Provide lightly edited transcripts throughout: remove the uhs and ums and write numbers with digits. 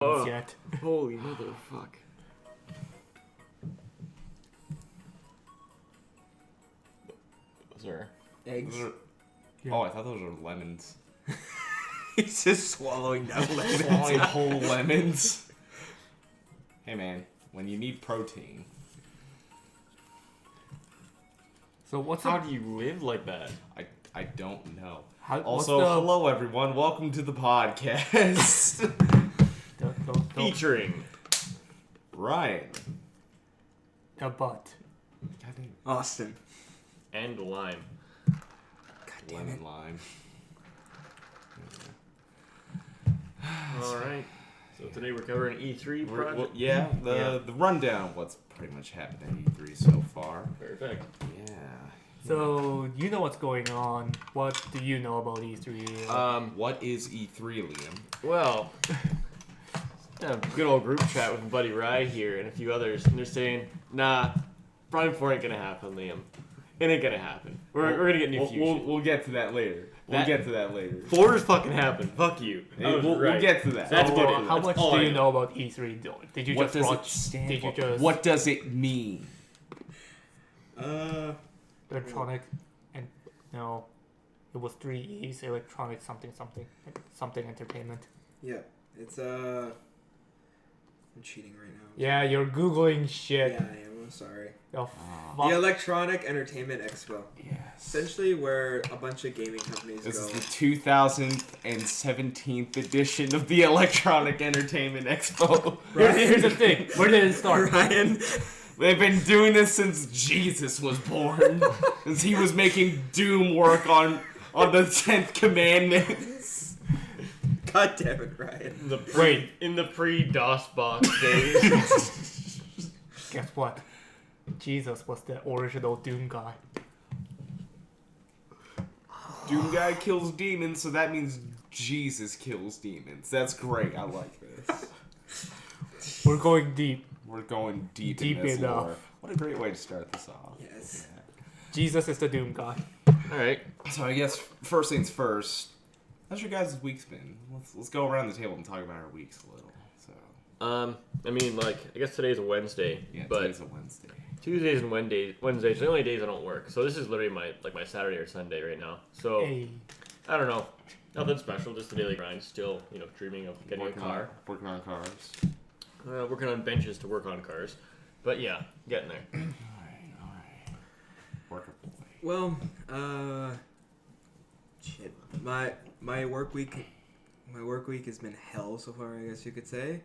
Yet. Holy motherfuck. Those are Eggs. Yeah. Oh, I thought those were lemons. He's just swallowing down lemons. Swallowing whole lemons. Hey man, when you need protein. So what's How up? do you live like that? I don't know. Also, Hello everyone, welcome to the podcast. Don't Featuring Ryan. the butt. God damn. Austin. and lime. God damn it. Lemon lime. All right. So today we're covering E3 project. The rundown of what's pretty much happened at E3 so far. Perfect. Yeah. So you know what's going on. What do you know about E3? What is E3, Liam? Well, a good old group chat with Buddy Rye here and a few others, and they're saying, "Nah, Prime 4 ain't gonna happen, Liam. It ain't gonna happen. We're gonna get new Fusion. We'll get to that later. We'll get to that later. 4 is fucking happen. Fuck you. I was We'll right. get to that. That's So good. how That's much all do I you know. know about E3? Did you What just does it watch? stand Did you for? just What does it mean? electronic and no? It was 3 E's. Electronic something entertainment. Yeah, it's I'm cheating right now. Yeah, you're googling shit. Yeah, I am. I'm sorry. The The fuck? Electronic Entertainment Expo. Yes. Essentially, where a bunch of gaming companies This go. is the 2017th edition of the Electronic Entertainment Expo. Here's the thing. Where did it start? Ryan. They've been doing this since Jesus was born. Since he was making Doom work on the 10th Commandments. God damn it, Ryan. In the pre-DOS box days. Guess what? Jesus was the original Doom guy. Doom guy kills demons, so that means Jesus kills demons. That's great. I like this. We're going deep. We're going deep Deep in this enough. lore. What a great way to start this off. Yes. Jesus is the Doom guy. All right. So I guess first things first. How's your guys' week's been? Let's go around the table and talk about our weeks a little. So I mean, like, I guess today's a Wednesday, yeah, but today's a Wednesday. Tuesdays and Wednesdays are the only days I don't work. So this is literally my Saturday or Sunday right now. So Hey. I don't know, nothing special, just the daily grind. Still, dreaming of getting a car. Working on cars. Working on benches to work on cars. But yeah, getting there. Alright. Worker boy. Well, shit. My work week has been hell so far, I guess you could say.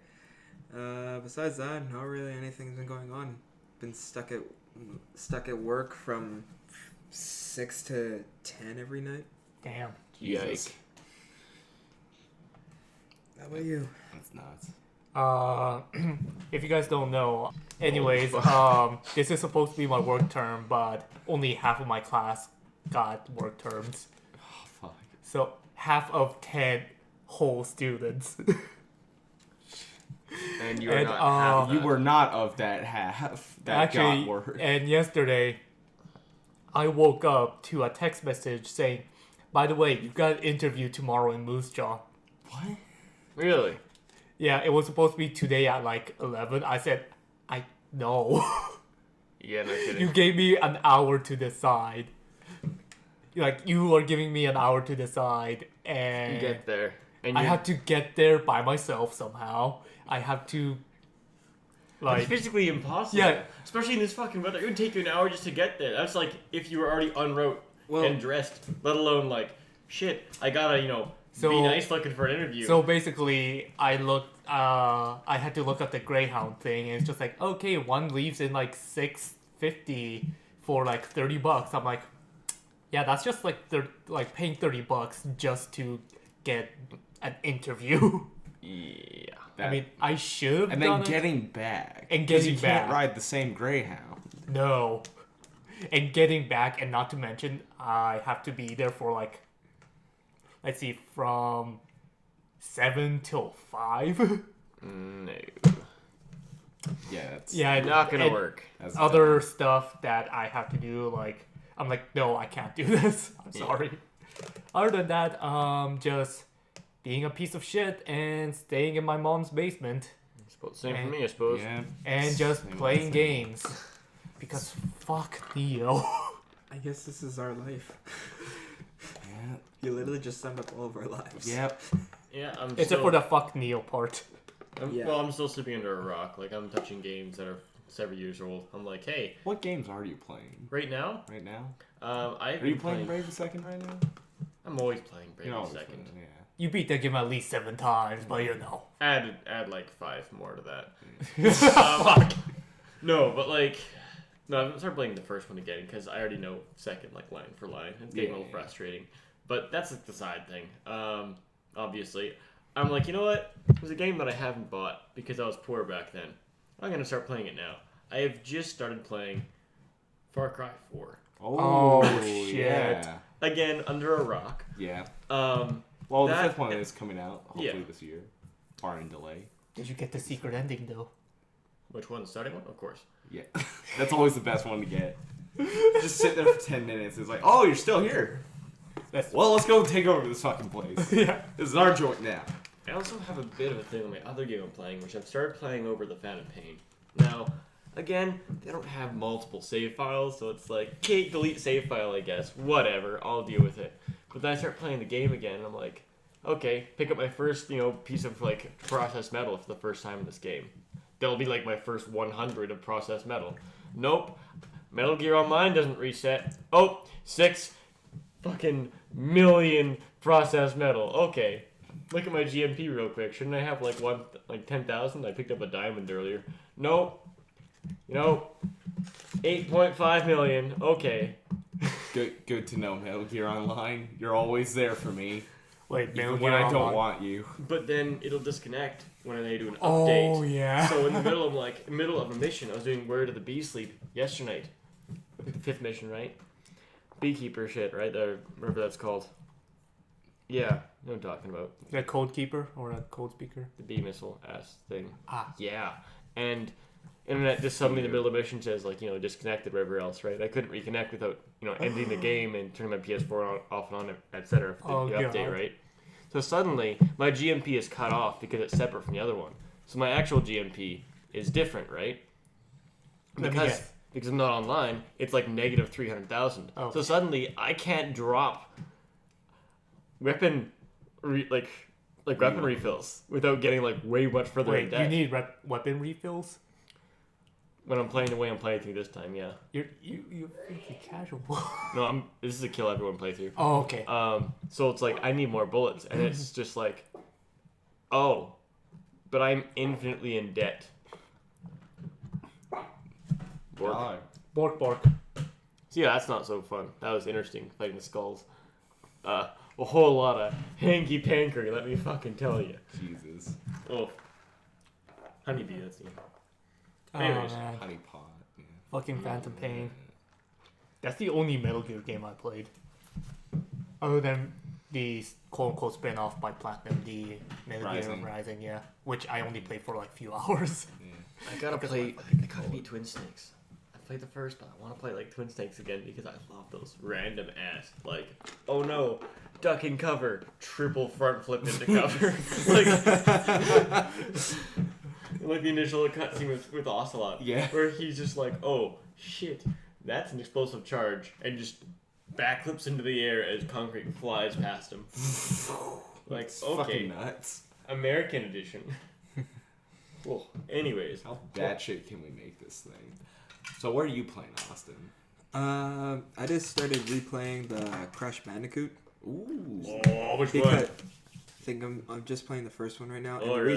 Besides that, not really anything's been going on. Been stuck at work from 6 to 10 every night. Damn. Yikes. How about you? That's nuts. If you guys don't know, anyways, this is supposed to be my work term, but only half of my class got work terms. Oh fuck. So half of 10 whole students. And you are And, not half You that. were not of that half that Actually, got work. and yesterday, I woke up to a text message saying, "By the way, you've got an interview tomorrow in Moose Jaw." What? Really? Yeah, it was supposed to be today at like 11. I said, "I know." Yeah, no kidding. You gave me an hour to decide. Like, you were giving me an hour to decide, and You get there, and I you have to get there by myself somehow. I have to, It's like, physically impossible. Yeah. Especially in this fucking weather. It would take you an hour just to get there. That's like if you were already en route and dressed, let alone like, shit, I gotta, So- be nice looking for an interview. so basically, I had to look at the Greyhound thing, and it's just like, okay, one leaves in like 6:50 for like $30. I'm like, yeah, that's just like paying $30 just to get an interview. yeah. I mean, I should have And done then it. getting back. And 'Cause getting you can't back. ride the same Greyhound. No. And getting back, and not to mention, I have to be there for like, let's see, from 7 till 5. No. Yeah, that's Yeah, Not gonna and work. that's Other stuff that I have to do, like, I'm like, no, I can't do this. I'm Yeah. sorry. Other than that, just being a piece of shit and staying in my mom's basement Same for me, I suppose. Yeah. and just Same, playing same. games. Because fuck Nioh. I guess this is our life. Yeah. You literally just summed up all of our lives. Yep. Yeah, I'm Except still, for the fuck Nioh part. Yeah. Well, I'm still sleeping under a rock. Like, I'm touching games that are several years old. I'm like, hey, What games are you playing right now, right now? I've Are you been playing Brave the Second right now? I'm always playing Brave You're the always Second. playing, You beat the game at least 7 times, but you know. Add like 5 more to that. No, but like, no, I haven't started playing the first one again because I already know second like line for line. It's getting a little frustrating, but that's like the side thing. Obviously, I'm like, you know what? There's a game that I haven't bought because I was poor back then. I'm gonna start playing it now. I have just started playing Far Cry 4 Oh, shit. Yeah. again under a rock. Yeah. Um, Well, the That- 5th one is coming out hopefully Yeah. this year, barring delay. Did you get the secret ending though? which one? The starting one, of course. Yeah. That's always the best one to get. Just sit there for 10 minutes. It's like, oh, you're still here. That's Well, let's go take over this fucking place. yeah. This is our joint now. I also have a bit of a thing on my other game I'm playing, which I've started playing over the Phantom Pain. Now, again, they don't have multiple save files, so it's like, okay, delete save file, I guess. Whatever, I'll deal with it. But then I start playing the game again, and I'm like, okay, pick up my first, piece of, like, processed metal for the first time in this game. That'll be, like, my first 100 of processed metal. Nope. Metal Gear Online doesn't reset. Oh, 6 fucking million processed metal. Okay. Look at my GMP real quick. Shouldn't I have like 10,000? I picked up a diamond earlier. Nope. 8.5 million. Okay. Good to know, Metal Gear Online. You're always there for me, Wait, Metal even Gear when I don't Online. want you. But then it'll disconnect when I do an update. Oh yeah. So in the middle of a mission, I was doing Where Did the Bees Sleep yesterday. The 5th mission, right? Beekeeper shit, right? Or whatever that's called. Yeah, you know what I'm talking about. The code keeper or a code speaker. The bee missile ass thing. Ah. Yeah. And internet just suddenly in the middle of the mission says disconnected wherever else, right? I couldn't reconnect without, ending the game and turning my PS4 off and on, etc. for Oh, the update, God. right? So suddenly my GMP is cut off because it's separate from the other one. So my actual GMP is different, right? Let me Because guess. I'm not online, it's like negative 300,000. Oh. So suddenly I can't drop weapon weapon refills without getting like way much further in Wait, debt. you need weapon refills? When I'm playing the way I'm playing through this time, yeah. You're freaking casual. No, this is a kill everyone playthrough. Oh, okay. So it's like I need more bullets, and it's just like, oh, but I'm infinitely in debt. Bork. God. Bork bark. So yeah, that's not so fun. That was interesting fighting the skulls. A whole lot of hanky pankery, let me fucking tell you. Jesus. Oh, honeybee. That's the. Oh Anyways. man. Honey pot. Yeah. Fucking Phantom Pain. That's the only Metal Gear game I played. Other than the quote-unquote spin-off by Platinum, the Metal Gear Rising, yeah. Which I only played for like a few hours. I gotta play. I gotta beat Twin Snakes. I played the first, but I want to play like Twin Snakes again because I love those random ass like. Oh no, duck and cover, triple front flip into cover. like the initial cutscene with Ocelot. Yeah. Where he's just like, oh shit, that's an explosive charge, and just backflips into the air as concrete flies past him. Like It's okay, fucking nuts. American edition. Well, anyways. How bad shit can we make this thing? So where are you playing, Austin? I just started replaying the Crash Bandicoot. Ooh. Oh, which Because one? I think I'm just playing the first one right now. And Oh, the really?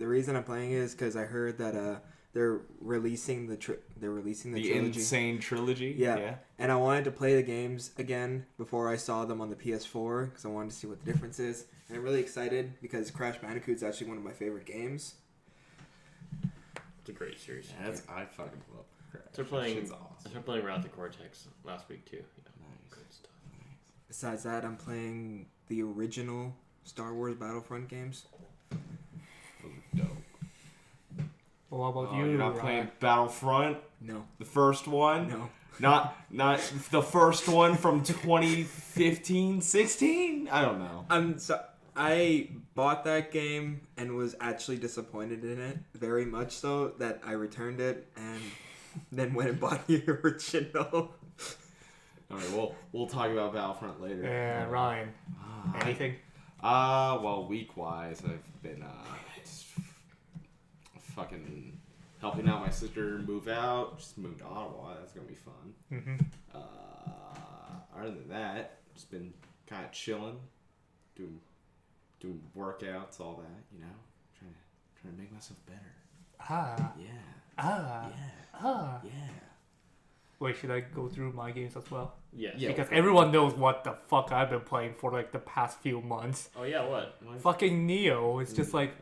reason I'm playing is because I heard that they're releasing the The trilogy. Insane Trilogy? Yeah. And I wanted to play the games again before I saw them on the PS4 because I wanted to see what the difference is. And I'm really excited because Crash Bandicoot is actually one of my favorite games. It's a great series. Yeah, I fucking love Crash. So playing, Shit's I awesome. started playing Wrath of Cortex last week too. Yeah. Nice. Good stuff. Besides that, I'm playing the original Star Wars Battlefront games. Those are dope. Well, what about Oh, you? you're not playing Battlefront? No. The first one? No. Not the first one from 2015, 16? I don't know. I bought that game and was actually disappointed in it very much so that I returned it and then went and bought the original. All right, we'll talk about Battlefront later. Yeah, Ryan. Anything? Well, week-wise, I've been just fucking helping out my sister move out. Just moved to Ottawa. That's gonna be fun. Mm-hmm. Other than that, just been kind of chilling, doing workouts, all that. You know, trying to make myself better. Yeah. Yeah. Wait, should I go through my games as well? Yes. Yeah. Because everyone knows what the fuck I've been playing for like the past few months. Oh yeah, what? Fucking Nioh. It's just like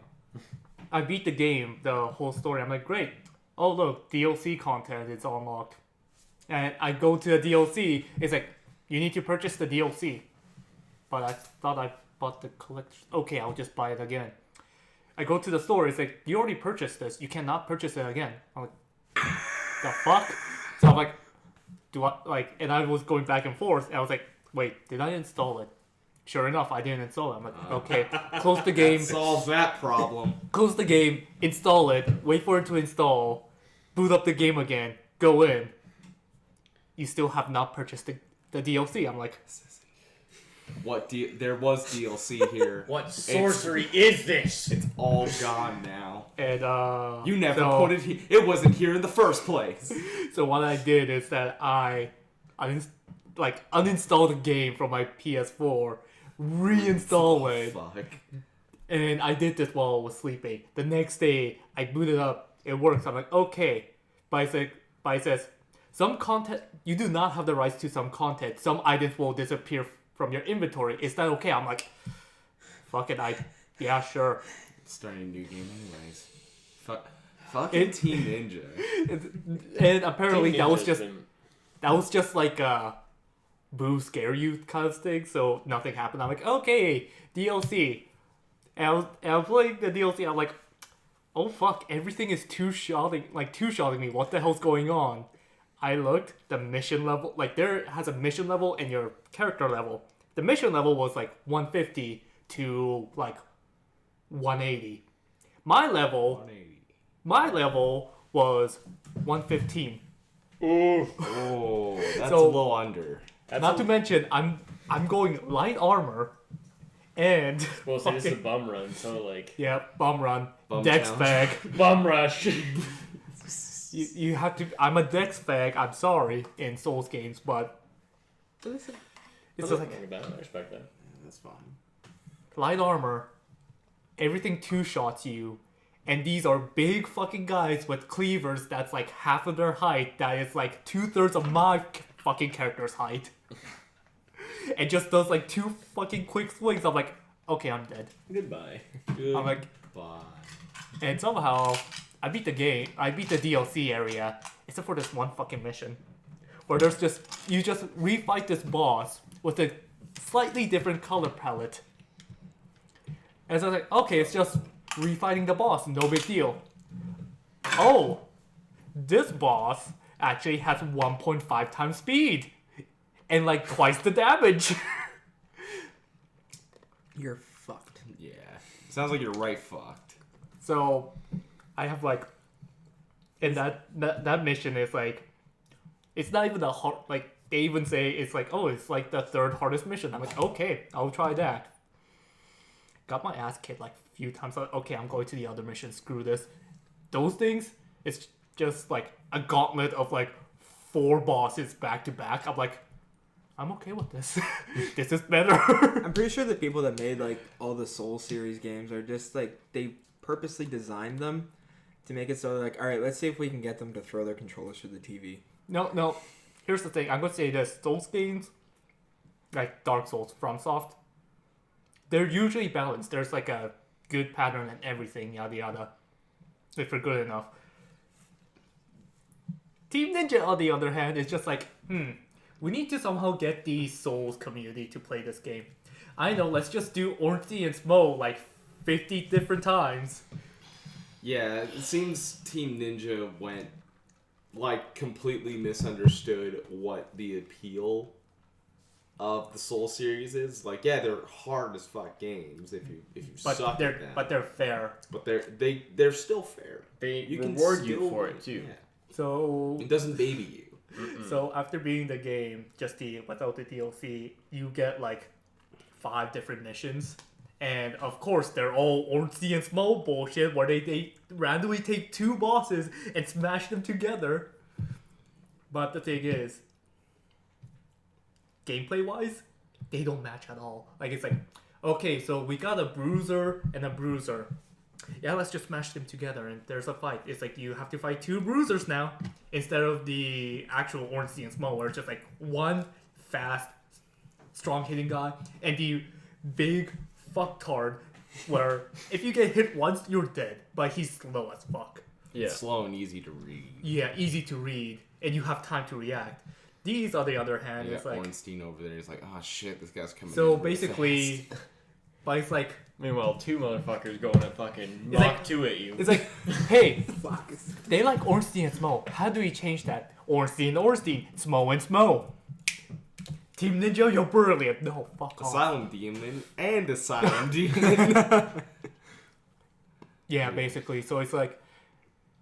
I beat the game, the whole story. I'm like, great. Oh look, DLC content is unlocked. And I go to the DLC. It's like, you need to purchase the DLC. But I thought I bought the collection. Okay, I'll just buy it again. I go to the store. It's like, you already purchased this. You cannot purchase it again. I'm like, the fuck? So I'm like, and I was going back and forth. And I was like, wait, did I install it? Sure enough, I didn't install it. I'm like, okay, close the game. Solves that problem. Close the game, install it, wait for it to install, boot up the game again, go in. You still have not purchased the DLC. I'm like, There was DLC here. What sorcery is this? It's all gone now. and You never put it here. It wasn't here in the first place. So what I did is that I uninstalled the game from my PS4, reinstall it, Fuck. and I did this while I was sleeping. The next day, I booted up. It works. I'm like, okay. But it says, some content, you do not have the rights to some content. Some items will disappear from your inventory. Is that okay? I'm like, fuck it. Yeah, sure. Starting a new game anyways. Fucking Team Ninja. And apparently Team that was Ninja's just like a boo scare you kind of thing. So nothing happened. I'm like, okay, DLC. And I'm playing the DLC. I'm like, oh fuck, everything is two-shotting me. What the hell's going on? I looked, the mission level, like there has a mission level and your character level. The mission level was like 150 to like 180. My level was 115. Oh, that's So- a little under. Not to mention, I'm going light armor, and Well, so this is a bum run, so like yeah, bum run, Bum dex challenge. bag. bum rush. You have to. I'm a dex bag. I'm sorry in Souls games, but it's just like I respect that. That's fine. light armor. Everything two shots you, and these are big fucking guys with cleavers. That's like half of their height. That is like 2/3 of my fucking character's height. And just does like two fucking quick swings. I'm like, okay, I'm dead. Goodbye. I'm like, Bye. and somehow I beat the game. I beat the DLC area, except for this one fucking mission, where you just refight this boss with a slightly different color palette. And so I was like, okay, it's just refighting the boss, no big deal. Oh, this boss actually has 1.5 times speed, and like twice the damage. You're fucked. Yeah. Sounds like you're right fucked. So I have like, and that mission is like, it's not even the hard, like they even say it's like, oh, it's like the third hardest mission. I'm like, okay, I'll try that. Got my ass kicked like a few times. Like, okay, I'm going to the other mission. Screw this. Those things, it's just like a gauntlet of like 4 bosses back to back. I'm like, I'm okay with this. This is better. I'm pretty sure the people that made like all the Soul series games are just like they purposely designed them to make it so they're like, all right, let's see if we can get them to throw their controllers through the TV. No. Here's the thing. I'm gonna say this: Souls games, like Dark Souls, FromSoft, they're usually balanced. There's like a good pattern and everything, yada yada. If you're good enough. Team Ninja, on the other hand, is just like, we need to somehow get the Souls community to play this game. I know, let's just do Ornstein and Smo like 50 different times. Yeah, it seems Team Ninja went, like, completely misunderstood what the appeal of the Soul series is like, yeah, they're hard as fuck games if you suck at them. But they're fair. But they're still fair. They You can reward you still for win. it too. Yeah. So It doesn't baby you. So after beating the game, without the DLC, you get like 5 different missions. And of course, they're all Ornstein and Small bullshit where they randomly take 2 bosses and smash them together. But the thing is, gameplay-wise, they don't match at all. Like, it's like, okay, so we got a bruiser and a bruiser. Yeah, let's just smash them together and there's a fight. It's like you have to fight 2 bruisers now instead of the actual Ornstein and Small where it's just like one fast, strong hitting guy and the big fucktard where if you get hit once, you're dead. But he's slow as fuck. Yeah. It's slow and easy to read. Yeah, easy to read and you have time to react. These, on the other hand, Yeah, it's like... Ornstein over there is like, oh shit, this guy's coming So in real basically, fast. but it's like... Meanwhile, 2 motherfuckers going at fucking It's like- Mach 2 at you. It's like, hey, they like Ornstein and Smo. How do we change that? Ornstein, Smo and Smo. Team Ninja, you're brilliant. No, fuck off. Asylum Demon and Asylum Demon. Yeah, basically. So it's like,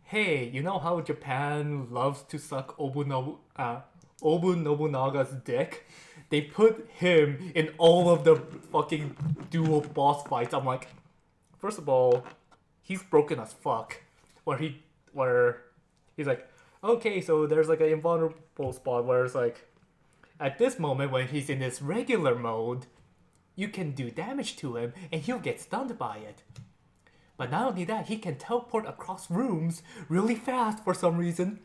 hey, you know how Japan loves to suck Obu Nobunaga's dick? They put him in all of the fucking dual boss fights. I'm like, first of all, he's broken as fuck. Where he's like, okay, so there's like an invulnerable spot where it's like, at this moment when he's in his regular mode, you can do damage to him and he'll get stunned by it. But not only that, he can teleport across rooms really fast for some reason.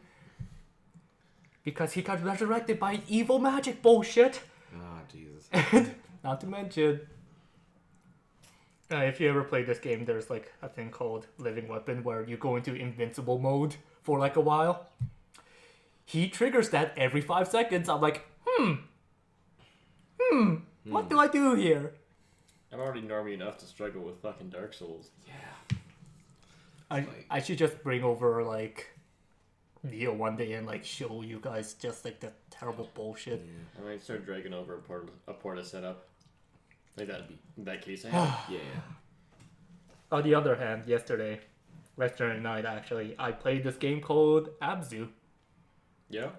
Because he got resurrected by evil magic bullshit. Oh, Jesus. And not to mention, if you ever played this game, there's like a thing called Living Weapon where you go into invincible mode for like a while. He triggers that every 5 seconds. I'm like, what do I do here? I'm already normie enough to struggle with fucking Dark Souls. Yeah. I should just bring over like Nioh one day and like show you guys just like the terrible bullshit. I might start dragging over a Porta setup. Like that. In that case, I have. Yeah. On the other hand, yesterday night actually, I played this game called Abzu. Yeah.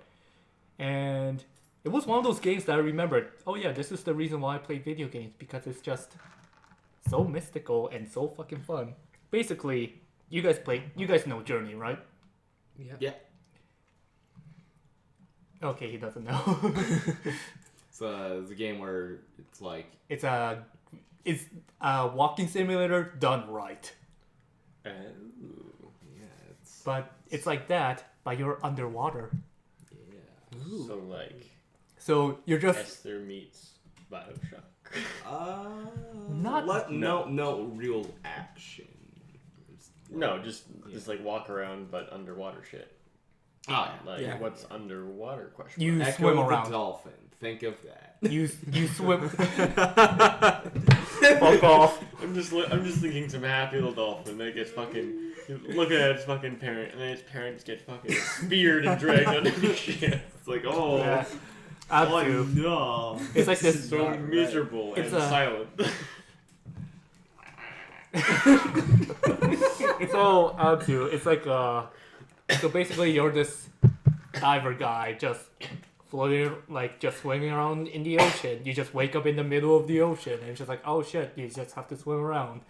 And it was one of those games that I remembered. Oh yeah, this is the reason why I play video games, because it's just so mystical and so fucking fun. Basically, you guys know Journey, right? Yeah. Okay, he doesn't know. It's a game where it's like... It's a walking simulator done right. Yeah, it's... But it's like that, but you're underwater. Yeah. So you're just... Esther meets Bioshock. No real action. No, just like walk around but underwater shit. Oh, Like Yeah. what's underwater question? You Echo swim the around. dolphin. Think of that. You swim... Fuck off. I'm just thinking some happy little dolphin that gets fucking looking at its fucking parent, and then its parents get fucking speared and dragged underneath shit. It's like, oh, Yeah. oh Abzu. no, It's like this... so miserable It's and a- silent. So Abzu, it's like so basically you're this diver guy just floating, like just swimming around in the ocean. You just wake up in the middle of the ocean and it's just like, oh shit, you just have to swim around.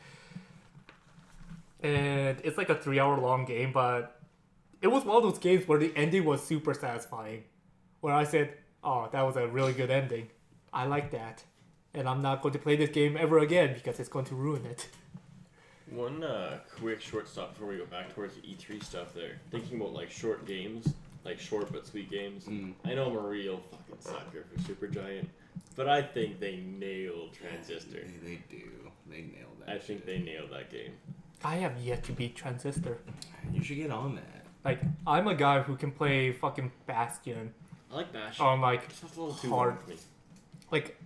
And it's like a 3-hour long game, but it was one of those games where the ending was super satisfying. Where I said, oh, that was a really good ending. I like that. And I'm not going to play this game ever again because it's going to ruin it. One quick short stop before we go back towards the E3 stuff there. Thinking about like short games, like short but sweet games. I know I'm a real fucking sucker for Supergiant, but I think they nailed Transistor. They do. They nailed that. I think they nailed that game. I have yet to beat Transistor. You should get on that. Like, I'm a guy who can play fucking Bastion I like Bash. on like It's just a little too hard. hard for me. Like,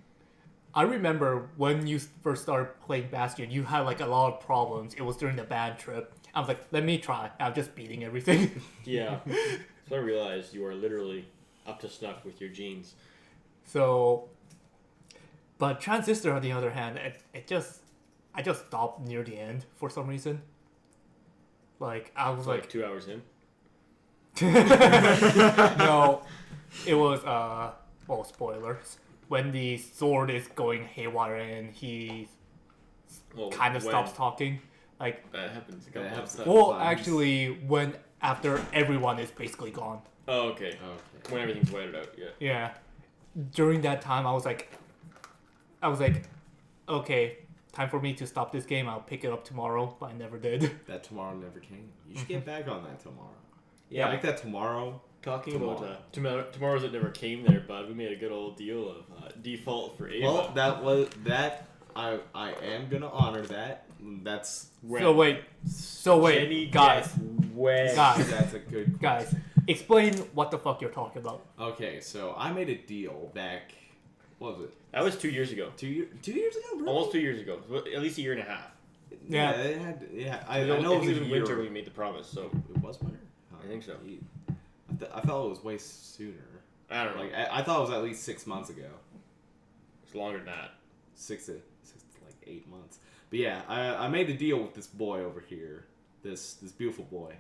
I remember when you first started playing Bastion, you had like a lot of problems. It was during the band trip. I was like, let me try. I'm just beating everything. Yeah. So I realized you are literally up to snuff with your genes. So, But Transistor, on the other hand, I just stopped near the end for some reason. Like I was Like 2 hours in. no, it was well, spoilers. When the sword is going haywire and he kind of stops talking, like That happens. A couple That happens. times. well, times. actually, when after everyone is basically gone. Oh, okay. Okay. When everything's whited out, yeah. Yeah, during that time, I was like, okay, time for me to stop this game. I'll pick it up tomorrow, but I never did. That tomorrow never came. You should get back on that tomorrow. Yeah. Like that tomorrow. Talking Tomorrow. about tomorrows that never came there, bud. We made a good old deal of default for Ava. Well, that was that. I am gonna honor that. That's When? So wait, Jenny guys, when? Guys. that's a good guys, explain what the fuck you're talking about. Okay, so I made a deal back. What was it? That was 2 years ago. 2 years ago, really? Almost 2 years ago. Well, at least a year and a half. Yeah. It had. Yeah, I It know it was was a in year. winter we made the promise, so It was winter. I think so. I felt it was way sooner. I don't know. Like I thought it was at least 6 months ago. It's longer than that. 6 to like 8 months. But yeah, I made a deal with this boy over here, this beautiful boy,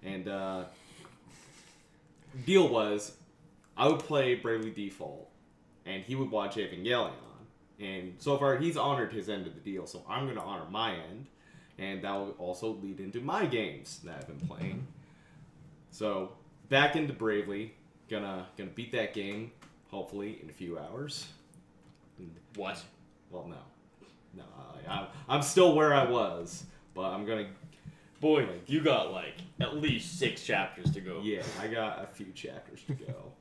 and deal was I would play Bravely Default, and he would watch Evangelion, and so far he's honored his end of the deal, so I'm gonna honor my end, and that will also lead into my games that I've been playing. So back into Bravely, gonna beat that game hopefully in a few hours. What? Well, no. I'm still where I was, but I'm gonna. Boy, you got like at least 6 chapters to go. Yeah, I got a few chapters to go,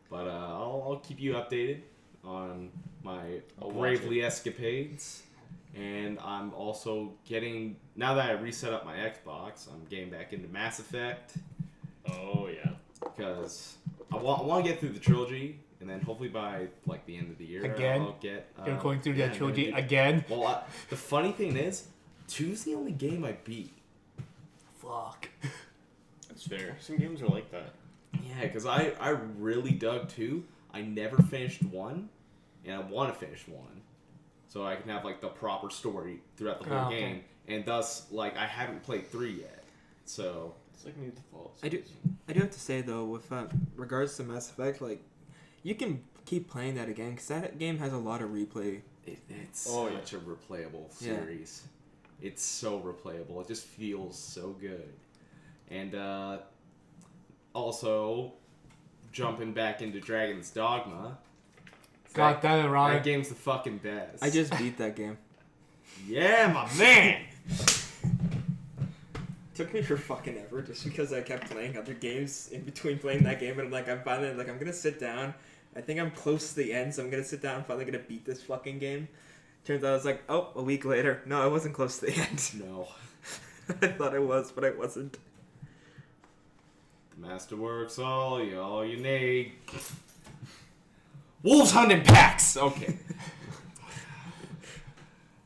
but I'll keep you updated on my I'll watch Bravely escapades, and I'm also getting now that I reset up my Xbox, I'm getting back into Mass Effect Oh yeah. because I want to get through the trilogy. And then hopefully by like the end of the year, Again? I'll get. You're going through yeah, that I'm trilogy gonna do- again? Well, the funny thing is, 2's the only game I beat. Fuck. That's fair. Some games are like that. Yeah, because I really dug 2. I never finished 1, and I want to finish 1, so I can have like the proper story throughout the whole Oh, okay. game. And thus, like I haven't played 3 yet, so It's like new default. I do have to say though, with regards to Mass Effect, like you can keep playing that again because that game has a lot of replay. it's Oh, yeah. such a replayable Yeah. series. It's so replayable. It just feels so good. And also, jumping back into Dragon's Dogma. God damn it, That Ryan. game's the fucking best. I just beat that game. Yeah, my man! Took me for fucking ever just because I kept playing other games in between playing that game, and I'm finally I'm gonna sit down. I think I'm close to the end, so I'm gonna sit down and finally gonna beat this fucking game. Turns out I was like, oh, a week later. No, I wasn't close to the end. No. I thought I was, but I wasn't. The Masterworks, all you need. Wolves hunting packs! Okay.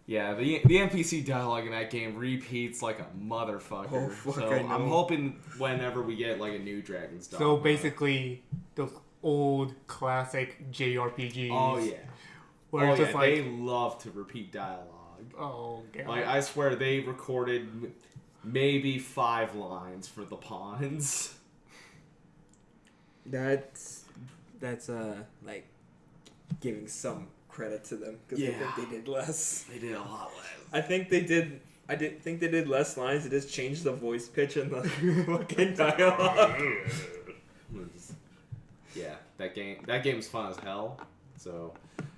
Yeah, the NPC dialogue in that game repeats like a motherfucker. Oh, fuck, so I know. I'm hoping whenever we get like a new Dragon's Dogma. So basically, those old classic JRPGs. Oh yeah. Where Oh it's yeah, just like, they love to repeat dialogue. oh god. Like I swear they recorded maybe 5 lines for the pawns. That's like giving some credit to them because I Yeah. think they did less. They did a lot less. I think they did. I did think they did less lines. They just changed the voice pitch and the fucking dialogue. Yeah, that game's fun as hell. So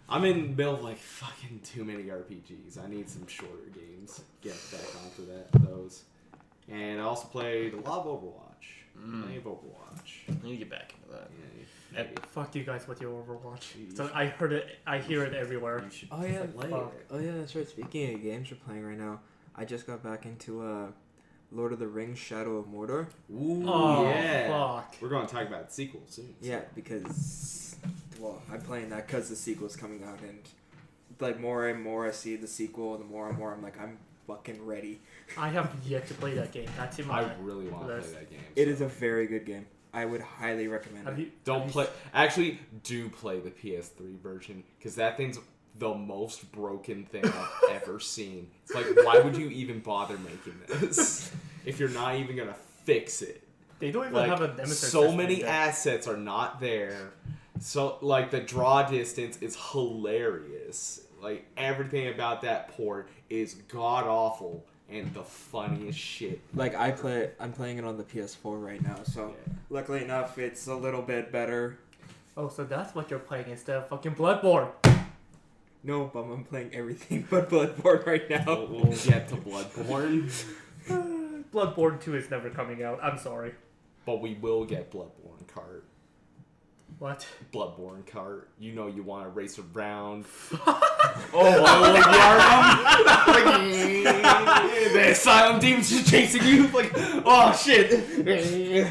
I'm in the middle of like fucking too many RPGs. I need some shorter games. Get back onto those. And I also played a lot of Overwatch. Plenty of Overwatch. I need to get back into that. Yeah, Fuck you guys with your Overwatch. You So should- I hear it everywhere. you should Oh yeah, play fuck. it. oh yeah, that's right. Speaking of games we're playing right now, I just got back into Lord of the Rings: Shadow of Mordor. Ooh, Oh, yeah. fuck. We're going to talk about the sequel soon. so- Yeah, because I'm playing that because the sequel's coming out, and like more and more I see the sequel, the more and more I'm like I'm fucking ready. I have yet to play that game. That's in my. I really want to play list. that game. It so. is a very good game. I would highly recommend Have it. you? Don't have play. Actually, do play the PS3 version because that thing's the most broken thing I've ever seen. It's like, why would you even bother making this if you're not even gonna fix it? They don't even Like, have a nemesis so system many yet. assets are not there. So, like, the draw distance is hilarious. Like, everything about that port is god-awful and the funniest shit. Like I'm playing it on the PS4 right now, so Yeah. luckily enough, it's a little bit better. Oh, so that's what you're playing instead of fucking Bloodborne. No, but I'm playing everything but Bloodborne right now. We'll get to Bloodborne, Bloodborne 2 is never coming out. I'm sorry. but we will get Bloodborne cart. What? Bloodborne cart. You know you want to race around. The asylum demons just chasing you. Like, oh shit.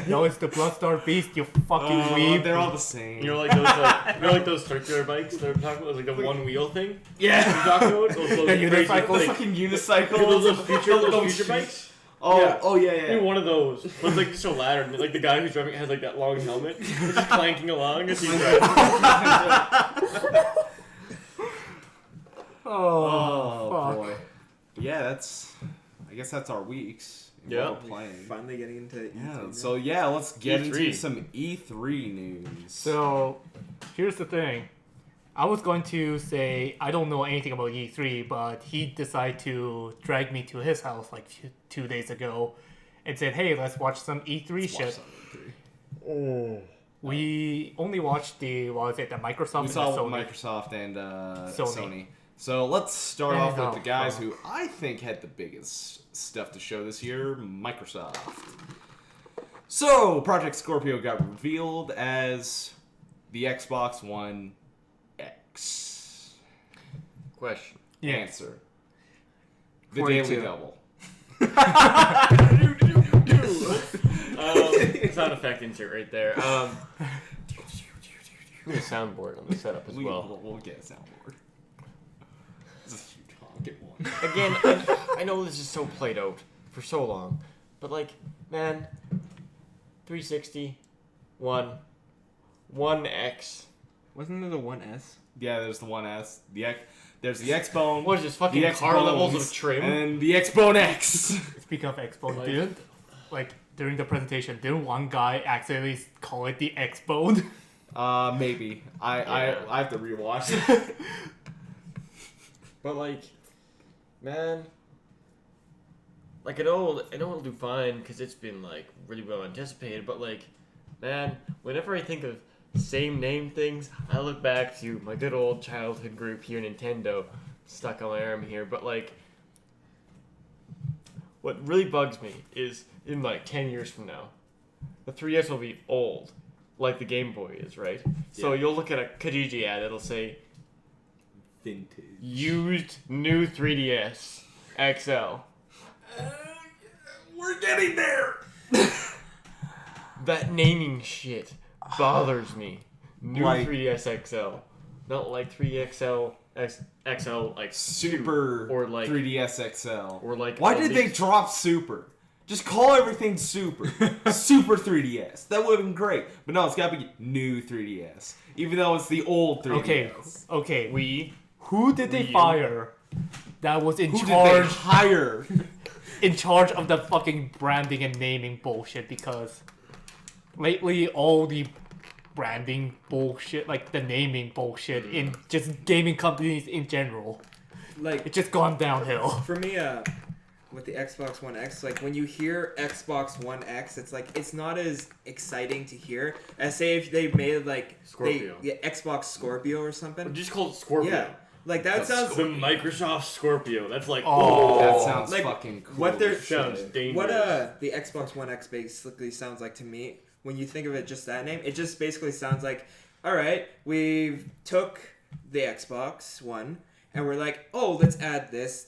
No, it's the Bloodstar Beast, you fucking Oh, weeb. they're all the same. You know, like those circular bikes they're talking about, like the one wheel thing. Yeah. You talking about those The crazy, unicycle, like, Fucking unicycles. those future bikes. Oh, Yeah. oh yeah, Maybe yeah. one of those. But it's like just a ladder, and like the guy who's driving it has like that long helmet, it's just clanking along as he's driving. Oh, fuck. boy. Yeah, I guess that's our weeks. Yeah. What we're playing. Finally getting into E3 Yeah. now. So yeah, let's get into E3. some E3 news. So, here's the thing. I was going to say I don't know anything about E3, but he decided to drag me to his house like 2 days ago and said, hey, let's watch some E3 Let's watch shit. some E3. Oh. We only watched the Microsoft We and saw the Sony. Microsoft and Sony. Sony. So let's start And off with the guys fuck. who I think had the biggest stuff to show this year, Microsoft. So Project Scorpio got revealed as the Xbox One X. Question. Yeah. Answer. The 42. Daily Double. Sound effect insert right there. We need a soundboard on the setup as well. We'll get a soundboard. This is a huge honking one. Again, I know this is so played out for so long, but like, man, 360, One X. Wasn't there the 1S? Yeah, there's the 1S. There's the X-Bone. What is this, fucking the car levels of X-Bones, trim? and the X-Bone X. Speaking of X-Bone, Like- during the presentation, didn't one guy accidentally call it the X-Bone? Maybe. I have to rewatch it. But like, man, like I know it'll do fine because it's been like really well anticipated. But like, man, whenever I think of same name things, I look back to my good old childhood group here, Nintendo, stuck on my arm here. But like, what really bugs me is in like 10 years from now, the 3DS will be old, like the Game Boy is, right? So Yeah. you'll look at a Kijiji ad, it'll say Vintage. used new 3DS XL. We're getting there. That naming shit bothers me. New Like- 3DS XL, not like 3XL XL like Super or like 3DS XL. or like Why all did they these- drop Super? Just call everything Super. Super 3DS. That would have been great. But no, it's got to be new 3DS. Even though it's the old 3DS. Okay. Who Who did they Wii U. fire that was in Who did they charge hire? in charge of the fucking branding and naming bullshit? Because lately all the branding bullshit, like the naming bullshit in just gaming companies in general, Like, it's just gone downhill. for me, with the Xbox One X, like when you hear Xbox One X, it's like it's not as exciting to hear as say if they made like Scorpio. Xbox Scorpio or something. Just call it Scorpio. Yeah, like that sounds. The Microsoft Scorpio. That's like Oh. That sounds Like, fucking cool. what they're- as shit. sounds dangerous. What the Xbox One X basically sounds like to me, when you think of it just that name, it just basically sounds like, all right, we took the Xbox One and we're like, oh, let's add this,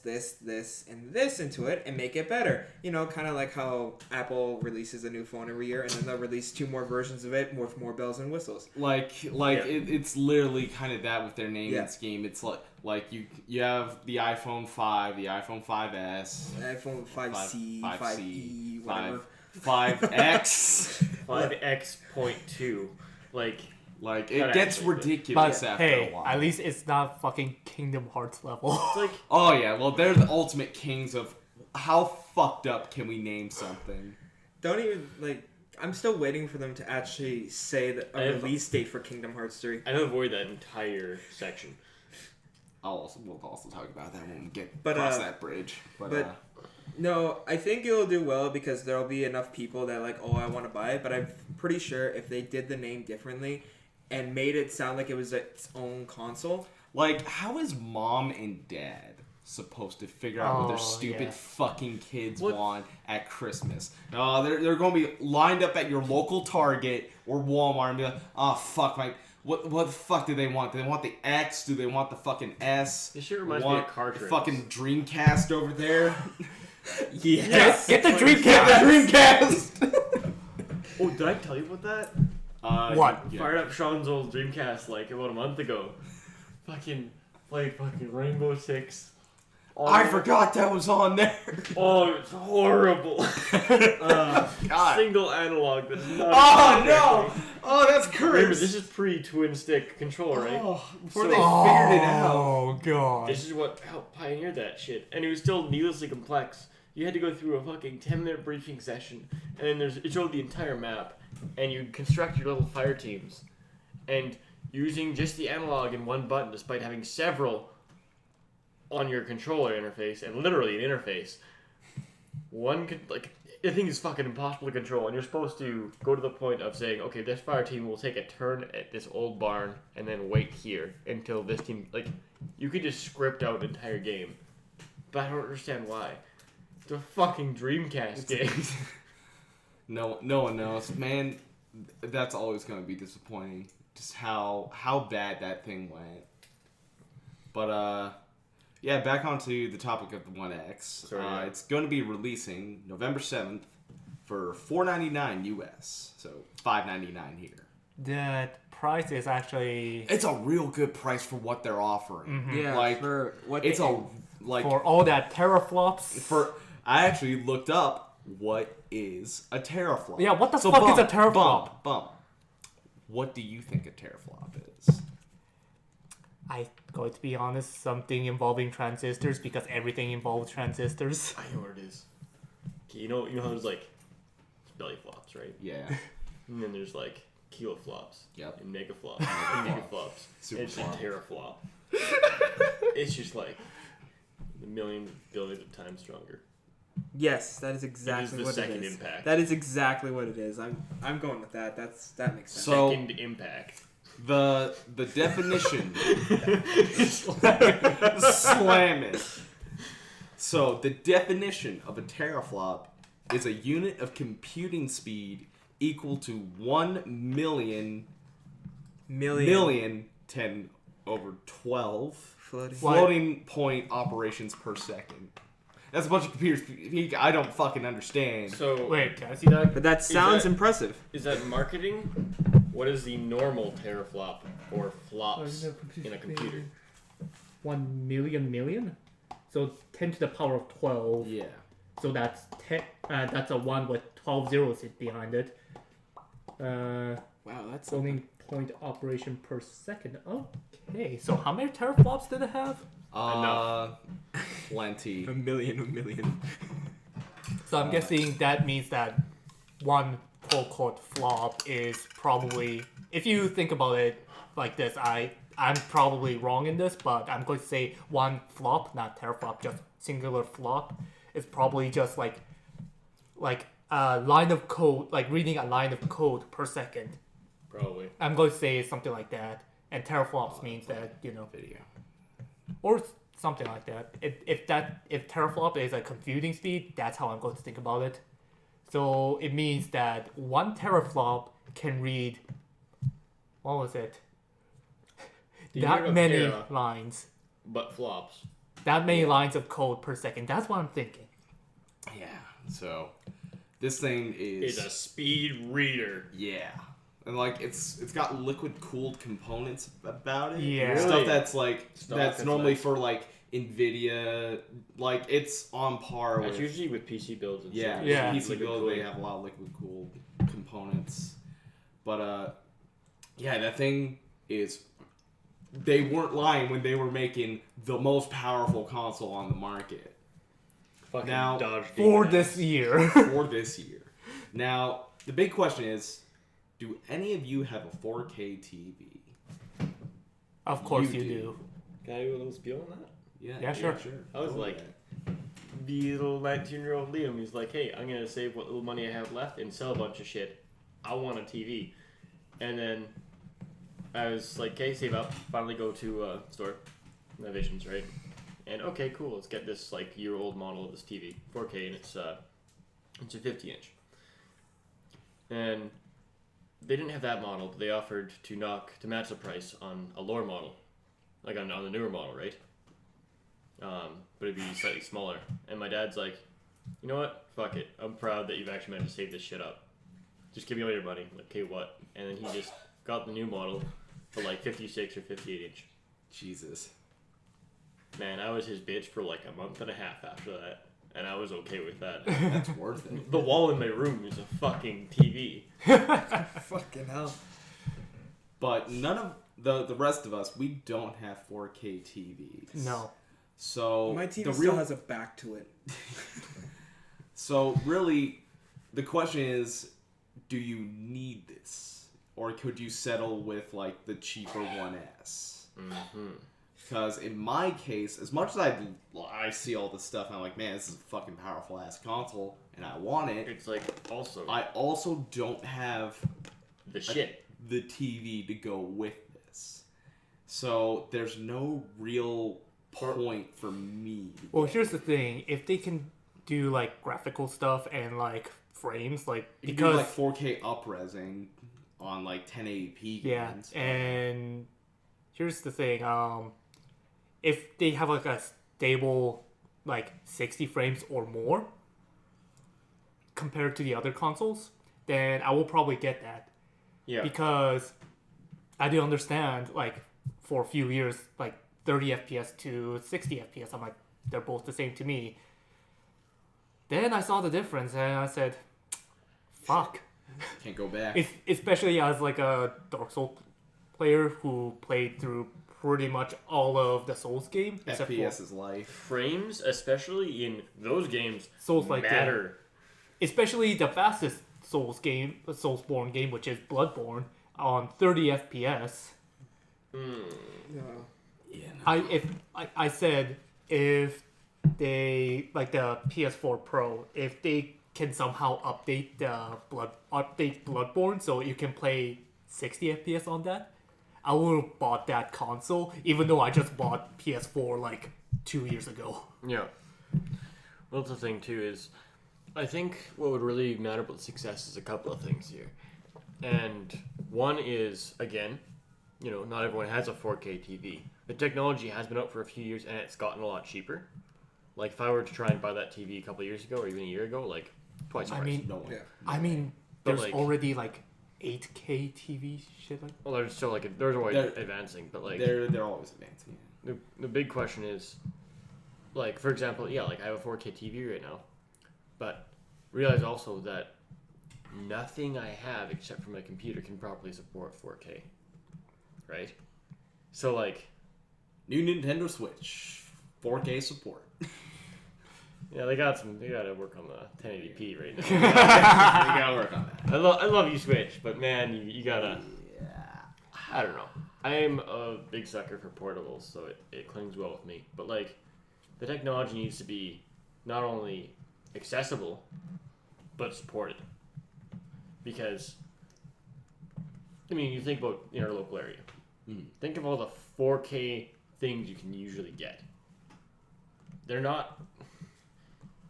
and this into it and make it better. You know, kind of like how Apple releases a new phone every year and then they'll release 2 more versions of it with more bells and whistles. It's literally kind of that with their naming Yeah. scheme. It's like you have the iPhone 5, the iPhone 5S, iPhone 5C, 5C, 5E, whatever. 5X. 5X.2. Like Like, it That gets actually- ridiculous But after hey, a while. at least it's not fucking Kingdom Hearts level. It's like Oh, yeah, well, they're the ultimate kings of how fucked up can we name something. Don't even, like... I'm still waiting for them to actually say a release date for Kingdom Hearts 3. I'd avoid that entire section. We'll also talk about that when we get But, across that bridge. but- No, I think it'll do well because there'll be enough people that like, oh, I want to buy it. But I'm pretty sure if they did the name differently and made it sound like it was its own console, like, how is mom and dad supposed to figure out what their Oh, stupid yeah. fucking kids What? want at Christmas? They're going to be lined up at your local Target or Walmart and be like, oh, fuck, like, what the fuck do they want? Do they want the X? Do they want the fucking S? This shit reminds me Want of cartridge. the fucking Dreamcast over there? yes, Get the Like, Dreamcast! Get the Dreamcast! Oh, did I tell you about that? What? Yeah. Fired up Sean's old Dreamcast like about a month ago. Played Rainbow Six. I forgot that was on there. Oh, it's horrible. God. Single analog. That's not Oh, even no! working. Oh, that's Remember, cursed. this is pre-twin stick controller, right? Oh, before So- they figured it out. Oh god. This is what helped pioneer that shit, and it was still needlessly complex. You had to go through a fucking 10-minute briefing session, and then it showed the entire map, and you'd construct your little fire teams, and using just the analog and one button, despite having several on your controller interface, and literally an interface, one could the thing is fucking impossible to control, and you're supposed to go to the point of saying, okay, this fire team will take a turn at this old barn, and then wait here until this team, you could just script out an entire game, but I don't understand why. It's a fucking Dreamcast game. No one knows, man. That's always gonna be disappointing. Just how bad that thing went. But yeah, back onto the topic of the One X. Sorry, yeah. It's going to be releasing November 7th for $4.99 US, so $5.99 here. That price is actually It's a real good price for what they're offering. yeah, Like, for what it's they- a like for all that teraflops. for. I actually looked up what is a teraflop. Yeah, what the fuck is a teraflop? Bump. What do you think a teraflop is? I'm going to be honest, something involving transistors because everything involves transistors. I know what it is. Okay, you know how there's belly flops, right? Yeah. And then there's kiloflops. Yep. And megaflops. and gigaflops. Super It's a flop. teraflop. It's just a million billions of times stronger. Yes, that is exactly the what second it is. impact. That is exactly what it is. I'm going with that. That makes sense. So- Second impact. The definition. Slam it. So the definition of a teraflop is a unit of computing speed equal to 1 million 10 over 12 floating. floating point operations per second. That's a bunch of computer speed I don't fucking understand. So Wait, can I see that? But that sounds that- impressive. is that marketing? What is the normal teraflop or flops in a computer? 1 million? So 10 to the power of 12. Yeah. So that's 10. That's a 1 with 12 zeros behind it. Wow, that's Floating point operation per second. Okay, so how many teraflops did it have? Plenty. a million. So I'm guessing that means that one quote flop is probably, if you think about it like this, I'm probably wrong in this, but I'm going to say one flop, not teraflop, just singular flop, is probably just like a line of code, like reading a line of code per second. Probably. I'm going to say something like that. And teraflops means that, Video. or something like that. If teraflop is a computing speed, that's how I'm going to think about it. So it means that 1 teraflop can read, what was it? The unit That of many tera, lines. but flops. That many lines of code per second. That's what I'm thinking. Yeah. So this thing Is a speed reader. yeah. And it's got liquid cooled components about it. Yeah. Stuff Really? that's Stuff that's that's normally like- for Nvidia, it's on par That's with usually with PC builds and yeah, stuff. Yeah. PC Liquid build cooling. they have a lot of liquid cooled components. But Yeah, that thing is... They weren't lying when they were making the most powerful console on the market. Fucking Now, Dodge For DNS. this year. For this year. Now, the big question is, do any of you have a 4K TV? Of course You you do. do. Can I do a little spiel on that? Yeah, sure. I was Go like, ahead. the little 19-year-old Liam, he's like, hey, I'm going to save what little money I have left and sell a bunch of shit. I want a TV. And then I was like, okay, save up. Finally go to a store. Visions, right? And okay, cool. Let's get this like year-old model of this TV, 4K, and it's a 50-inch. And they didn't have that model, but they offered to match the price on a lower model, like on the newer model, right? But it'd be slightly smaller. And my dad's like, you know what? Fuck it. I'm proud that you've actually managed to save this shit up. Just give me all your money. I'm like, okay, what? And then he just got the new model for like 56 or 58 inch. Jesus. Man, I was his bitch for like a month and a half after that. And I was okay with that. That's worth it. The wall in my room is a fucking TV. Fucking hell. But none of the rest of us, we don't have 4K TVs. No. So My TV the still real has a back to it. So really, the question is, do you need this, or could you settle with like the cheaper 1S? Mm-hmm. Because in my case, as much as I see all this stuff, and I'm like, man, this is a fucking powerful ass console, and I want it. It's like also I also don't have the shit. the TV to go with this, so there's no real point for me. Well, here's the thing. If they can do, like, graphical stuff and, like, frames, like, You can because... do, like, 4K up-resing on, like, 1080p Yeah, games. and here's the thing. If they have, like, a stable, like, 60 frames or more compared to the other consoles, then I will probably get that. Yeah. Because I do understand, like, for a few years, like, 30 FPS to 60 FPS, I'm like, they're both the same to me. Then I saw the difference, and I said, fuck. Can't go back. Especially as, like, a Dark Souls player who played through pretty much all of the Souls game. except for FPS is life. Frames, especially in those games, Souls-like matter. Especially the fastest Soulsborne game, which is Bloodborne, on 30 FPS. Yeah. Yeah. I said if they, like the PS4 Pro, if they can somehow update Bloodborne so you can play 60 FPS on that, I would have bought that console, even though I just bought PS4 like 2 years ago. Yeah. Well, that's the thing too is, I think what would really matter about success is a couple of things here, and one is, again, you know, not everyone has a 4K TV. The technology has been out for a few years and it's gotten a lot cheaper. Like if I were to try and buy that TV a couple of years ago or even a year ago, like twice the price. No one. Yeah. I mean, But, there's like- already like 8K TV shit like. Well, there's still like there's always They're- advancing, but like They're always advancing. the big question is, like for example, yeah, like I have a 4K TV right now, but realize also that nothing I have except for my computer can properly support 4K, right? So like, New Nintendo Switch, 4K support. yeah, they gotta work on the 1080p right now. We gotta work on that. I love you Switch, but man, you gotta. Yeah. I don't know. I am a big sucker for portables, so it clings well with me. But like, the technology needs to be not only accessible, but supported. Because, I mean, you think about in our local area. Think of all the 4K things you can usually get. They're not,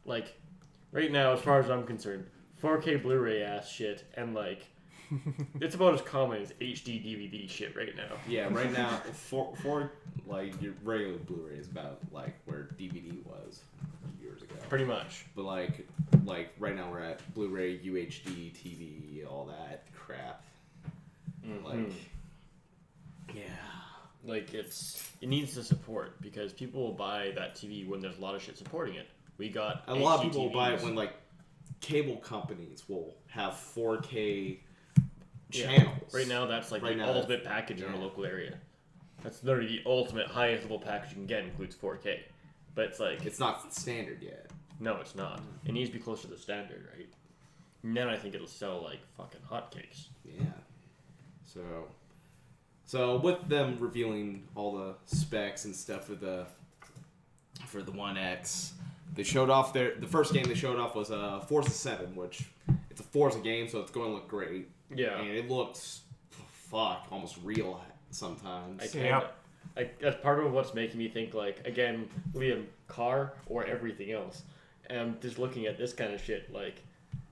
like, right now, as far as I'm concerned, 4K Blu-ray ass shit and like, it's about as common as HD DVD shit right now. Yeah, right now, for like your regular Blu-ray is about like where DVD was years ago. Pretty much. But like right now we're at Blu-ray, UHD, TV, all that crap. Like, yeah. Like it needs to support because people will buy that TV when there's a lot of shit supporting it. We got A lot of HD people will buy it TVs. when like cable companies will have 4K channels. Right now, that's like Right the now, ultimate package in our local area. That's literally the ultimate highest level package you can get, includes 4K. But it's like... It's not standard yet. No, it's not. It needs to be closer to the standard, right? And then I think it'll sell like fucking hotcakes. Yeah. So with them revealing all the specs and stuff for the One X, they showed off the first game they showed off was Forza 7, which it's a Forza game, so it's going to look great. Yeah. And it looks almost real sometimes. That's part of what's making me think, like, again, Liam, car or everything else. And I'm just looking at this kind of shit, like,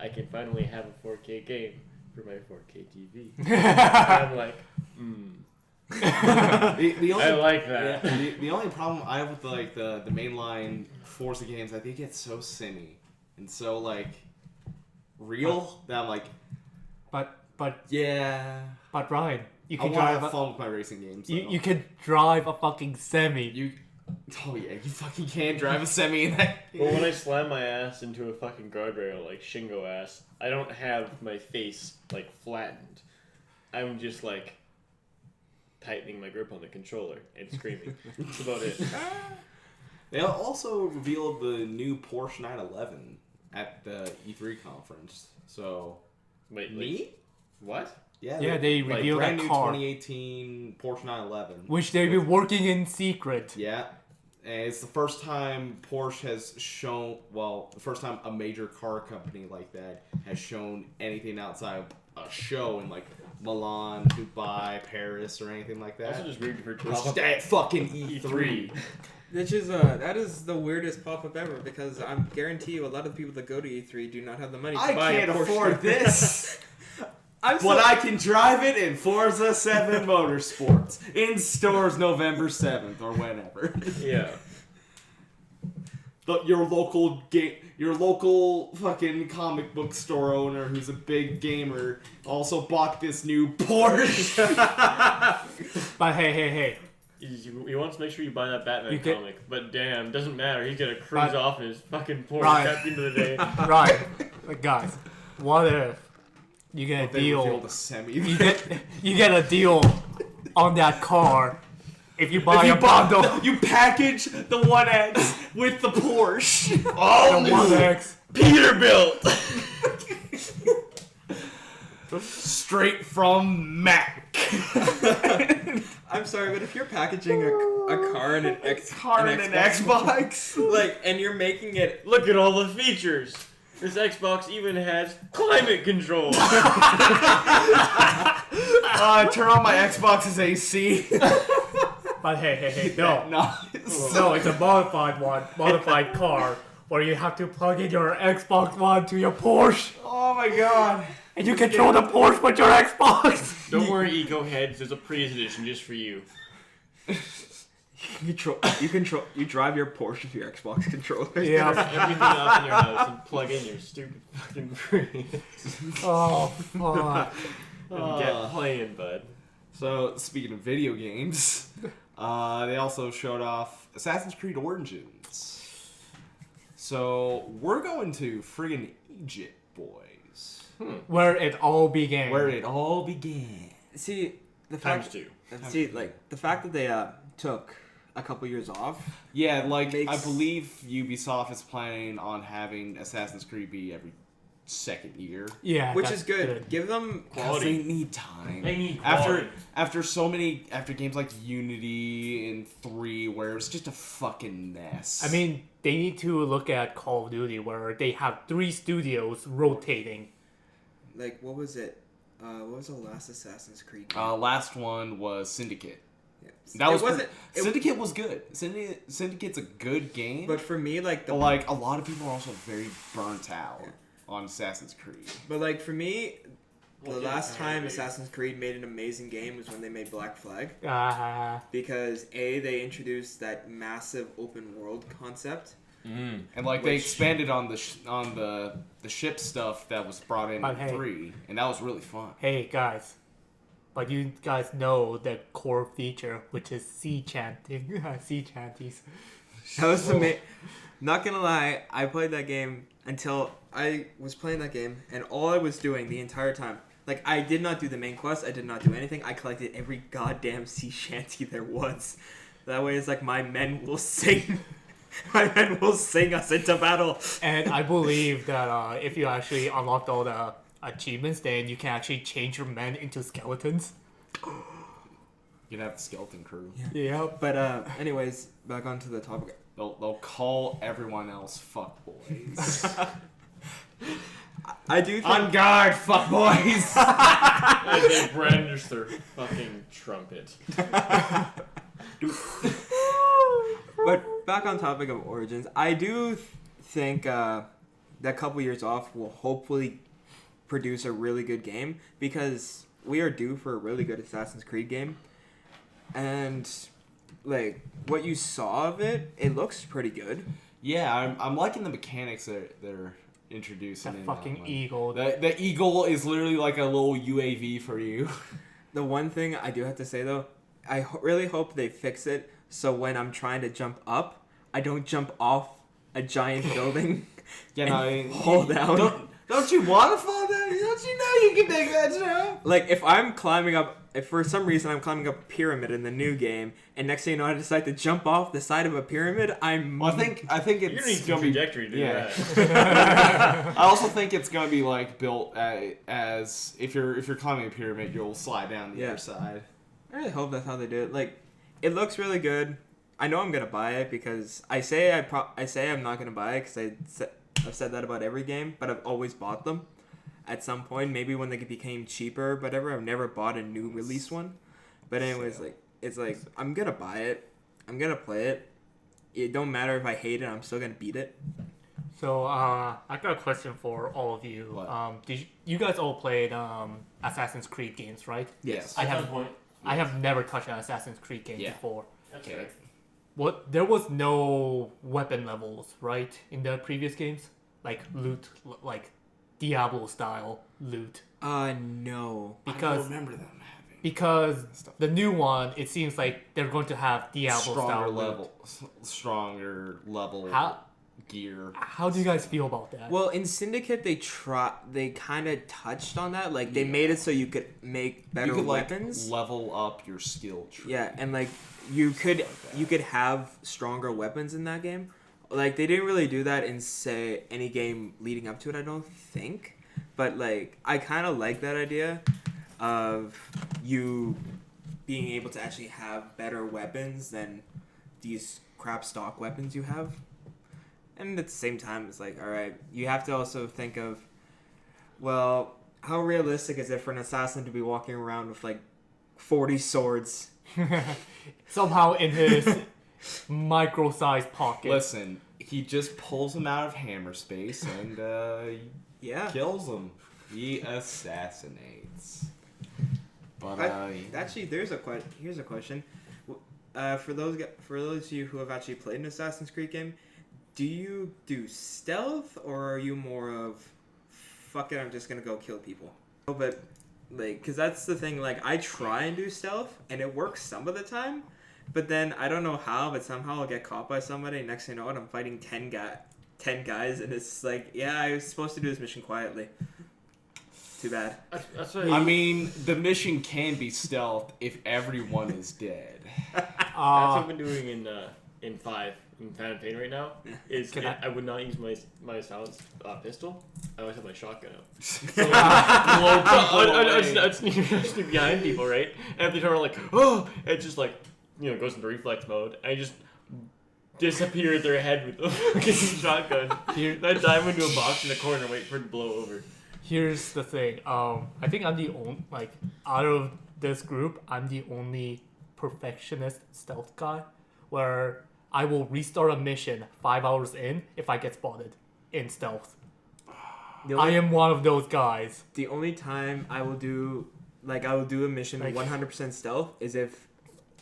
I can finally have a 4K game for my 4K TV. And I'm like, the only, I like that. Yeah, the only problem I have with like the mainline Forza games, I think it's so simmy and so like real that I'm like, But yeah. But Ryan, you I can want to drive. have fun with my racing games. You can drive a fucking semi. Oh yeah, you fucking can drive a semi in that. Well, when I slam my ass into a fucking guardrail like Shingo ass, I don't have my face like flattened. I'm just like tightening my grip on the controller and screaming. That's about it. They also revealed the new Porsche 911 at the E3 conference. So, Wait, neat? What? Yeah, they like revealed brand that new car, 2018 Porsche 911. which they've been working in secret. Yeah. And it's the first time Porsche has shown, the first time a major car company like that has shown anything outside of a show in like Milan, Dubai, Paris, or anything like that. Also just weird for Which that fucking E3. Which is that is the weirdest pop-up ever, because I'm guarantee you a lot of the people that go to E3 do not have the money to I buy can't a Porsche. afford this. I'm But I can drive it in Forza 7 Motorsports in stores November 7th or whenever. Yeah. Your local fucking comic book store owner who's a big gamer also bought this new Porsche. But hey, You want to make sure you buy that Batman You get- comic, but damn, doesn't matter. He's gonna cruise off in his fucking Porsche Right. at the end of the day. right, but guys, what if you get a They deal? revealed a semi. You get a deal on that car if you buy you a bundle. you package the 1X with the Porsche. All The 1X. Peterbilt. Straight from Mac. I'm sorry, but if you're packaging a car and an Xbox. like, and you're making it, Look at all the features. This Xbox even has climate control. Turn on my Xbox's AC. But hey, no, Nice. no, it's a modified car where you have to plug in your Xbox One to your Porsche, Oh my god. and you control the Porsche with your Xbox. Don't worry, Eco Heads. There's a Prius edition just for you. you drive your Porsche with your Xbox controller. Yeah. Everything up in your house and plug in your stupid fucking Prius. Oh fuck. And get playing, bud. So, speaking of video games, they also showed off Assassin's Creed Origins. So, we're going to friggin' Egypt, boys. Where it all began. Where it all began. See, the Times fact, two. the fact that they took a couple years off. Yeah, like, Makes- I believe Ubisoft is planning on having Assassin's Creed be every second year. Yeah, Which that's is good. Give them Because Quality. they need time. They need quality. After games like Unity and 3 where it was just a fucking mess. I mean, they need to look at Call of Duty where they have 3 studios rotating. like, what was it? What was the last Assassin's Creed game? last one was Syndicate. Yeah. That was wasn't. Syndicate was good. Syndicate's a good game, But for me, like but like a lot of people are also very burnt out on Assassin's Creed. But like for me, Well, the yeah, last time maybe. Assassin's Creed made an amazing game was when they made Black Flag, Ah, because they introduced that massive open world concept. And like they expanded on the ship stuff that was brought in But hey. 3, and that was really fun. hey guys, but you guys know the core feature, which is sea chanting, sea chanties. That was the Not gonna lie, I played that game until I was playing that game, and all I was doing the entire time Like, I did not do the main quest. I did not do anything. I collected every goddamn sea shanty there was. That way, it's like my men will sing. My men will sing us into battle. And I believe that if you actually unlocked all the achievements, then you can actually change your men into skeletons. You can have the skeleton crew. Yeah. But anyways, back onto the topic. They'll call everyone else fuckboys. I do think... On guard, fuckboys! As they brandish their fucking trumpet. But back on topic of Origins, I do think that couple years off will hopefully produce a really good game, because we are due for a really good Assassin's Creed game. And like what you saw of it, it looks pretty good. Yeah, I'm liking the mechanics they're introducing. That fucking eagle. The eagle is literally like a little UAV for you. The one thing I do have to say though, I really hope they fix it so when I'm trying to jump up, I don't jump off a giant building and fall down. Don't you want to fall down? Don't you know you can make that jump? Like, if I'm climbing up, if for some reason I'm climbing up a pyramid in the new game, and next thing you know I decide to jump off the side of a pyramid, Well, I think You're gonna need it's some gonna be. trajectory to do Yeah. that. I also think it's gonna be like built as if you're climbing a pyramid, you'll slide down the other side. I really hope that's how they do it. Like, it looks really good. I know I'm gonna buy it because I say I'm not gonna buy it because I've said that about every game, but I've always bought them at some point. Maybe when they became cheaper, whatever. I've never bought a new release one. But anyways, it's like I'm gonna buy it. I'm gonna play it. It don't matter if I hate it. I'm still gonna beat it. So I got a question for all of you. What? Did you guys all played Assassin's Creed games, right? Yes. I At have. some point. I have never touched an Assassin's Creed game Yeah. before. That's Okay. right. What? There was no weapon levels, right, in the previous games? Like loot, like Diablo style loot. No. I Because don't remember them having because the new one, it seems like they're going to have Diablo style stronger level How gear. how do you guys feel about that? Well, in Syndicate, they kind of touched on that. Like, they made it so you could make better You could weapons. level up your skill tree. Yeah, and like you could have stronger weapons in that game. Like, they didn't really do that in say any game leading up to it, I don't think. But like, I kind of like that idea of you being able to actually have better weapons than these crap stock weapons you have. And at the same time, it's like, all right, you have to also think of, well, how realistic is it for an assassin to be walking around with like 40 swords? Somehow in his micro-sized pocket. Listen, he just pulls them out of hammer space and Yeah. kills them. He assassinates. But Actually, here's a question. For those of you who have actually played an Assassin's Creed game, do you do stealth or are you more of fuck it, I'm just gonna go kill people? But like, because that's the thing. Like, I try and do stealth and it works some of the time, but then I don't know how, but somehow I'll get caught by somebody. Next thing you know, what, I'm fighting 10 guys, and it's like, yeah, I was supposed to do this mission quietly. Too bad. That's what I mean, the mission can be stealth if everyone is dead. That's what I've been doing in 5 in Phantom Pain right now. Is I would not use my silenced pistol. I always have my shotgun out. So I'd sneak behind people, right? And if they turn around like, oh, it just like goes into reflex mode. I just disappear their head with the fucking shotgun. I dive into a box in the corner and wait for it to blow over. Here's the thing. I think I'm the only, out of this group, I'm the only perfectionist stealth guy, where I will restart a mission 5 hours in if I get spotted in stealth. I am one of those guys. The only time I will do a mission 100% stealth is if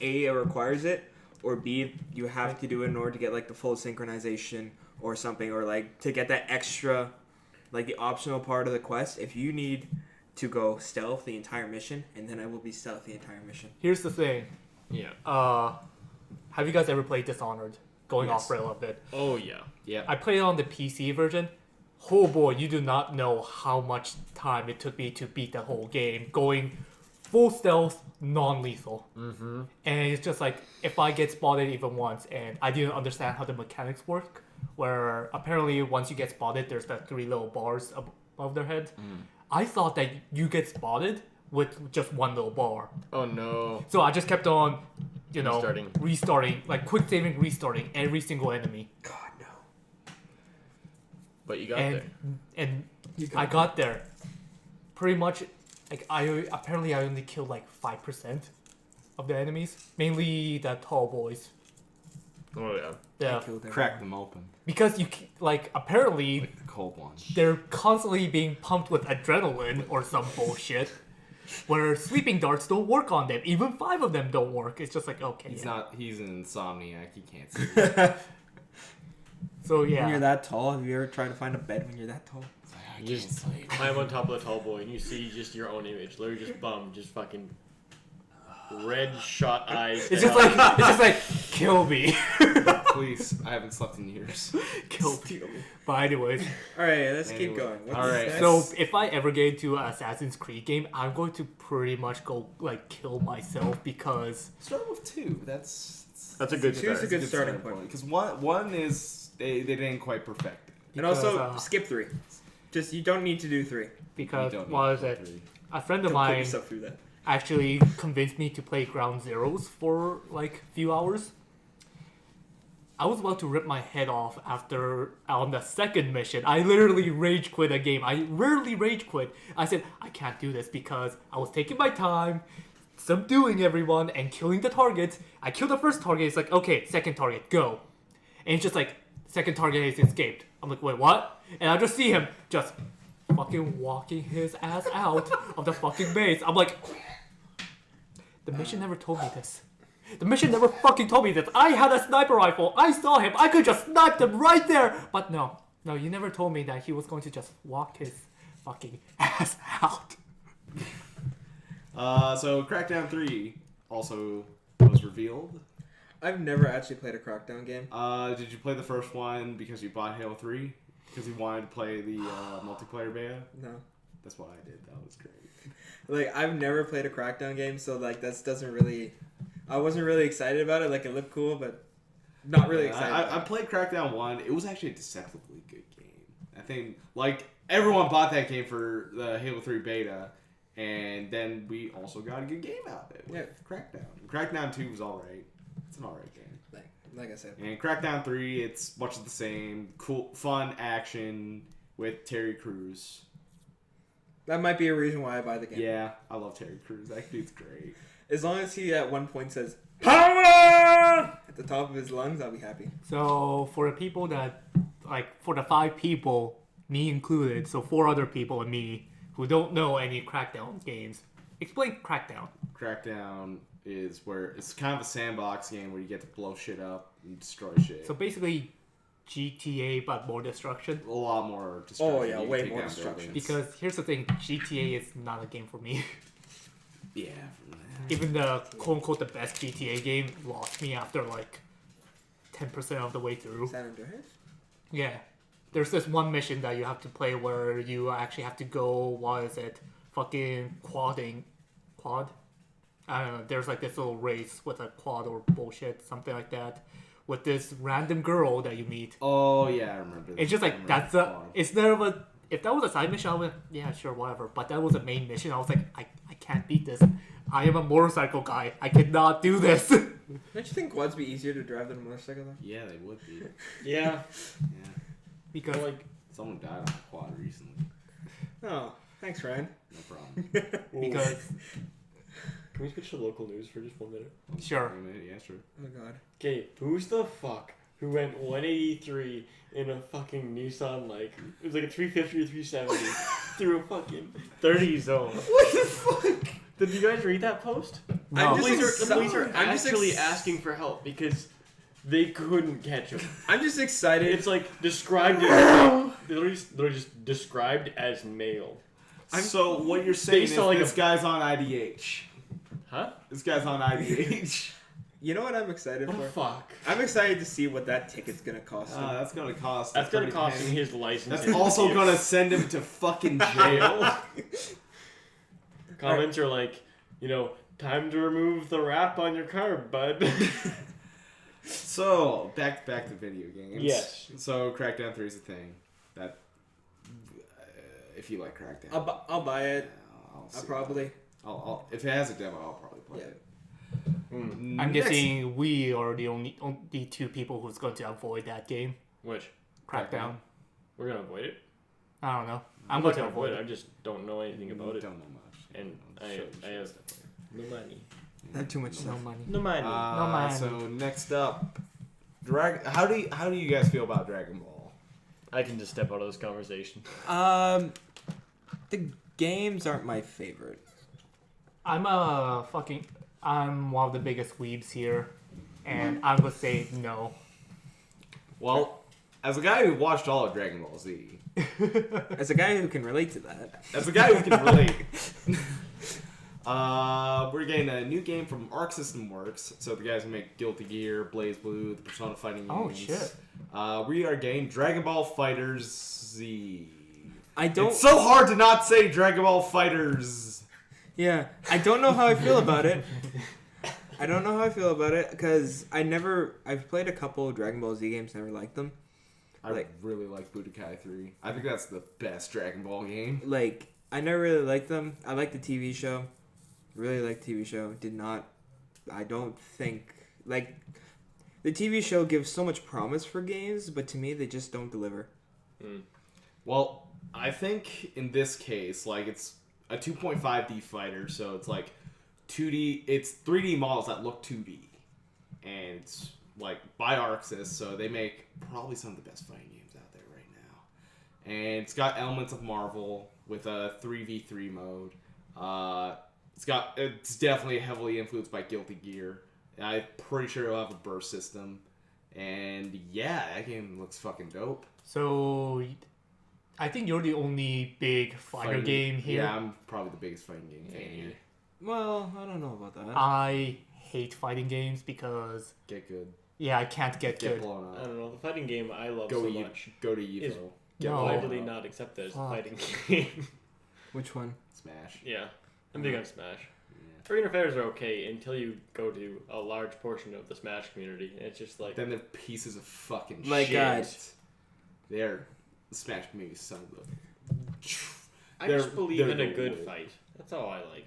A, it requires it, or B, you have to do it in order to get like the full synchronization or something, or like to get that extra, like the optional part of the quest. If you need to go stealth the entire mission, and then I will be stealth the entire mission. Here's the thing. Yeah. Have you guys ever played Dishonored? Going Yes. off rail a bit. Oh yeah. Yeah. I played it on the PC version. oh boy, you do not know how much time it took me to beat the whole game, going full stealth, non-lethal. Mm-hmm. And it's just like, if I get spotted even once, and I didn't understand how the mechanics work, where apparently once you get spotted, there's the 3 little bars above their head. I thought that you get spotted with just 1 little bar. Oh no. So I just kept on, restarting, like quick saving, restarting every single enemy. God no. But you got And there. and I got there. Pretty much, like I only killed like 5% of the enemies, mainly the tall boys. Oh yeah. Yeah, I killed Crack everyone. them open. because apparently Like the cold ones. they're constantly being pumped with adrenaline or some bullshit. Where sleeping darts don't work on them. Even 5 of them don't work. It's just like, okay, He's an insomniac. He can't see. So When you're yeah. that tall, have you ever tried to find a bed when you're that tall? I You can't just sleep. climb on top of the tall boy and you see just your own image. Literally just bum, just fucking red shot eyes. It's just like, kill me. Please, I haven't slept in years. Kill me. But anyways. Alright, let's keep Anyway. going. What's Alright, next? So if I ever get into an Assassin's Creed game, I'm going to pretty much go like kill myself because Start with 2. That's That's a good Two's start. a good starting point. Because one is they didn't quite perfect it. And also, because, skip 3. Just, you don't need to do 3. because You don't what need is to it? do 3. A friend of Don't put mine yourself through that. actually convinced me to play Ground Zeroes for like a few hours. I was about to rip my head off after on the second mission. I literally rage quit a game. I rarely rage quit. I said, I can't do this because I was taking my time, subduing everyone and killing the targets. I killed the first target. It's like, okay, second target, go. And it's just like, second target has escaped. I'm like, wait, what? And I just see him just fucking walking his ass out of the fucking base. I'm like, the mission never told me this. The mission never fucking told me this. I had a sniper rifle. I saw him. I could just snipe them right there. But no, you never told me that he was going to just walk his fucking ass out. So Crackdown 3 also was revealed. I've never actually played a Crackdown game. Did you play the first one because you bought Halo 3? Because you wanted to play the multiplayer beta? No. That's what I did. That was great. Like, I've never played a Crackdown game, so, like, that doesn't really... I wasn't really excited about it. Like, it looked cool, but not really excited. I played Crackdown 1. It was actually a deceptively good game. I think, like, everyone bought that game for the Halo 3 beta, and then we also got a good game out of it with Crackdown. Crackdown 2 was alright. It's an alright game. Like I said. And Crackdown 3, it's much of the same. Cool, fun action with Terry Crews. That might be a reason why I buy the game. Yeah, I love Terry Crews. That dude's great. As long as he at one point says, "Power!" at the top of his lungs, I'll be happy. So for the people that, like, for the 5 people, me included, so 4 other people and me, who don't know any Crackdown games, explain Crackdown. Crackdown is where it's kind of a sandbox game where you get to blow shit up and destroy shit. So basically, GTA but more destruction. A lot more destruction. Oh, yeah, You can way take more down destruction. buildings. Because here's the thing, GTA is not a game for me. Yeah. Even the quote-unquote the best GTA game lost me after like 10% of the way through. San Andreas? Yeah. There's this one mission that you have to play where you actually have to go, what is it, fucking quad? I don't know, there's like this little race with a quad or bullshit, something like that, with this random girl that you meet. Oh yeah, I remember. It's just like, that's it's never a, if that was a side mission, I would, yeah, sure, whatever. But that was a main mission, I was like, I can't beat this. I am a motorcycle guy. I cannot do this. Don't you think quads be easier to drive than a motorcycle though? Yeah, they would be. Yeah. Yeah. Because Like, Someone died on a quad recently. Oh, thanks, Ryan. No problem. because can we switch to local news for just 1 minute? sure. Yeah, sure. Oh god. Okay, who's the fuck who went 183 in a fucking Nissan, like, it was like a 350 or 370 through a fucking 30 zone? What the fuck? Did you guys read that post? No. I'm just The police are I'm just actually ex- asking for help because they couldn't catch him. I'm just excited. It's like described as, literally just described as male. So what you're saying Based is on, like, this guy's on IDH. Huh? This guy's on IDH. You know what I'm excited What for? the fuck? I'm excited to see what that ticket's gonna cost him. That's gonna cost. That's gonna pretty cost penny. him his license. That's also gonna send him to fucking jail. Comments are like, time to remove the wrap on your car, bud. So back to video games. Yes. So Crackdown 3 is a thing. That if you like Crackdown, I'll buy it. I'll I'll see. probably. I'll if it has a demo, I'll probably play it. I'm guessing we are the only two people who's going to avoid that game. Which? Crackdown. We're gonna avoid it? I don't know. I'm going not to gonna avoid avoid it. it. I just don't know anything about it. Don't know much. And I have no money. Not too much No stuff. money. No money. No money. So next up, how do you guys feel about Dragon Ball? I can just step out of this conversation. The games aren't my favorite. I'm one of the biggest weebs here, and I'm gonna say no. Well, as a guy who watched all of Dragon Ball Z, As a guy who can relate to that. as a guy who can relate, we're getting a new game from Arc System Works. So the guys who make Guilty Gear, Blaze Blue, the Persona fighting games. Oh shit! We are getting Dragon Ball Fighters Z. I don't. It's so hard to not say Dragon Ball Fighters. Yeah, I don't know how I feel about it. I don't know how I feel about it because I've played a couple of Dragon Ball Z games, never liked them. I really like Budokai 3. I think that's the best Dragon Ball game. Like, I never really liked them. I liked the TV show. Really liked the TV show. I don't think, the TV show gives so much promise for games, but to me, they just don't deliver. Well, I think in this case, it's a 2.5D fighter, so it's 2D. It's 3D models that look 2D, and it's by Arxis, so they make probably some of the best fighting games out there right now. And it's got elements of Marvel with a 3v3 mode. It's definitely heavily influenced by Guilty Gear. I'm pretty sure it'll have a burst system, and yeah, that game looks fucking dope. So, I think you're the only big fighter game here. Yeah, I'm probably the biggest fighting game fan here. Well, I don't know about that. I hate fighting games because Get good. I can't get Get good. blown I up. don't know. The fighting game I love Go so to much Go to Evo. is Get No. blown widely up. not accepted as a Fuck. fighting game. Which one? Smash. Yeah, I'm big on Smash. Yeah. Arena fighters are okay until you go to a large portion of the Smash community, and it's just like Then they're pieces of fucking Like, shit. They're the Smash community son of the. I they're- just believe they're in a the good wolf. fight. That's all I like.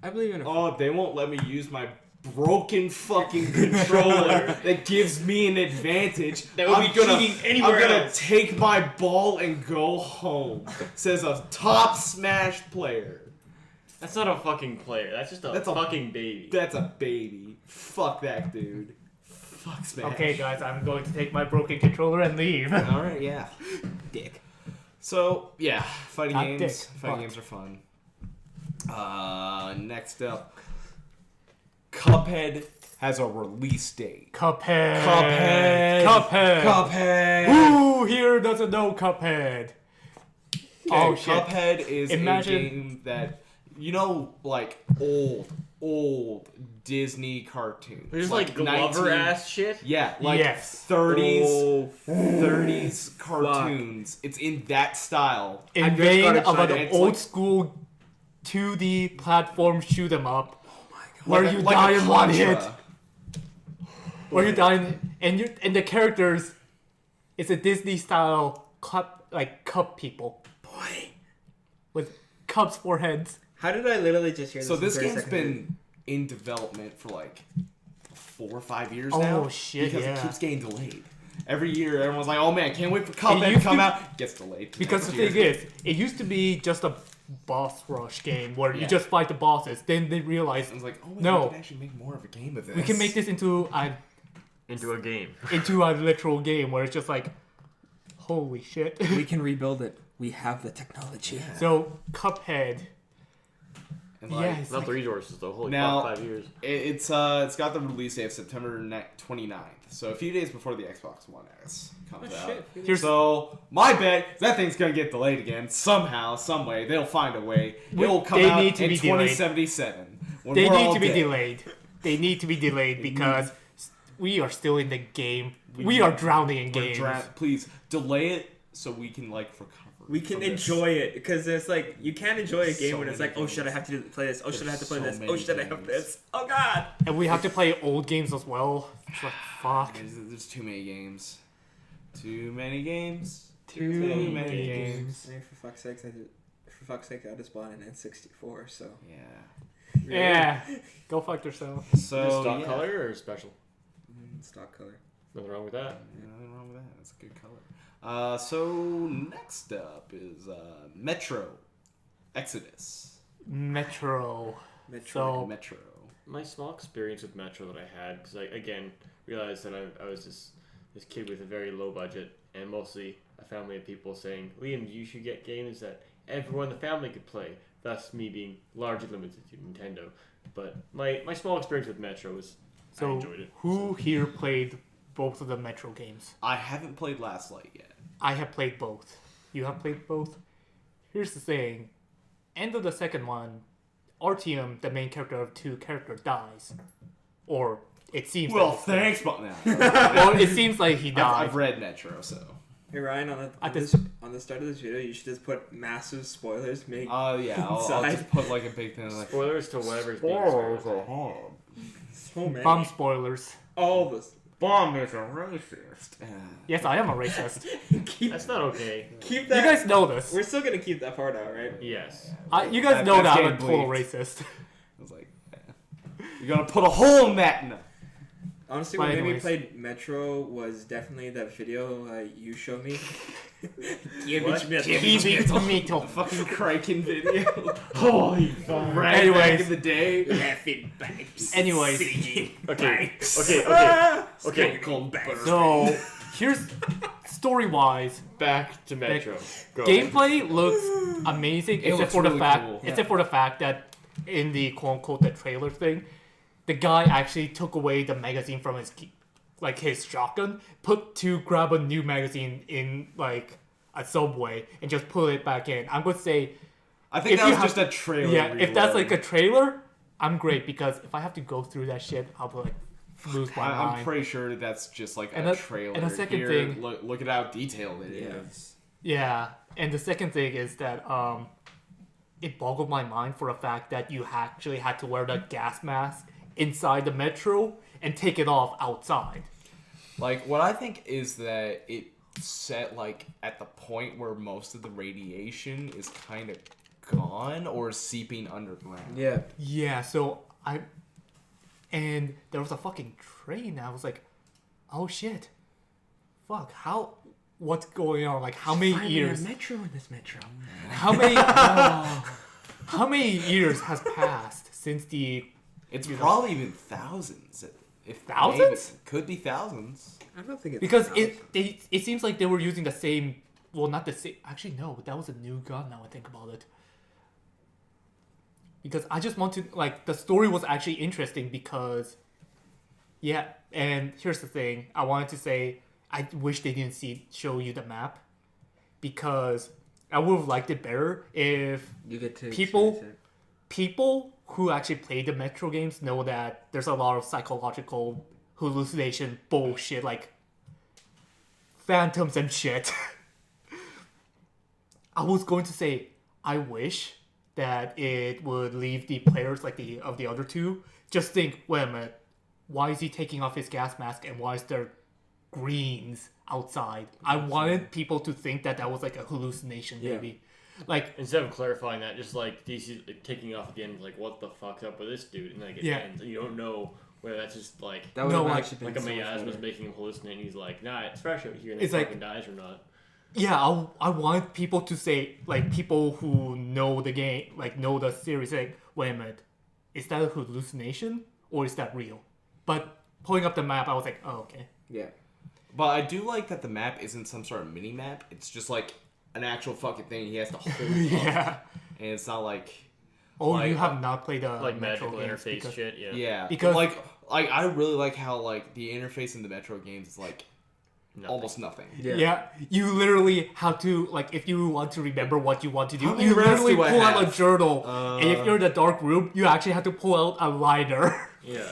I believe in a. Oh, they won't let me use my broken fucking controller that gives me an advantage. That would be cheating anywhere I'm gonna else. take my ball and go home. Says a top Smash player. That's not a fucking player. That's just a fucking baby. That's a baby. Fuck that dude. Fuck Smash. Okay, guys, I'm going to take my broken controller and leave. All right, yeah. Dick. So yeah, fighting Not games. dick, Fighting fuck. games are fun. Next up, Cuphead has a release date. Cuphead. Cuphead. Cuphead. Cuphead. Who here doesn't know Cuphead? Oh shit. Cuphead is Imagine- a game that old Disney cartoons. There's like Glover 19 ass shit. Yeah, Yes. 30s, Oh, 30s cartoons. It's in that style. In I just vain got of excited. an It's old like- school 2D platform shoot 'em up, where Like a- you like die a in one Contra. hit, where you die and the characters, it's a Disney style cup people boy. with cups for heads. How did I literally just hear this? So in this 30 game's seconds? been in development for 4 or 5 years Oh, now. shit, Because yeah. it keeps getting delayed. Every year, everyone's like, "Oh man, can't wait for Cuphead to used come to- out." Gets delayed. to Because next the year. thing is, it used to be just a boss rush game where Yeah. you just fight the bosses. Then they realized I was like, "Oh wait, No. we can actually make more of a game of this." we can make this into Into a game. a literal game where it's just like, holy shit. We can rebuild it. We have the technology. Yeah. So Cuphead, And, yeah, it's Not like, the resources though. Holy Now- fuck, 5 years. It's got the release date of September 29th, so a few days before the Xbox One X comes Oh, out. shit. Here's- So my bet is that thing's gonna get delayed again somehow, some way. They'll find a way. It'll come They out need to in be delayed. 2077. When they we're need all to be dead. delayed. They need to be delayed because we are still in the game. We are drowning in games. Please delay it so we can recover. We can from this. enjoy it because it's like you can't enjoy a game So when it's many like, oh games. shit, I have to play this. Oh shit, I have to play There's this. so Oh shit, I many have games. this. Oh god. And we have to play old games as well. It's like, fuck. There's too many games. Too many games. Too many games. I mean, for fuck's sake, I just bought an N64, so. Yeah. Yeah. Go fuck yourself. So stock yeah. color or special? Stock color. Nothing wrong with that. Nothing wrong with that. That's a good color. So next up is Metro Exodus. Metro. Metroid. So, Metro. My small experience with Metro that I had, because I again realized that I was this kid with a very low budget and mostly a family of people saying, Liam, you should get games that everyone in the family could play. Thus, me being largely limited to Nintendo. But my small experience with Metro was I enjoyed it. Who here played both of the Metro games? I haven't played Last Light yet. I have played both. You have played both? Here's the thing. End of the second one, Artyom, the main character of two characters, dies. Or it seems Well, like thanks, but now. well, it seems like he died. I've read Metro, so. Hey Ryan, on the start of this video, you should just put massive spoilers. Yeah, I'll Inside. just put a big thing like. Spoilers to whatever's being spoiled. So many. Bomb spoilers. All this. Bomb is a racist. Yes, I am a racist. keep That's not okay. keep You that. guys know this. We're still gonna keep that part out, right? Yes. You guys know That's that I'm a getting total bleeped. racist. I was like, you gotta put a hole in that. No. Honestly, But what made me anyways. play Metro was definitely that video you showed me. What? Kiwi tomato. Fucking Kraken video. Holy fuck. Right Anyways. back in the day. Laughing pipes. Anyways. Singing Okay. pipes. Okay. Called Butter. So, here's story-wise. Back to Metro. Go. Gameplay looks amazing, It except looks for the really fact, cool. except for the fact that in the quote-unquote the trailer thing, the guy actually took away the magazine from his shotgun, to grab a new magazine in like a subway and just put it back in. I'm gonna say, I think if that you was have- just a trailer. yeah, if that's like reload. a trailer, I'm great because if I have to go through that shit, I'll be like lose my I'm mind. pretty sure that's just like And a the- trailer. and the second Here, thing- look at how detailed it is. Yeah, and the second thing is that it boggled my mind for the fact that you actually had to wear the gas mask inside the Metro and take it off outside. Like, what I think is that it set, like, at the point where most of the radiation is kind of gone or seeping underground. Yeah. Yeah, so and there was a fucking train. I was like, oh shit, fuck, what's going on? Like, how many years? Metro in this Metro. How many? How many years has passed since the? It's probably even thousands. If Thousands? maybe. Could be thousands. I don't think it's Because it seems like they were using the same. Well, not the same. Actually, no. That was a new gun. Now I think about it. Because I just want to the story was actually interesting because, yeah. And here's the thing. I wanted to say I wish they didn't show you the map, because I would have liked it better if you get to people- experience people who actually play the Metro games know that there's a lot of psychological hallucination bullshit, like phantoms and shit. I was going to say, I wish that it would leave the players of the other two just think, wait a minute, why is he taking off his gas mask and why is there greens outside? I wanted people to think that was like a hallucination, Yeah. maybe. Like, Instead of clarifying that, just like DC taking off at the end, like what the fuck's up with this dude, and like it Yeah. ends. You don't know whether that's just like That would No, have like- actually been like a so much miasma's better. making him hallucinate. And he's like, nah, it's fresh out here, and It's he like- fucking dies or not. yeah, I want people to say, like, people who know the game, like, know the series, like, wait a minute, is that a hallucination or is that real? But pulling up the map, I was like, oh, okay. Yeah. But I do like that the map isn't some sort of mini map. It's just like an actual fucking thing he has to hold up. Yeah. And it's not like Oh, Like- you have not played the Like Metro magical games interface because- shit, yeah. yeah. Because- like I really like how like the interface in the Metro games is like Nothing. almost nothing. Yeah. You literally have to, like, if you want to remember what you want to do, How many you rounds literally do I pull out a have? journal. And if you're in the dark room, you actually have to pull out a lighter. Yeah.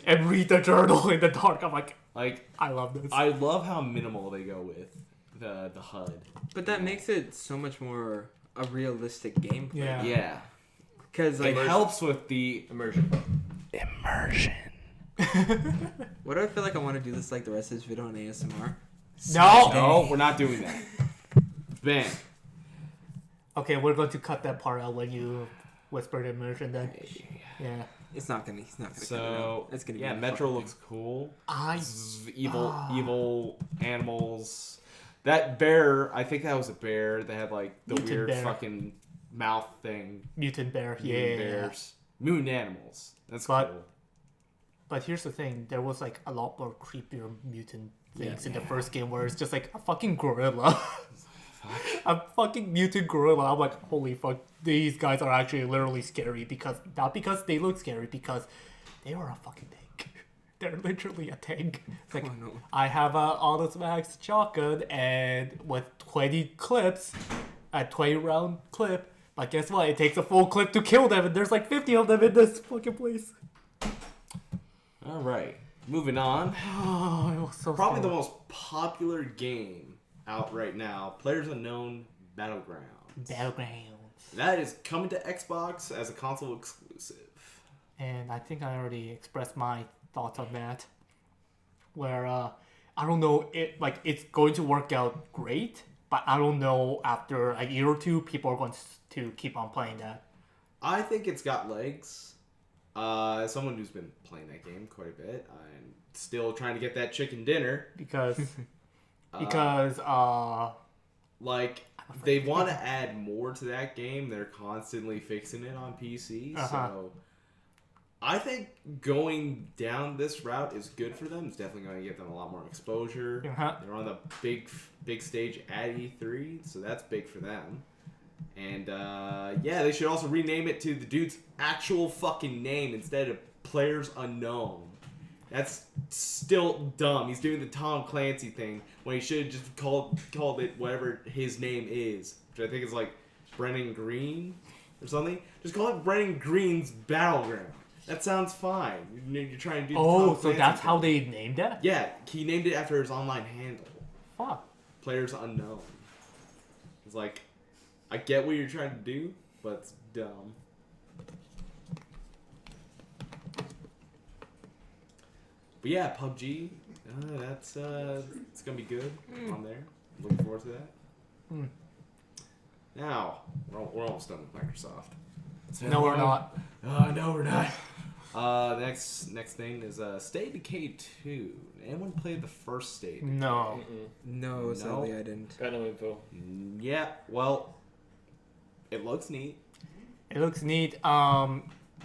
and read the journal in the dark. I'm like, Like, I love this. I love how minimal they go with the HUD. But that makes it so much more a realistic gameplay. Yeah. Yeah. Because It like, helps with the Immersion. immersion. what do I feel like I want to do this like the rest of this video on ASMR? No. No, we're not doing that. Bam. Okay, we're going to cut that part out when you whispered immersion. Then, yeah. It's not gonna. He's not gonna. cut it So out. It's gonna. yeah, be a Metro fucking looks cool. I Evil animals. That bear, I think that was a bear. They had like the Mutant weird bear. fucking mouth thing. mutant bear. Mutant Yeah. bears. Mutant animals. That's But- cool. But here's the thing: there was like a lot more creepier mutant things in the Yeah. first game, where it's just like a fucking gorilla. A fucking mutant gorilla. I'm like, holy fuck, these guys are actually literally scary because not because they look scary, because they are a fucking tank. They're literally a tank. It's like, Oh, no. I have a Automax shotgun and with 20 clips, a 20 round clip. But guess what? It takes a full clip to kill them, and there's like 50 of them in this fucking place. All right. Moving on. Oh, it was so Probably the scary. most popular game out right now, PlayerUnknown Battlegrounds. Battlegrounds. That is coming to Xbox as a console exclusive. And I think I already expressed my thoughts on that. Where I don't know, it's going to work out great, but I don't know after a year or two people are going to keep on playing that. I think it's got legs. As someone who's been playing that game quite a bit, I'm still trying to get that chicken dinner. Because Like, they want to add more to that game. They're constantly fixing it on PC. Uh-huh. So I think going down this route is good for them. It's definitely going to give them a lot more exposure. Uh-huh. They're on the big stage at E3, so that's big for them. And yeah, they should also rename it to the dude's actual fucking name instead of Players Unknown. That's still dumb. He's doing the Tom Clancy thing when he should have just called it whatever his name is, which I think is like Brennan Green or something. Just call it Brennan Green's Battleground. That sounds fine. You're trying to do the Tom oh, so Clancy that's thing. how they named that? Yeah, he named it after his online handle. Fuck. Players Unknown. It's like, I get what you're trying to do, but it's dumb. But yeah, PUBG, that's it's gonna be good on there. Looking forward to that. Mm. Now we're almost done with Microsoft. No, we're not. No, we're not. Next thing is State of Decay 2. Anyone played the first State of Decay? No. No, sadly I didn't. Got no info. Yeah, well, it looks neat. It looks neat.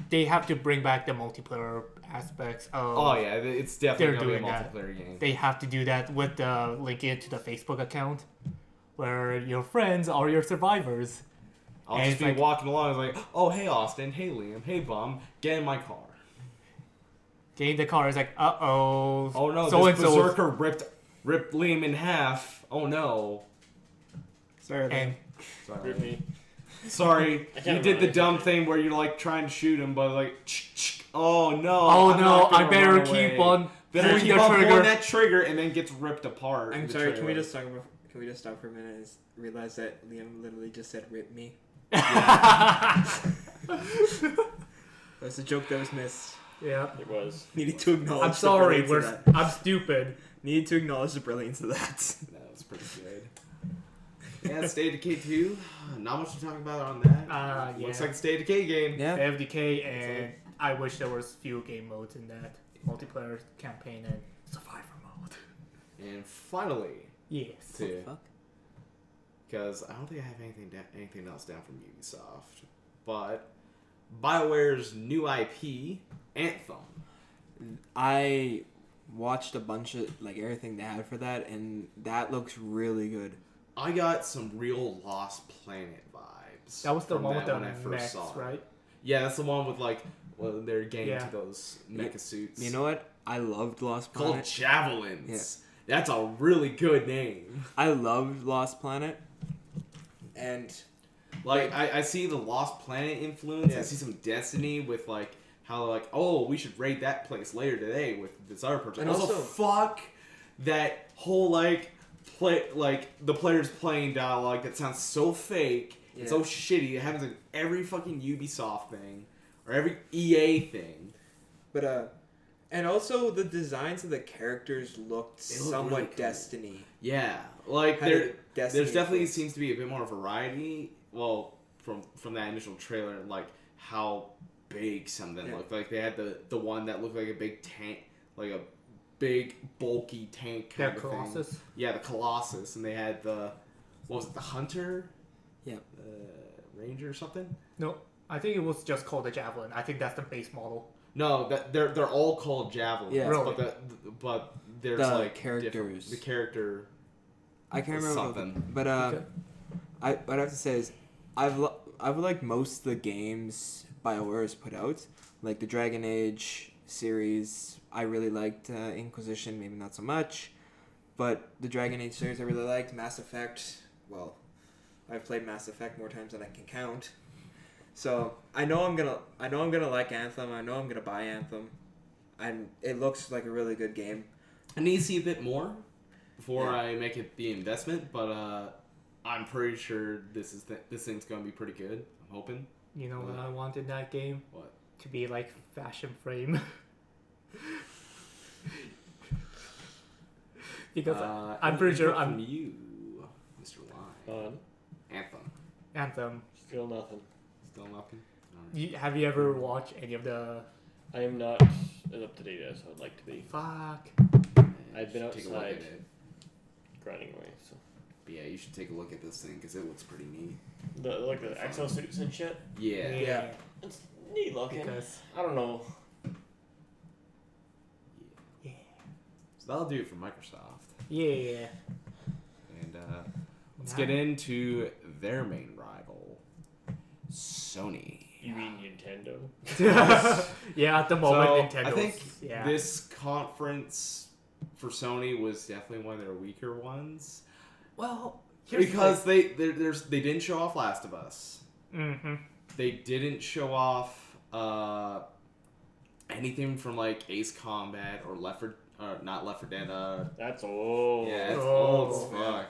They have to bring back the multiplayer aspects of. Oh yeah, it's definitely They're gonna be a doing that. multiplayer game. They have to do that with the link it to the Facebook account, where your friends are your survivors. I'll and just it's be like- walking along, like, oh hey Austin, hey Liam, hey Bum, get in my car. Getting the car is like, uh-oh. Oh no, so this and so. berserker ripped Liam in half. Oh no. Sorry. And Sorry. Rip me. Sorry, I can't you did the remember. dumb thing where you're like trying to shoot him, but like, oh no. oh I'm no, not gonna I better run keep away. on Better pulling keep the on trigger. pulling that trigger, and then gets ripped apart. in I'm the sorry. Can we trailer. just talk about? Can we just stop for a minute and realize that Liam literally just said "rip me"? That's a joke that was missed. Yeah. It was. Needed to acknowledge. I'm the sorry, brilliance of that. I'm stupid. Needed to acknowledge the brilliance of that. That was pretty good. Yeah, State of Decay 2. Not much to talk about on that. Yeah. Looks like a State of Decay game. Yeah. FDK, and I wish there was few game modes in that. Multiplayer campaign and survivor mode. And finally, Yes. to Fuck. because I don't think I have anything else down from Ubisoft, but BioWare's new IP, Anthem. I watched a bunch of like everything they had for that, and that looks really good. I got some real Lost Planet vibes. That was the from one with that the when I first mechs, saw it. right? Yeah, that's the one with like, well, they're getting Yeah. to those mecha suits. You know what? I loved Lost called Planet. Javelins. That's a really good name. I loved Lost Planet, and Like I see the Lost Planet influence. I Yeah. see some Destiny with like how like, oh, we should raid that place later today with this other person. And Also, also- fuck that whole like the players playing dialogue that sounds so fake and so Yeah. shitty. It happens in every fucking Ubisoft thing or every EA thing. But and also the designs of the characters looked They look somewhat really cool. Destiny. Yeah, like Had a Destiny there's definitely feel. seems to be a bit more variety. Well, from that initial trailer, and like how big some of them Yeah. looked. Like they had the one that looked like a big tank, like a big bulky tank kind Yeah, of Colossus. thing. Yeah, the Colossus, and they had the what was it, the Hunter? Yeah. Ranger or something. No, I think it was just called the Javelin. I think that's the base model. No, that they're all called javelins. Yeah. Really? But there's The like characters. different- The character. I can't remember something. but Okay. what I have to say is I've liked most of the games BioWare has put out, like the Dragon Age series. I really liked Inquisition, maybe not so much, but the Dragon Age series I really liked. Mass Effect, well, I've played Mass Effect more times than I can count, so I know I'm gonna like Anthem. I know I'm gonna buy Anthem, and it looks like a really good game. I need to see a bit more before Yeah. I make it the investment, but I'm pretty sure this thing's gonna be pretty good. I'm hoping. You know what I want in that game? What? To be like Fashion Frame. Because I'm pretty sure from I'm you, Mr. Line. On. Anthem. Anthem. Still nothing. Still nothing. Alright. Have you ever watched any of the I am not as up to date as I would like to be. fuck? I've been You should take a look outside. at it. Grinding away, so. But yeah, you should take a look at this thing because it looks pretty neat. Like the exosuits and shit. Yeah. Yeah. It's neat looking. Because I don't know. yeah. So that'll do it for Microsoft. Yeah. And let's get into their main rival, Sony. You mean Nintendo? Yeah, at the moment So, Nintendo. I think yeah. this conference for Sony was definitely one of their weaker ones. well, here's Because they didn't show off Last of Us. Mm-hmm. They didn't show off anything from like Ace Combat or not Left 4 Dead. That's old. Yeah, it's Oh. old as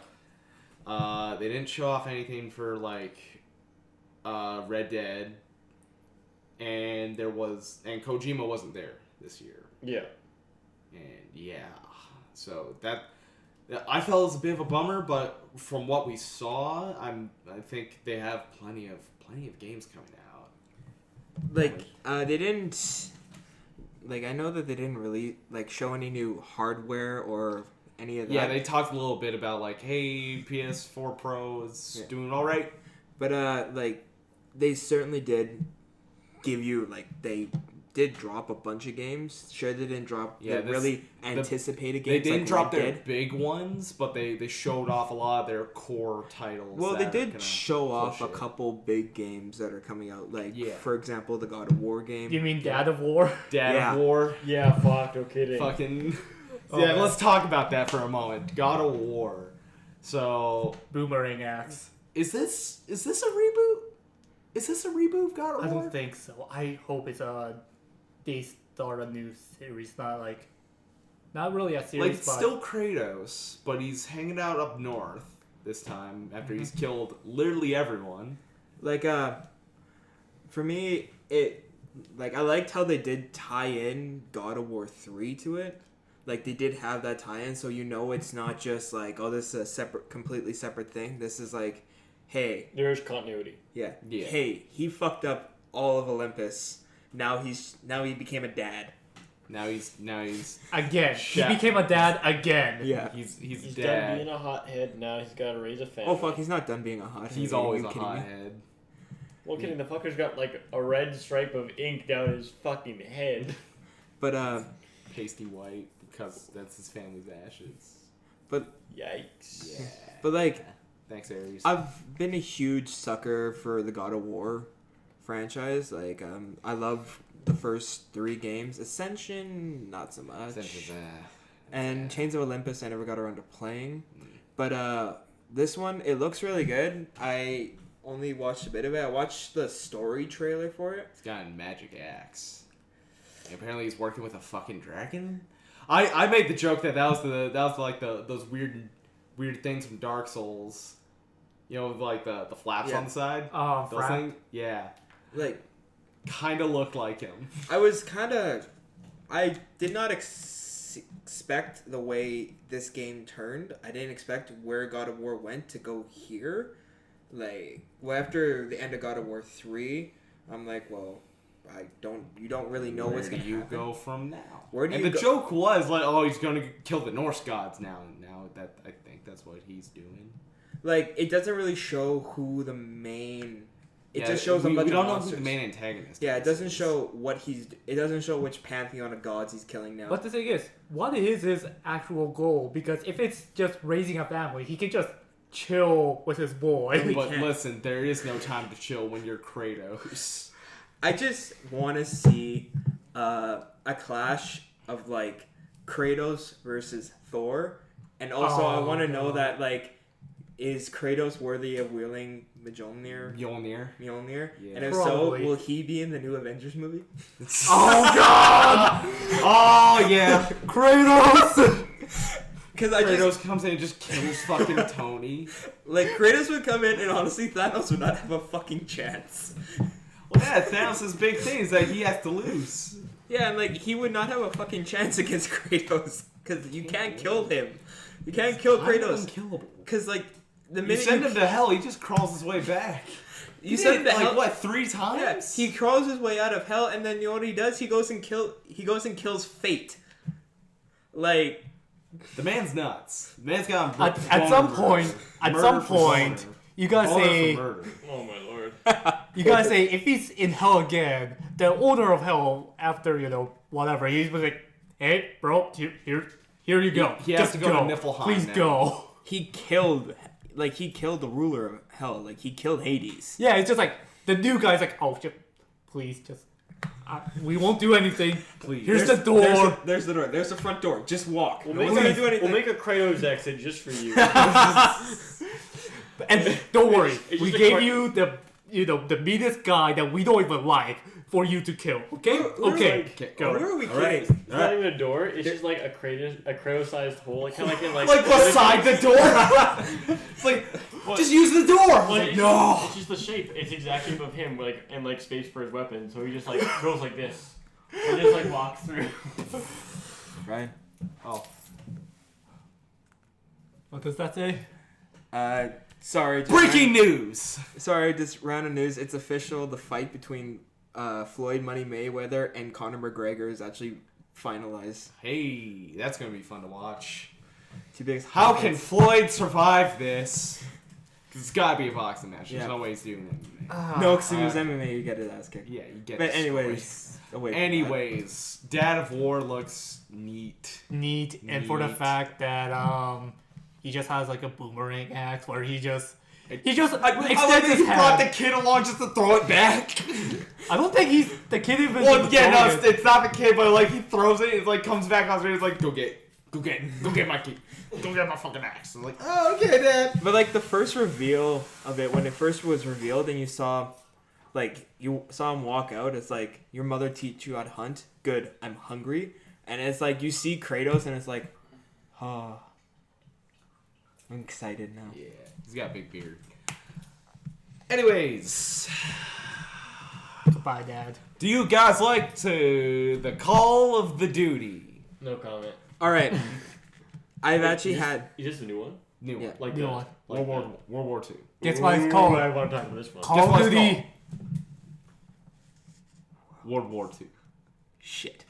fuck. They didn't show off anything for like Red Dead, and Kojima wasn't there this year. Yeah. And yeah, so that I felt it was a bit of a bummer, but from what we saw, I think they have plenty of games coming out. Like they didn't, like I know that they didn't really like show any new hardware or any of that. Yeah, they talked a little bit about like, hey, PS4 Pro is doing all right. But like they certainly did give you like they did drop a bunch of games. Sure, they didn't drop really anticipated They games. didn't like drop Red their Dead. big ones, but they showed off a lot of their core titles. Well, they that are did gonna show off push a it. couple big games that are coming out. Like, Yeah. for example, the God of War game. You mean Dad of War? Dad Yeah. of War. Yeah, fuck, no kidding. Fucking Oh, yeah, man. let's talk about that for a moment. God of War. So Boomerang Axe. is this a reboot? Is this a reboot of God of I War? don't think so. I hope it's they start a new series, not really a series, Like it's but still Kratos, but he's hanging out up north this time after he's killed literally everyone. Like, for me, I liked how they did tie in God of War 3 to it. Like, they did have that tie-in, so you know it's not just like, oh, this is a completely separate thing. This is like, hey, There's continuity. Yeah. hey, he fucked up all of Olympus. Now he became a dad. Now he's again, Shaq. he became a dad again. Yeah. he's He's dad. done being a hothead, now he's got to raise a family. Oh fuck, he's not done being a hothead. He's Are you always a kidding me? hothead. Well, kidding, the fucker's got like a red stripe of ink down his fucking head. But Pasty white because that's his family's ashes. Yikes. Yeah. but like Thanks, Aries. I've been a huge sucker for the God of War franchise. Like I love the first 3 games. Ascension, not so much. And Chains of Olympus, I never got around to playing. But this one, it looks really good. I only watched a bit of it. I watched the story trailer for it. It's got a magic axe. apparently he's working with a fucking dragon. I made the joke that was like those weird things from Dark Souls. You know, with like the flaps on the side. Those things. Yeah. Like, kind of looked like him. I did not expect the way this game turned. I didn't expect where God of War went to go here. Like, after the end of God of War 3, I'm like, well, you don't really know what's going to happen. Where do you go from now? The joke was like, oh, he's going to kill the Norse gods now. Now that I think that's what he's doing. Like, it doesn't really show who the main... It just shows a bunch of We don't monsters. know who the main antagonist Yeah, is. it doesn't show it doesn't show which pantheon of gods he's killing now. But the thing is, what is his actual goal? Because if it's just raising a family, he can just chill with his boy. But listen, there is no time to chill when you're Kratos. I just want to see a clash of, like, Kratos versus Thor. And also, I want to know that, like, is Kratos worthy of wielding Mjolnir? Mjolnir? Yeah. And if Probably. so, will he be in the new Avengers movie? Oh god! Oh yeah, Kratos! Because Kratos comes in and just kills fucking Tony. like, Kratos would come in and honestly Thanos would not have a fucking chance. Well, yeah, Thanos' big thing is that he has to lose. Yeah, and like, he would not have a fucking chance against Kratos. Because you can't kill him. You can't kill Kratos. Unkillable. Because, like, the You minute send him to hell, he just crawls his way back. You send him to hell, what, 3 times? Yeah, he crawls his way out of hell, and then you know what he does? He goes and kills Fate. Like, the man's nuts. The man's got him At some point, you gotta say, Oh my lord. if he's in hell again, the owner of hell, after, whatever, he's like, hey, bro, here you go. He has Just to go to Niflheim Please now. go. he killed the ruler of hell. Like, he killed Hades. Yeah, it's just like, the new guy's like, oh, please, we won't do anything. Please. Here's the door. There's the door. There's the front door. Just walk. We'll No one's gonna do anything. We'll make a Kratos exit just for you. And don't worry, It's we just a gave cra- you the meanest guy that we don't even like for you to kill. Okay? We're Okay. Okay, Go. Where are we All right. kidding? It's not even a door. It's just like a Kratos-sized hole, like kind of like in Like beside the door? It's like, just use the door! Well, Like, it's no! It's just the shape. It's the exact shape of him, like and like space for his weapon. So he just like goes like this, and just like walks through. Right. Oh. What does that say? Sorry. Breaking news! Sorry, just random news. It's official. The fight between Floyd Money Mayweather and Conor McGregor is actually finalized. Hey, that's gonna be fun to watch. Two biggest. How can Floyd survive this? Because it's gotta be a boxing match. There's Yeah. no way he's doing it. No, because if it was MMA, you get his ass kicked. Yeah, you get But destroyed. anyways, away from that. Anyways, Dad of War looks neat. Neat. And for the Neat. fact that he just has like a boomerang axe where he just I extends like his he brought the hand. kid along just to throw it back. I don't think the kid even. Well, yeah, no, throwing it. it's not the kid, but like he throws it, it like comes back on screen, it's like, go get my key, go get my fucking axe. I'm like, oh, okay, Dad. But like the first reveal of it, when it first was revealed, and you saw him walk out, it's like, your mother teach you how to hunt. Good, I'm hungry. And it's like you see Kratos, and it's like, oh, I'm excited now. Yeah, he's got a big beard. Anyways, Goodbye, Dad. do you guys like the Call of the Duty? No comment. All right, I've Wait, actually is this- had. Is this a new one? New one. Yeah. Like New the- one. like World War II. Guess why it's Ooh, called I want to talk about this one. Call Guess what of it's Duty. World War II. Shit.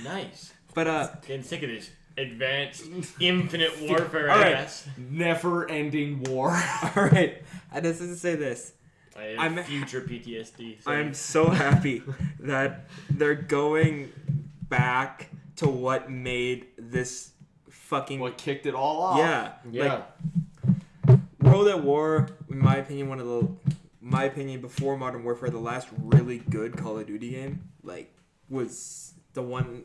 Nice. But Getting sick of this advanced infinite warfare. All I right. guess. Never-ending war. all right, I just have to say this. I have I'm- future PTSD. So I'm so happy that they're going back to what made this fucking What kicked it all off? yeah. yeah. Like, World at War, in my opinion, before Modern Warfare, the last really good Call of Duty game, like, was the one.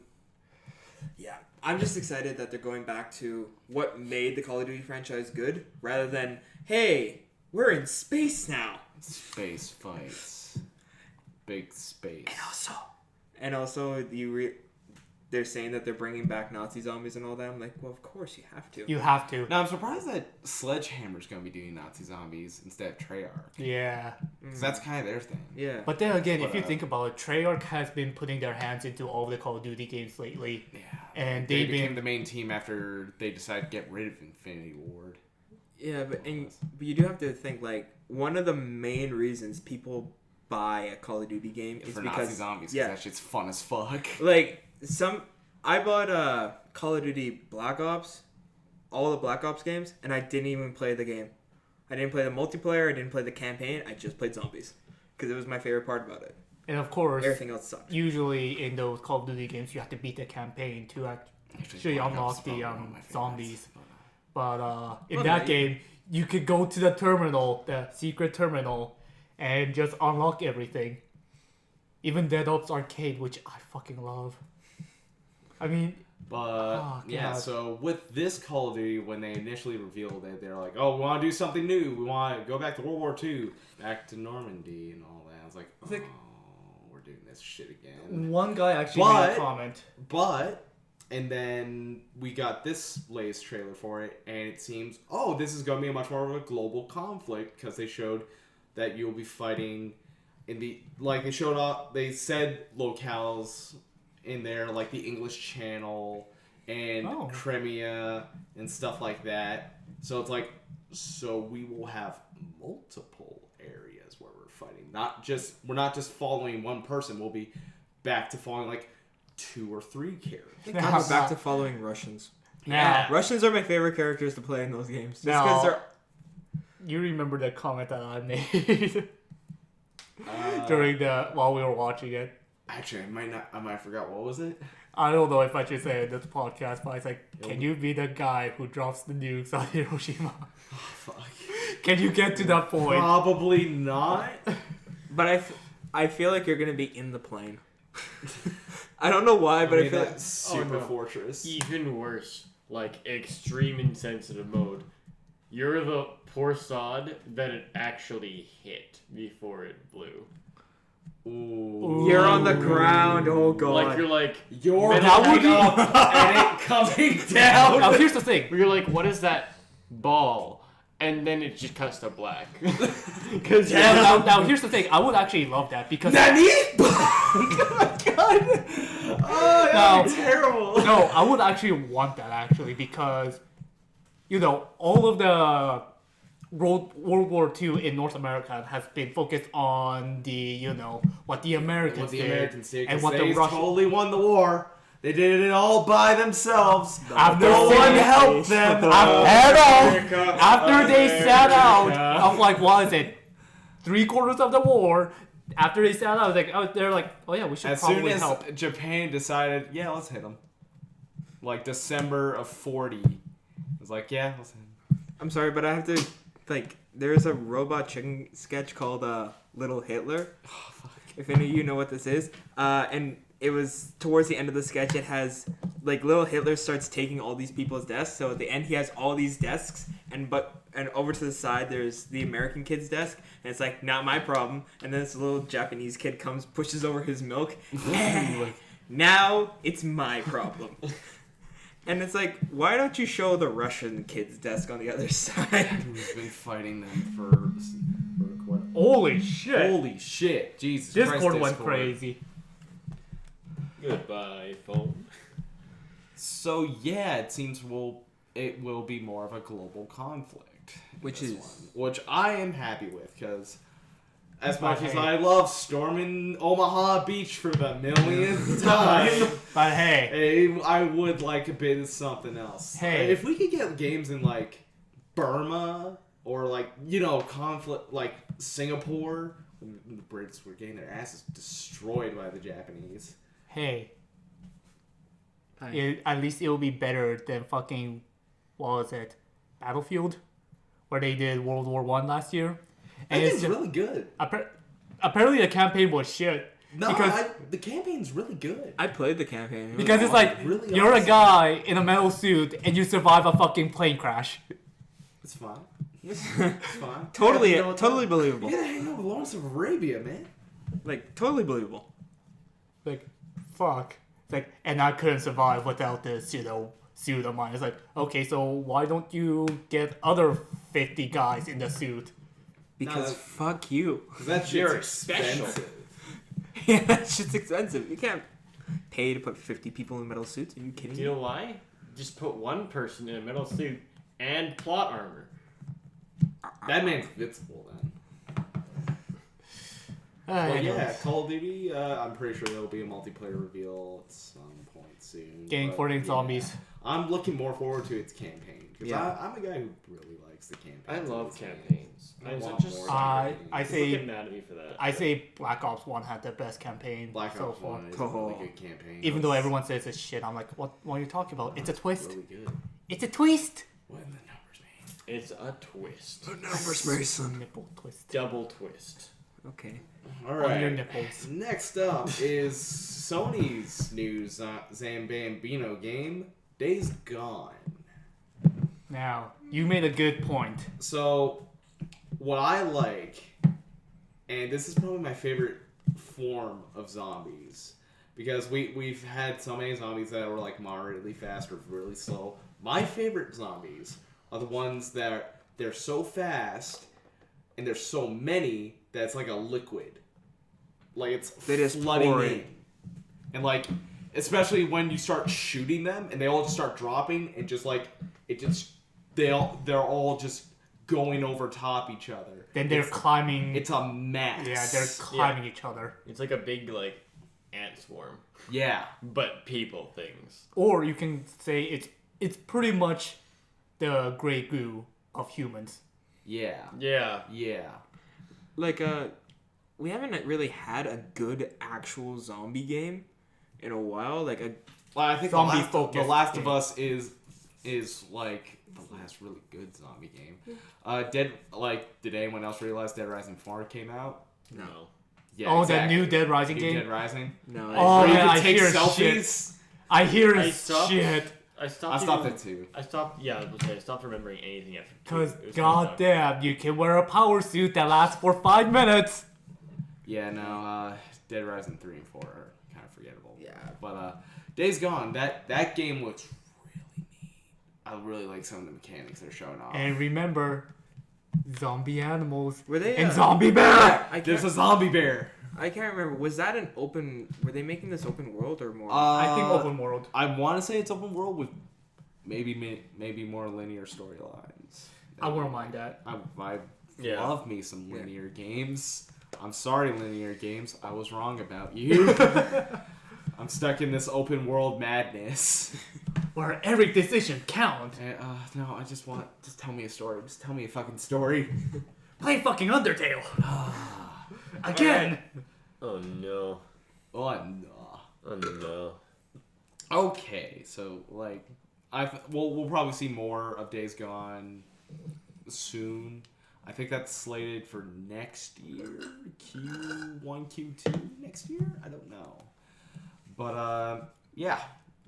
Yeah, I'm just excited that they're going back to what made the Call of Duty franchise good, rather than, hey, we're in space now. Space fights. Big space. And also, And also, they're saying that they're bringing back Nazi zombies and all that. I'm like, well, of course you have to. You have to. Now I'm surprised that Sledgehammer's gonna be doing Nazi zombies instead of Treyarch. Yeah. Because that's kind of their thing. Yeah. But then again, if you think about it, Treyarch has been putting their hands into all the Call of Duty games lately. Yeah. And They they've became been... the main team after they decided to get rid of Infinity Ward. Yeah, but you do have to think, like, one of the main reasons people buy a Call of Duty game is For because Nazi zombies, because that shit's fun as fuck. like I bought Call of Duty Black Ops, all the Black Ops games, and I didn't even play the game. I didn't play the multiplayer. I didn't play the campaign. I just played zombies because it was my favorite part about it. And of course, Everything else sucked. usually in those Call of Duty games, you have to beat the campaign to actually unlock the zombies. But in that game, you could go to the terminal, the secret terminal, and just unlock everything. Even Dead Ops Arcade, which I fucking love. I mean... But, so with this Call of Duty, when they initially revealed it, they're like, oh, we want to do something new. We want to go back to World War II, back to Normandy and all that. I was like, we're doing this shit again. One guy actually made a comment. And then we got this latest trailer for it, and it seems, this is going to be much more of a global conflict, because they showed that you'll be fighting in the, like, they said locales in there, like the English Channel and Crimea and stuff like that. So it's like, we will have multiple areas where we're fighting. We're not just following one person. We'll be back to following like 2 or 3 characters. I'm back to following Russians. Yeah. Russians are my favorite characters to play in those games. Just because they're... You remember the comment that I made during while we were watching it? Actually, I might forgot. What was it? I don't know if I should say it in this podcast, but it's like, can you be the guy who drops the nukes on Hiroshima? Oh, fuck. Can you get to that point? Probably not. But I feel like you're going to be in the plane. I don't know why, but I feel like... Super Fortress. Even worse, like extreme insensitive mode. You're the poor sod that it actually hit before it blew. Ooh. You're on the ground. Oh god. Like you're like looking up and it coming down. Now here's the thing. You're like, what is that ball? And then it just cuts to black. Because now here's the thing. I would actually love that because Nani? Oh my god. Oh, that's terrible. No, I would actually want that actually because all of the World War II in North America has been focused on the what the Americans did and what the Russians totally won the war. They did it all by themselves. No one helped them after they sat out of like, what is it, 3/4 of the war. After they sat out, they're like, oh yeah, we should probably help. As soon as Japan decided, yeah, let's hit them. Like December of 40, it was like, yeah, let's hit them. I'm sorry, but I have to there's a Robot Chicken sketch called Little Hitler. Oh, fuck. If any of you know what this is, and it was towards the end of the sketch. It has Little Hitler starts taking all these people's desks. So at the end, he has all these desks, and over to the side there's the American kid's desk, and it's like, not my problem. And then this little Japanese kid comes, pushes over his milk. Now it's my problem. And it's like, why don't you show the Russian kid's desk on the other side? We've been fighting them for quite a while. Holy shit! Holy shit! Jesus Discord Christ, went crazy. Goodbye, phone. So yeah, it seems it will be more of a global conflict, which I am happy with, because as much as I love storming Omaha Beach for the millionth time, but hey, I would like a bit of something else. Hey, if we could get games in like Burma or conflict like Singapore, the Brits were getting their asses destroyed by the Japanese. Hey, at least it will be better than fucking, what was it, Battlefield, where they did World War I last year. And it's really good. Apparently the campaign was shit. No, the campaign's really good. I played the campaign. Because it's like, really you're awesome. A guy in a metal suit and you survive a fucking plane crash. It's fine. It's fine. Totally believable. You gotta hang out with Lawrence of Arabia, man. Totally believable. fuck. It's like, and I couldn't survive without this, suit of mine. It's like, okay, so why don't you get other 50 guys in the suit? Because that- fuck you. That You're shit's special. expensive. Yeah, that shit's expensive. You can't pay to put 50 people in metal suits. Are you kidding Do me? you know why? Just put one person in a metal suit and plot armor. That man's invincible then. But yeah, Call of Duty, I'm pretty sure there'll be a multiplayer reveal at some point soon. Gang but, 14 yeah. zombies. I'm looking more forward to its campaign. Because Yeah. I'm a guy who really likes the campaign. I love of this game. campaigns. I I'm want such a more sucker. I People say get mad at me for that. I say Black Ops 1 had the best campaign Black so Ops far. 1 is a really good campaign. Even though everyone says it's shit, I'm like, what are you talking about? It's a twist. Really good. It's a twist. What in the numbers mean? It's a twist. Numbers, Mason. Nipple twist. Double twist. Okay. All On your right. nipples. Next up is Sony's new Zambambino game, Days Gone. Now, you made a good point. So, what I like, and this is probably my favorite form of zombies, because we've had so many zombies that were like moderately fast or really slow. My favorite zombies are the ones that they're so fast and there's so many that it's like a liquid. Like it's They just flooding pour in. it. And like, especially when you start shooting them and they all just start dropping and just like, they're all just going over top each other. Then they're climbing. It's a mess. Yeah, they're climbing each other. It's like a big like ant swarm, Yeah. but people things. Or you can say it's pretty much the Grey Goo of humans. Yeah. Yeah. Yeah. Like, we haven't really had a good actual zombie game in a while. Like, Well, I think Zombie the focused Last game. of Us is like the last really good zombie game. Did anyone else realize Dead Rising 4 came out? No. Yeah. Oh, exactly. that new Dead Rising New game? Dead Rising. no. Oh, Where you yeah, can I take hear selfies. I hear I it's stopped- shit. I I stopped. stopped even- it too. I stopped. Yeah, I was gonna say I stopped remembering anything after. Because, It was goddamn, you can wear a power suit that lasts for 5 minutes. Yeah, no, Dead Rising 3 and 4 are kind of forgettable. Yeah. But Days Gone, that game looks really neat. I really like some of the mechanics they're showing off. And remember, zombie animals Were they, and zombie bear. There's a zombie bear. I can't remember. Was that an open... Were they making this open world or more? I think open world. I want to say it's open world with maybe more linear storylines. I wouldn't mind that. I Yeah. love me some linear games. I'm sorry, linear games. I was wrong about you. I'm stuck in this open world madness. Where every decision counts. And, no, just tell me a story. Just tell me a fucking story. Play fucking Undertale. Again. Oh no. Oh, no. Oh no. Okay, so like, we'll probably see more of Days Gone soon. I think that's slated for next year, Q1, Q2 next year. I don't know, but yeah,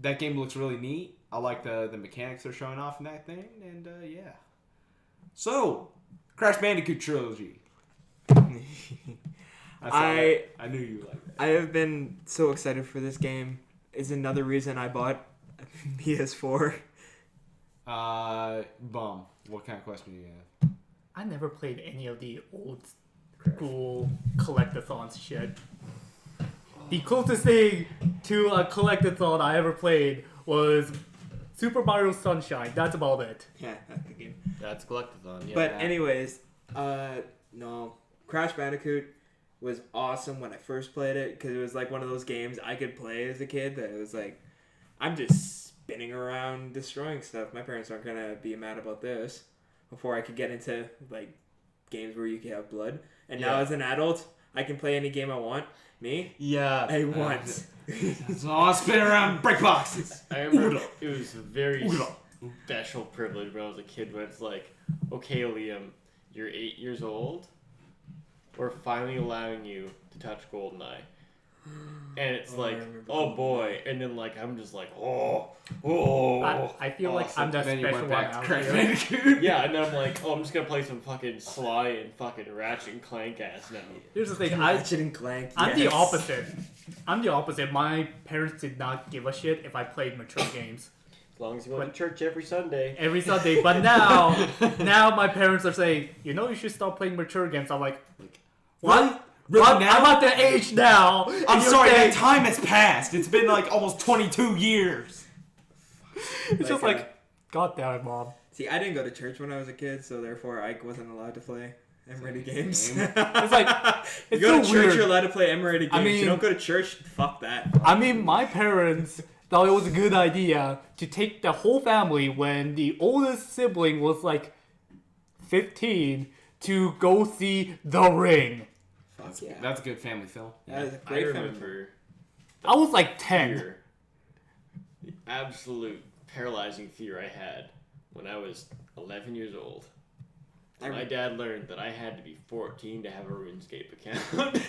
that game looks really neat. I like the mechanics they're showing off in that thing, and yeah. So, Crash Bandicoot trilogy. I knew you liked that. I have been so excited for this game. Is another reason I bought a PS4. Bum. What kind of question do you have? I never played any of the old school collectathons shit. The closest thing to a collectathon I ever played was Super Mario Sunshine. That's about it. Yeah, that's the game. That's collectathon. Yeah. But anyways, no. Crash Bandicoot was awesome when I first played it because it was like one of those games I could play as a kid that it was like, I'm just spinning around destroying stuff. My parents aren't going to be mad about this. Before I could get into like games where you can have blood. And now Yeah. as an adult, I can play any game I want. Me? yeah. I want. So I'll spin around break boxes. I remember it was a very special privilege when I was a kid when it's like, okay, Liam, you're 8 years old. We're finally allowing you to touch GoldenEye. And it's like, remember oh boy. And then like, I'm just like, oh. I feel like I'm that Then you special went one back to out Crash here. Bandicoot. Yeah, and then I'm like, oh, I'm just gonna play some fucking Sly and fucking Ratchet and Clank ass now. Here's the thing, Ratchet and Clank. I'm the yes. opposite. I'm the opposite. My parents did not give a shit if I played mature games As long as you went to church every Sunday. every Sunday. But now my parents are saying, you should stop playing mature games. I'm like, what? Really I'm now? at the age now. I'm and you're sorry, saying- that time has passed. It's been like almost 22 years. It's just Like, like, God damn it, Mom. See, I didn't go to church when I was a kid, so therefore I wasn't allowed to play M-rated games. It's like, You it's go so to church, weird. you're allowed to play M-rated games. I mean- you don't go to church, fuck that. I mean, my parents thought it was a good idea to take the whole family when the oldest sibling was like 15 to go see The Ring. Fuck yeah. That's a good family film. That is a I great film. remember I was like 10. fear, the absolute paralyzing fear I had when I was 11 years old. My dad learned that I had to be 14 to have a RuneScape account.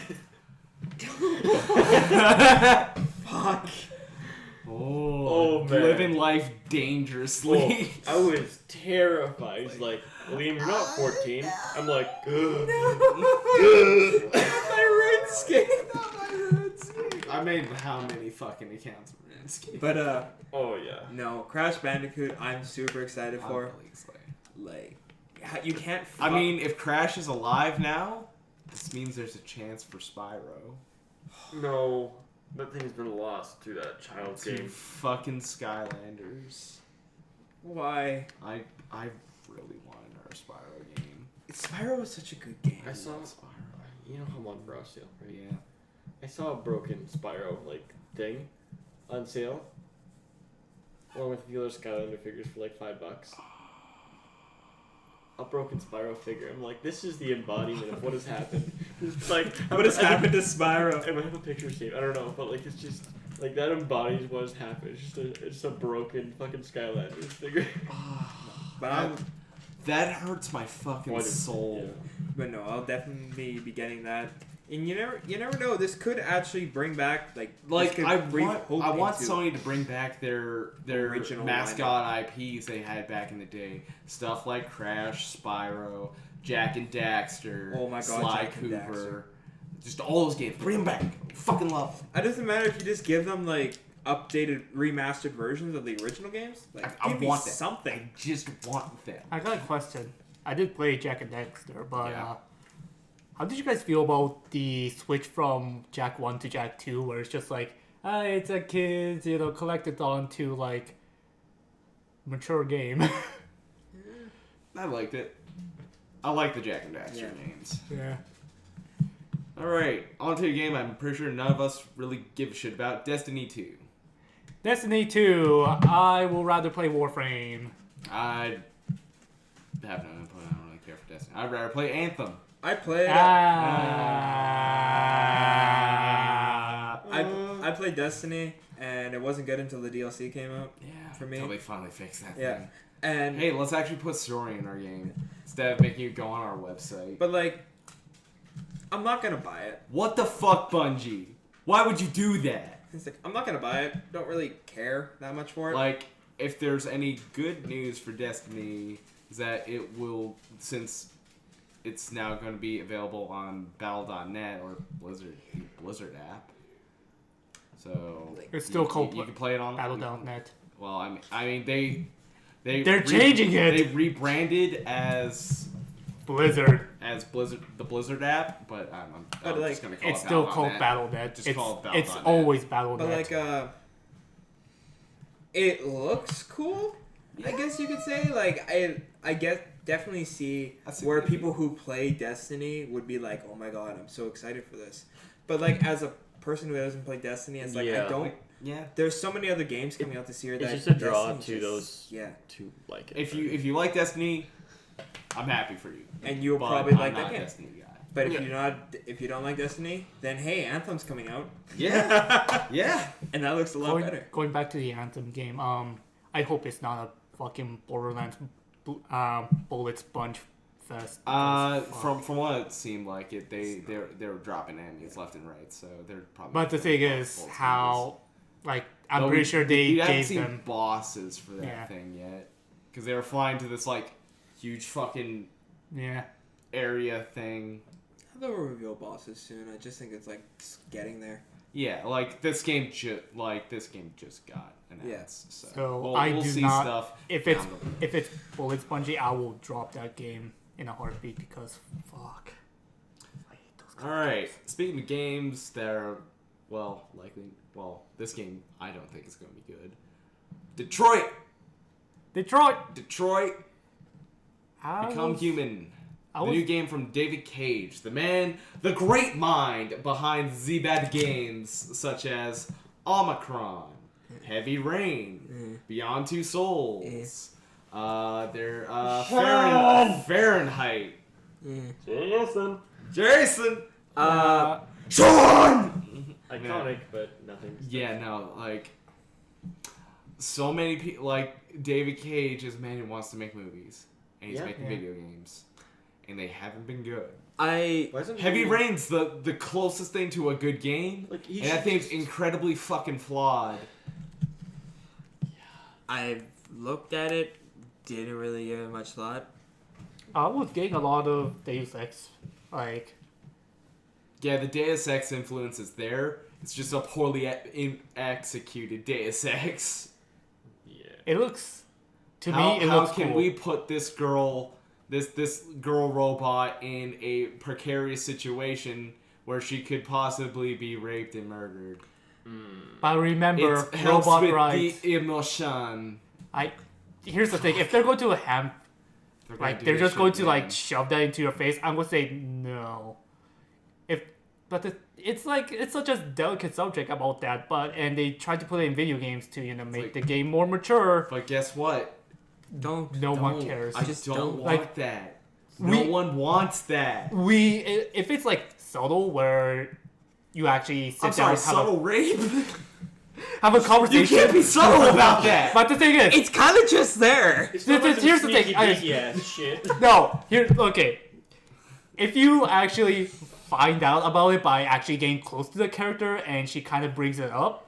Fuck. Oh, man. living life dangerously. I was terrified. He's like, Liam, you're not 14. I'm like, ugh. My RuneScape. I made how many fucking accounts of RuneScape? But Oh yeah. no, Crash Bandicoot. I'm super excited for. Like, you can't. I mean, if Crash is alive now, this means there's a chance for Spyro. No, that thing's been lost through that child To game. fucking Skylanders. why? I really want another Spyro game. Spyro was such a good game. I saw Spyro. You know how I'm on Bra Sale, right? Yeah. I saw a broken Spyro thing on sale, along with a few other Skylander figures for like $5. A broken Spyro figure. I'm like, this is the embodiment of what has happened. It's like, What has happened to Spyro? I might have a picture saved. I don't know, but like, it's just like that embodies what has happened. It's a broken fucking Skylanders figure. But I, That hurts my fucking What is- soul. yeah. but no, I'll definitely be getting that. And you never know. This could actually bring back this could I breathe want hope into- Sony to bring back their Original mascot IPs they had back in the day. Stuff like Crash, Spyro, Jack and Daxter, Oh my God, Sly Jack and Cooper. Just all those games. Bring them back. Fucking love them. It doesn't matter if you just give them like updated, remastered versions of the original games. Like, I give me want that. something. I just want them. I got a question. I did play Jack and Daxter, but Yeah. how did you guys feel about the switch from Jack 1 to Jack 2, where it's just like, it's a kid's, collected onto, like, mature game? I liked it. I like the Jack and Daxter Yeah. games. Yeah. Alright, on to a game I'm pretty sure none of us really give a shit about. Destiny 2. Destiny 2, I will rather play Warframe. I have no input. I don't really care for Destiny. I'd rather play Anthem. I played. I played Destiny, and it wasn't good until the DLC came out. Yeah, For me. until they finally fixed that Yeah. thing. And Hey, let's actually put story in our game instead of making you go on our website. but like, I'm not gonna buy it. What the fuck, Bungie? Why would you do that? It's like I'm not gonna buy it. Don't really care that much for it. Like, if there's any good news for Destiny, is that it will, since it's now going to be available on Battle.net or the Blizzard app. So It's still called you can play it on Battle.net. Well, I mean They're changing it. They rebranded as Blizzard. the Blizzard app, but I'm But, like, just gonna call It's it still called Battle.net. Battle.net. Just it's, call it it's Battle.net. always but Battle.net. like, it looks cool. I guess you could say. Like, I definitely see That's a where good people who play Destiny would be like, oh my god, I'm so excited for this. But like, as a person who doesn't play Destiny, it's like Yeah. I don't. Yeah. There's so many other games coming out this year It's that just a draw Destiny's to just- those Yeah, to like it. If you like Destiny, I'm happy for you. and you'll But probably like I'm that not a game. Destiny guy. But Yeah. if you don't like Destiny, then hey, Anthem's coming out. Yeah. Yeah. And that looks a lot better. Going back to the Anthem game, I hope it's not a fucking Borderlands bullet sponge fest. because, fuck. From what it seemed like it, they were dropping enemies left and right, so they're probably. But the thing is, how, like, I'm pretty sure they you haven't gave seen them. bosses for that Yeah. thing yet, because they were flying to this like huge fucking Yeah. area thing. They'll reveal bosses soon. I just think it's like getting there. Yeah, like this game just got announced. So we'll do see not. stuff. If it's Bungie, I will drop that game in a heartbeat because fuck. I hate those. All right. Speaking of games that are this game I don't think is going to be good. Detroit. Become Human. The new game from David Cage, the man, the great mind behind the bad games such as Omicron, Heavy Rain, Beyond Two Souls, Fahrenheit. Jason. Sean! Iconic, but nothing. Yeah, no, like, so many people, like, David Cage is a man who wants to make movies, and he's making video games, and they haven't been good. Heavy Rain's the closest thing to a good game, and that thing's incredibly fucking flawed. I've looked at it, didn't really give it much thought. I was getting a lot of Deus Ex, like... Yeah, the Deus Ex influence is there. It's just a poorly executed Deus Ex. Yeah. It looks... To me, it how looks can cool. we put this girl robot in a precarious situation where she could possibly be raped and murdered? But remember, It helps robot with rights... the emotion. Here's the thing. If they're going to they're just going to man. shove that into your face, I'm gonna say no. It's such a delicate subject about that, and they tried to put it in video games to make the game more mature. But guess what? No one cares. I just don't want like, that. No one wants that. If it's subtle where you actually sit down and subtle rape? have a conversation. You can't be subtle about that. But the thing is, It's kind of just there. here's the thing. Shit. No, okay. If you actually find out about it by actually getting close to the character and she kind of brings it up,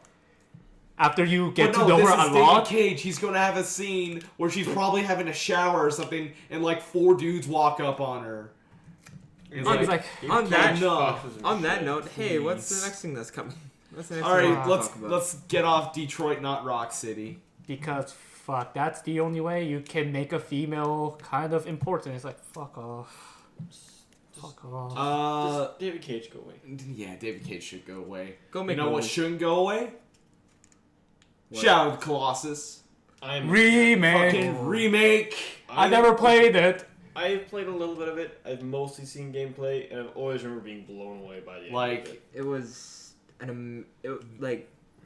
after you get to know her a lot. David Cage. He's going to have a scene where she's probably having a shower or something and 4 dudes walk up on her. On that no. note, hey, what's the next thing that's coming? Alright, let's get off Detroit, not Rock City. Because fuck, that's the only way you can make a female kind of important. It's fuck off. Fuck off. Just David Cage go away. Yeah, David Cage should go away. Go make You know what movies. shouldn't go away? What? Shadow of the Colossus. Remake. Fucking remake. I never played it. I've played a little bit of it. I've mostly seen gameplay, and I've always remember being blown away by the end of it. It was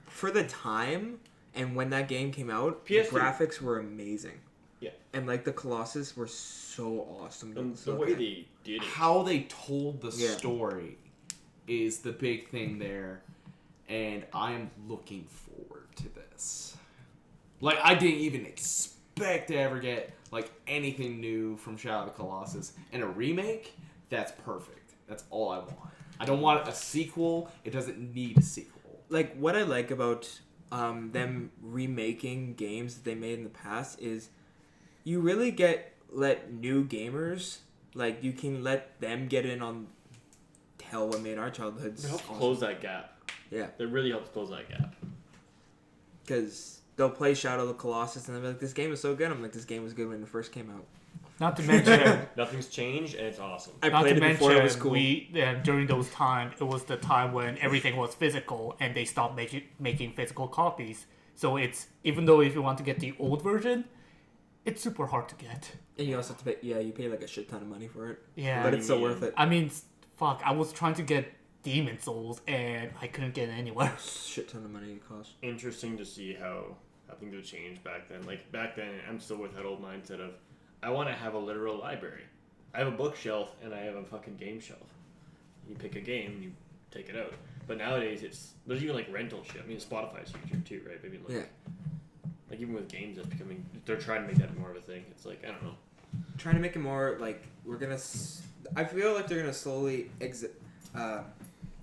for the time and when that game came out, the PS2. graphics were amazing. Yeah. And the Colossus were so awesome. And the way they did it. How they told the story is the big thing there, and I am looking forward to this. I didn't even expect to ever get anything new from Shadow of the Colossus, and a remake. That's perfect. That's all I want. I don't want a sequel. It doesn't need a sequel. What I like about them remaking games that they made in the past is you really let new gamers, you can let them get in on hell what made our childhoods It helps awesome. close that gap. Yeah. It really helps close that gap. Because they'll play Shadow of the Colossus and they'll be like, this game is so good. I'm like, this game was good when it first came out. Not to mention, Nothing's changed, and it's awesome. I not played to it before it was mention, cool. during those times, it was the time when everything was physical and they stopped making physical copies. So it's, even though if you want to get the old version, it's super hard to get. And you also have to pay, you pay a shit ton of money for it. Yeah. But it's so worth it. I mean, fuck, I was trying to get Demon Souls and I couldn't get it anywhere. Shit ton of money it costs. Interesting to see how things have changed back then. Back then, I'm still with that old mindset of, I want to have a literal library. I have a bookshelf and I have a fucking game shelf. You pick a game and you take it out. But nowadays, there's even rental shit. I mean, Spotify's huge too, right? Maybe even with games, that's becoming. They're trying to make that more of a thing. It's I don't know. Trying to make it more we're gonna. I feel like they're gonna slowly exit.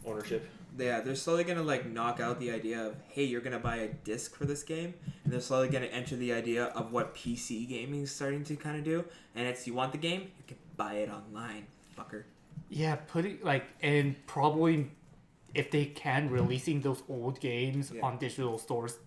Ownership. Yeah, they're slowly gonna knock out the idea of, hey, you're gonna buy a disc for this game, and they're slowly gonna enter the idea of what PC gaming is starting to kind of do, and it's you want the game, you can buy it online, fucker. Yeah, and probably if they can releasing those old games Yeah. on digital stores,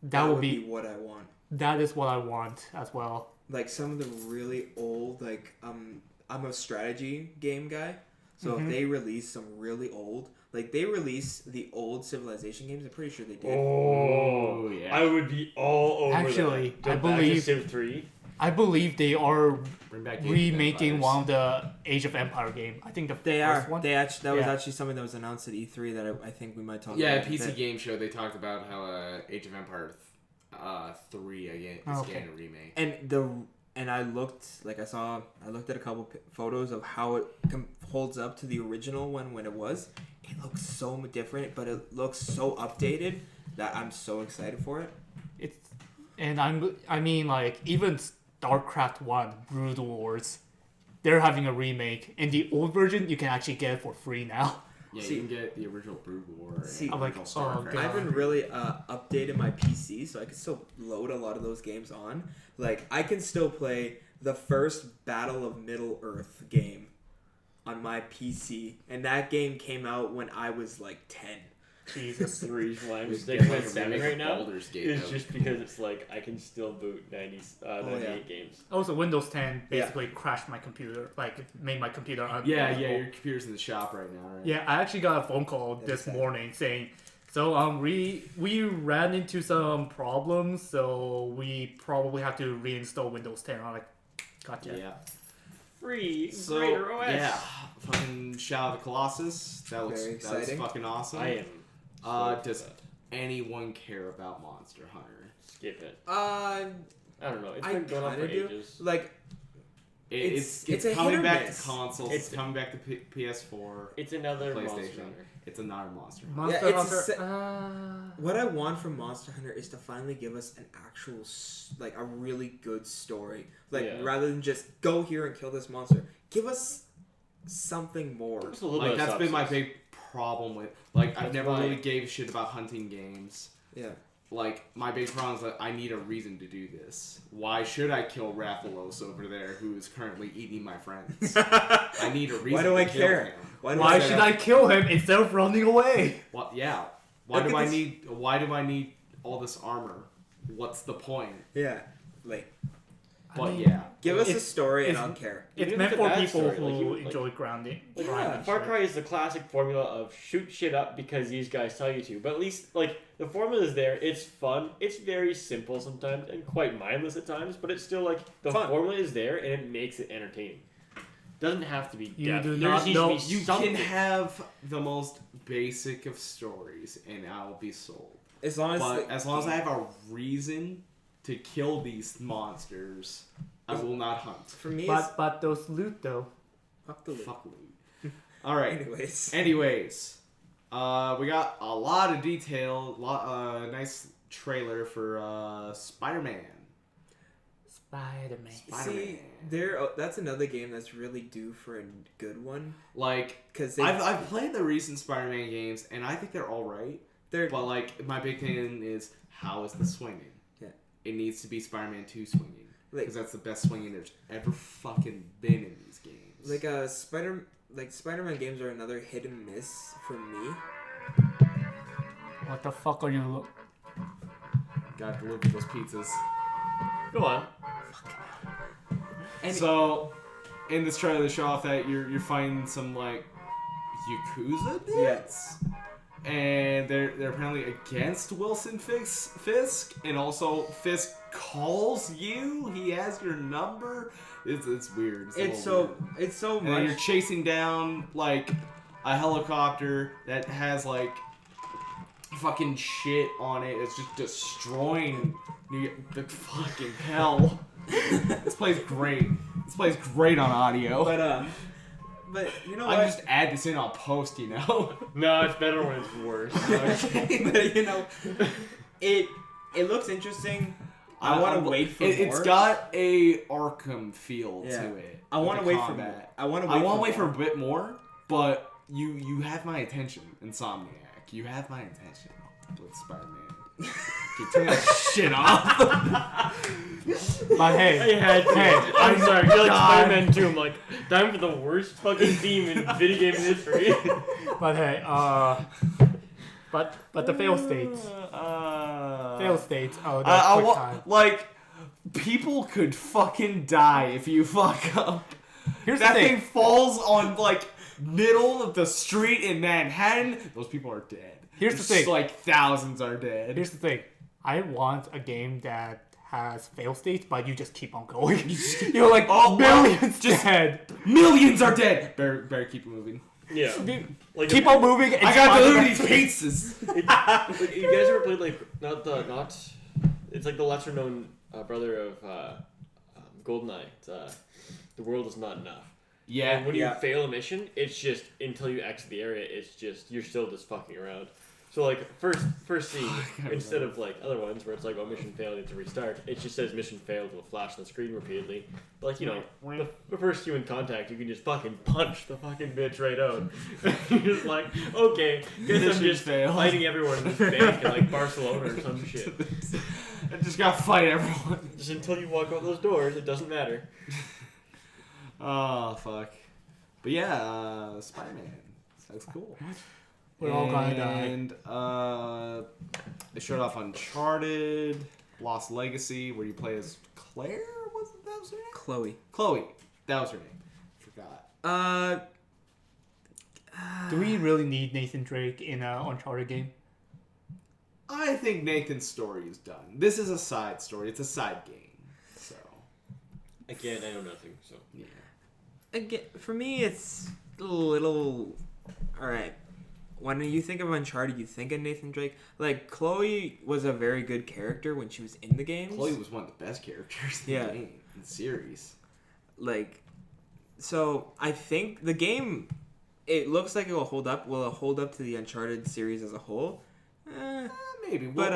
That would would be what I want. that is what I want as well. Like some of the really old, like I'm a strategy game guy, so if they release some really old, like they released the old Civilization games, I'm pretty sure they did. Oh, yeah. I would be all over Actually, that. I Go back to believe- Civ 3. I believe they are Bring back Age of remaking Empires. one of the Age of Empire game. I think the They first are. one. They actually that was Yeah. actually something that was announced at E3 that I think we might talk Yeah, about. in a PC bit. Game Show, they talked about how Age of Empire 3 again is Okay. getting a remake. And I looked at a couple photos of how it holds up to the original one when it was. It looks so different, but it looks so updated that I'm so excited for it. I mean like even StarCraft 1 Brood Wars, they're having a remake, and the old version you can actually get it for free now. Yeah, See- you can get the original Brood War and See- the I'm like, original oh, StarCraft. God. I haven't really updated my PC, so I can still load a lot of those games on. Like, I can still play the first Battle of Middle Earth game on my PC, and that game came out when I was like 10. Jesus. The reason why I'm We sticking get, with like, a 7 remake right of now Baldur's Gate, is though. just because it's like I can still boot 98 games. Also, Windows 10 basically crashed my computer, like made my computer unusable. Yeah, your computer's in the shop right now, right? Yeah, I actually got a phone call That's this sad. morning saying, so we ran into some problems, so we probably have to reinstall Windows 10. I'm like, gotcha. Yeah. Free So, Greater OS. yeah, fucking Shadow of the Colossus. That was Very that was exciting. fucking awesome. I am. Does stoked for anyone care about Monster Hunter? that. Skip it. I I don't know. It's I been going on for kinda do. ages. Like, It's it's a hit coming or back miss. to consoles. It's coming back to PS4. It's another Monster PlayStation. Hunter. It's another Monster Hunter. Monster it's Hunter. what I want from Monster Hunter is to finally give us an actual, like, a really good story. Like, Yeah. rather than just go here and kill this monster, give us something more. Just a little Like bit of that's been my substance. big problem with. Like I've That's never why- really gave a shit about hunting games. Yeah. Like my big problem is that I need a reason to do this. Why should I kill Rathalos over there, who is currently eating my friends? I need a reason. Why do I to kill care? him. Why should I kill him instead of running away? What? Yeah. Why Look do at I this- need? Why do I need all this armor? What's the point? Yeah. Like, But mean, yeah. give us a It's- story and it's- I'll care. It's Even meant with the for bad people story, who like, you- enjoy grounding. Like, grinding Far shit. Cry is the classic formula of shoot shit up because these guys tell you to. But at least, like, the formula is there. It's fun. It's very simple sometimes and quite mindless at times. But it's still, like, the Fun. formula is there and it makes it entertaining. Doesn't have to be You depth. do There not just know- needs to be You something. can have the most basic of stories, and I'll be sold. As long as, But as long as I have a reason to kill these monsters, I will not hunt. for me, But those loot though. fuck the loot. Fuck loot. All right. Anyways. We got a lot of detail. Nice trailer for Spider-Man. Spider-Man. See, that's another game that's really due for a good one. Like, Because I've played the recent Spider-Man games, and I think they're all right. they're But like, my big thing is how is the swinging? Yeah. It needs to be Spider-Man 2 swinging. Like- Because that's the best swinging there's ever fucking been in these games. like Spider-Man games are another hit and miss for me. What the fuck are you? Gotta deliver those pizzas. Go on. And So, in this trailer, they show off that you're fighting some like Yakuza dudes, Yes. and they're apparently against Wilson Fisk, and also Fisk calls you. He has your number. It's weird. It's a little so weird. it's so And then you're much. chasing down like a helicopter that has like fucking shit on it. It's just destroying the fucking hell. This plays great. This plays great on audio. But you know I what? just add this in on post, you know. No, it's better when it's worse. But you know, it looks interesting. I want to wait for more. It's got a Arkham feel Yeah. to it. I want with to the wait for combat. more. I want to wait for a bit more, but you have my attention, Insomniac. You have my attention with Spider-Man. Okay, turn that shit off. But hey, I'm sorry. I feel like God. Spider-Man 2. I'm like, time for the worst fucking theme in video game history. but hey, but the fail states. Fail states. Oh, that's quick time. Like, people could fucking die if you fuck up. Here's That the thing thing. falls on, like, middle of the street in Manhattan. Those people are dead. Here's the Just, thing. like, thousands are dead. Here's the thing. I want a game that has fail states, but you just keep on going. You're like, Oh, well, millions just- dead. Millions are dead. Better keep moving. Yeah. Like Keep on moving. I got to these pizzas. Like, you guys ever played like it's like the lesser known brother of GoldenEye. It's, the world is not enough. Yeah. And when you fail a mission, it's just until you exit the area, it's just you're still just fucking around. So like first scene, instead of like other ones where it's like, oh, mission failed, you have to restart. It just says mission failed, will flash on the screen repeatedly. But like, you know, the first human contact, you can just fucking punch the fucking bitch right out. You're just like, okay, guess I'm Mission just failed. fighting everyone in this bank in like Barcelona or some shit. I just gotta fight everyone. Just until you walk out those doors, it doesn't matter. Oh, fuck. But yeah, Spider-Man. Sounds cool. We're all gonna die. And they showed off Uncharted, Lost Legacy, where you play as Claire. That was her name? Chloe. Chloe. That was her name. Forgot. Do we really need Nathan Drake in an Uncharted game? I think Nathan's story is done. This is a side story. It's a side game. So Again, I know nothing, so. yeah. Again, for me, it's a little. All right. When you think of Uncharted, you think of Nathan Drake. Like, Chloe was a very good character when she was in the games. Chloe was one of the best characters in the game, in the series. Like, so I think the game, it looks like it will hold up. Will it hold up to the Uncharted series as a whole? Maybe, But,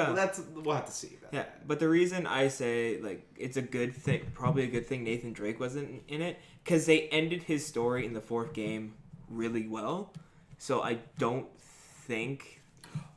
we'll have to see about Yeah, that. but the reason I say, like, it's a good thing, probably a good thing Nathan Drake wasn't in it, because they ended his story in the fourth game really well. So I don't think...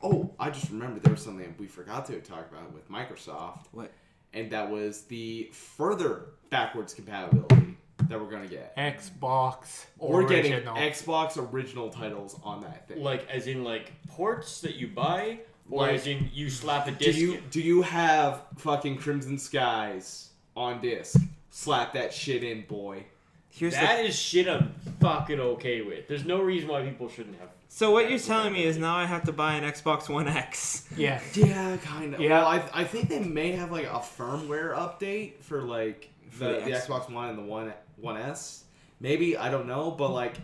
Oh, I just remembered there was something we forgot to talk about with Microsoft. What? And that was the further backwards compatibility that we're going to get. Xbox We're getting original. Xbox original titles on that thing. Like, as in, like, ports that you buy, or Like, as in you slap a disc in? do you have fucking Crimson Skies on disc? Slap that shit in, boy. That is shit I'm fucking okay with. There's no reason why people shouldn't have. So what you're telling me is now I have to buy an Xbox One X. Yeah. Yeah, kind of. Yeah. Well, I think they may have like a firmware update for like the Xbox One and the One S. Maybe, I don't know, but like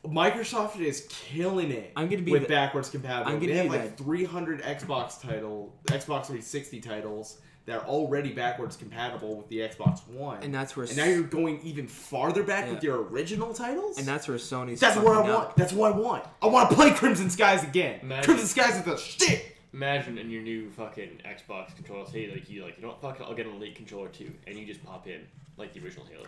Microsoft is killing it I'm gonna be with backwards compatibility. I'm gonna They have be like 300 Xbox 360 titles that are already backwards compatible with the Xbox One. And that's where... And now you're going even farther back with Yeah. your original titles? And that's where Sony's That's what I fucking want. up. That's what I want. I want to play Crimson Skies again. Imagine- Crimson Skies is the shit. Imagine in your new fucking Xbox controller, say like you know what, fuck it, I'll get an Elite controller too, and you just pop in like the original Halo.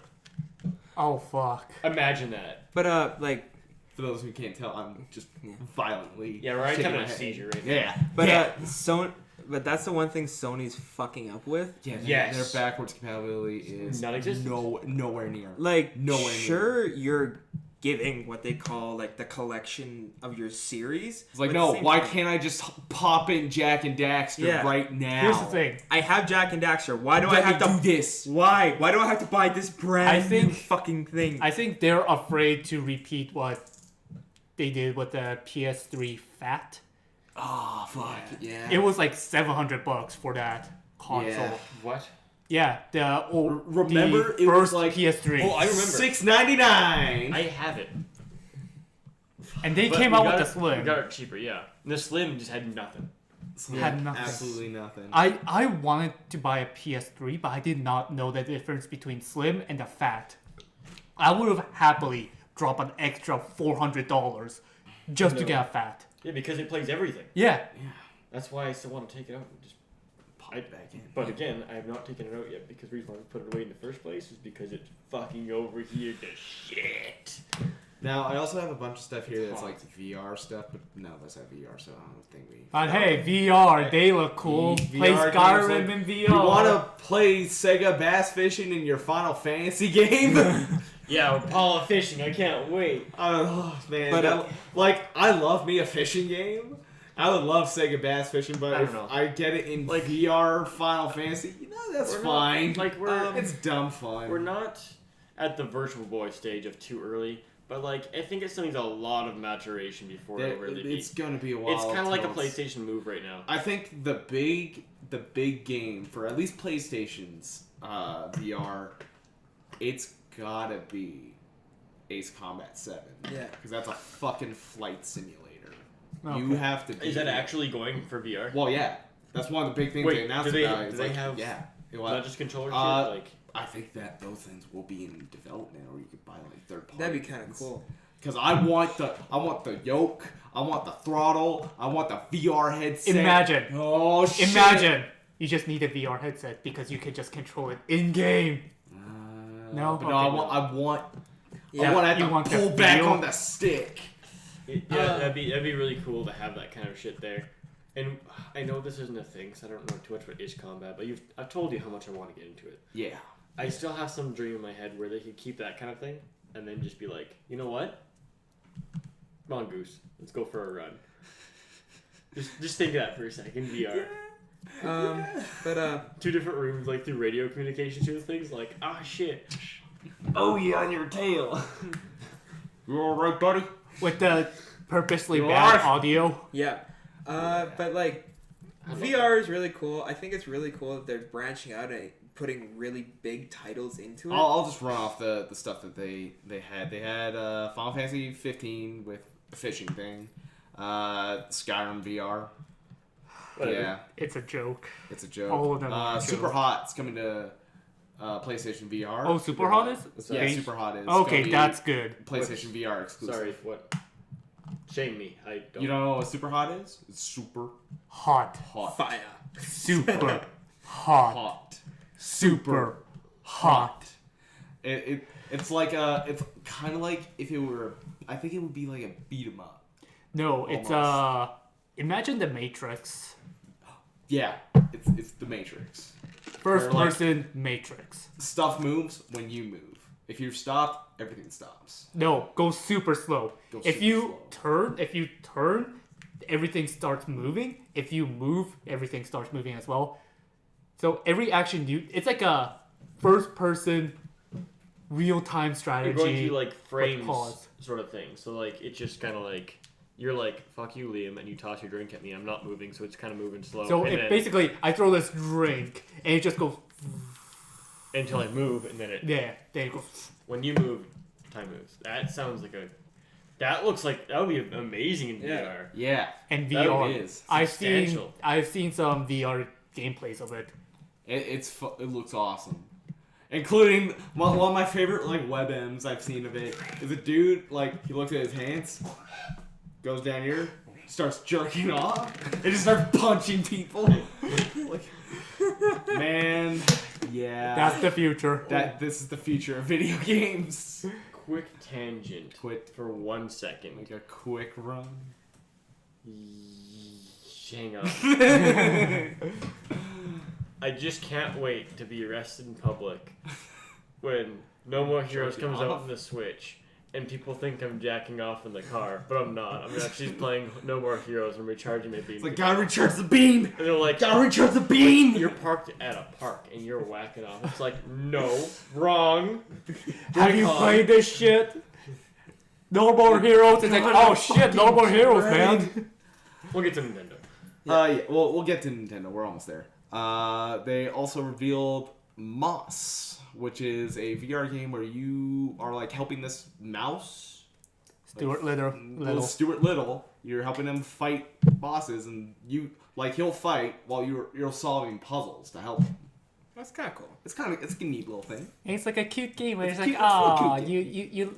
Oh fuck. Imagine that. But, like... For those who can't tell, I'm just violently Yeah, right. shaking Having my a head. seizure right now. Yeah. But, yeah. But that's the one thing Sony's fucking up with. Yeah, Yes. their backwards compatibility is Non-existent. nowhere near. Like, Nowhere near. sure, you're giving what they call, like, the collection of your series. It's like, but at no, the same why time, can't I just pop in Jack and Daxter right now? Here's the thing. I have Jack and Daxter. Why do I Let have me to... do this? Why? Why do I have to buy this brand new think- fucking thing? I think they're afraid to repeat what they did with the PS3 Fat. Oh, fuck. Yeah. It was like $700 for that console. Yeah. What? Yeah, Remember, the it was first like PS3. Oh, I remember. $6.99. I have it. And they But came we out got with it- the Slim. We got it cheaper, yeah. And the Slim just had nothing. Had nothing. Absolutely nothing. I wanted to buy a PS3, but I did not know the difference between Slim and the Fat. I would have happily dropped an extra $400 just to get a Fat. Yeah, because it plays everything. Yeah. That's why I still want to take it out and just Pop it back in. But again, I have not taken it out yet because the reason why I put it away in the first place is because it's fucking overheated to shit. Now, I also have a bunch of stuff here that's like VR stuff, but none of us have VR, so I don't think we... But hey, VR, they look cool. Play VR Skyrim games, in VR. You want to play Sega Bass Fishing in your Final Fantasy game? Yeah, Paula fishing. I can't wait. Oh, man. But, I love me a fishing game. I would love Sega Bass Fishing, but I don't if know. I get it in VR Final Fantasy, that's We're fine. Not, like it's dumb fun. we're not at the Virtual Boy stage of too early, but like I think it still needs a lot of maturation before it'll really be. It's gonna be a while. It's kind of like a till it's- PlayStation move right now. I think the big game for at least PlayStation's VR, it's gotta be Ace Combat 7. Yeah. Because that's a fucking flight simulator. Okay. You have to. Is that actually going for VR? Well, yeah. That's one of the big things Wait, they announced do they- about. do It's they like, have- Yeah. It Not was. just controller shit. Like I think that those things will be in development, or you could buy like third party. That'd be kind of cool. Because I want the yoke, I want the throttle, I want the VR headset. Imagine. Oh shit. Imagine. You just need a VR headset because you can just control it in game. No? But Okay, no, I no. want. I want Yeah, to have you to want the pull back feel? on the stick. that'd be really cool to have that kind of shit there. And I know this isn't a thing, so I don't know too much about Ace Combat, but I've told you how much I want to get into it. Yeah. I still have some dream in my head where they could keep that kind of thing, and then just be like, you know what? Come on, Goose, let's go for a run. Just think of that for a second, VR. But 2 different rooms, like through radio communication to things, like, ah, shit. Oh, yeah, on your tail. You alright, buddy? With the purposely You bad are? audio. yeah. But like VR is really cool. I think it's really cool that they're branching out and putting really big titles into it. I'll just run off the stuff that they had. They had Final Fantasy 15 with the fishing thing. Skyrim VR. Whatever. Yeah, It's a joke. it's a joke. All of them are Super jokes. Hot is coming to PlayStation VR. Oh, Super Hot is? Yeah, Okay. Super Hot is. Okay, gonna be that's good. PlayStation VR exclusive. Sorry, what? Shame me. I don't. You don't know what Super Hot is? It's super Hot. hot. Fire. Super hot. Hot. Super hot. It's like it's kind of like if it were. I think it would be like a beat 'em up. No, it's Almost. imagine the Matrix. Yeah, it's the Matrix. First Or like- person Matrix. Stuff moves when you move. If you stop, everything stops. No, go super slow. Go If super you turn, everything starts moving. If you move, everything starts moving as well. So every action it's like a first person real time You're strategy. going through like frames pause. sort of thing. So like it's just kind of like you're like fuck you, Liam, and you toss your drink at me. I'm not moving, so it's kind of moving slow. So and it then, basically, I throw this drink and it just goes. until I move, and then it Then it goes. when you move, time moves. That sounds like that looks like that would be amazing in Yeah. VR. Yeah, And That VR. is. Substantial. I've seen some VR gameplays of it. it looks awesome. Including one of my favorite like WebMs I've seen of it is a dude like he looks at his hands, goes down here, starts jerking off, and just starts punching people. Like, man, yeah. That's the future. This is the future of video games. Quick tangent. Quit For 1 second. like a quick run. Hang on. I just can't wait to be arrested in public when No More Heroes Jerking comes out off? on the Switch and people think I'm jacking off in the car, but I'm not. I'm actually playing No More Heroes and recharging my beam. It's like gotta recharge the beam. And they're like, Gotta recharge the beam. you're parked at a park and you're whacking off. It's like, no, wrong. Have you Joy-Con. played this shit? No More Heroes. It's like, oh shit, No More Heroes, man. We'll get to Nintendo. Yeah, we'll get to Nintendo. We're almost there. They also revealed Moss, which is a VR game where you are like helping this mouse, Stuart little Stuart Little. You're helping him fight bosses, and he'll fight while you're solving puzzles to help him. That's kind of cool. It's a neat little thing. It's like a cute game where It's it's, cute, like, it's a little ah, cute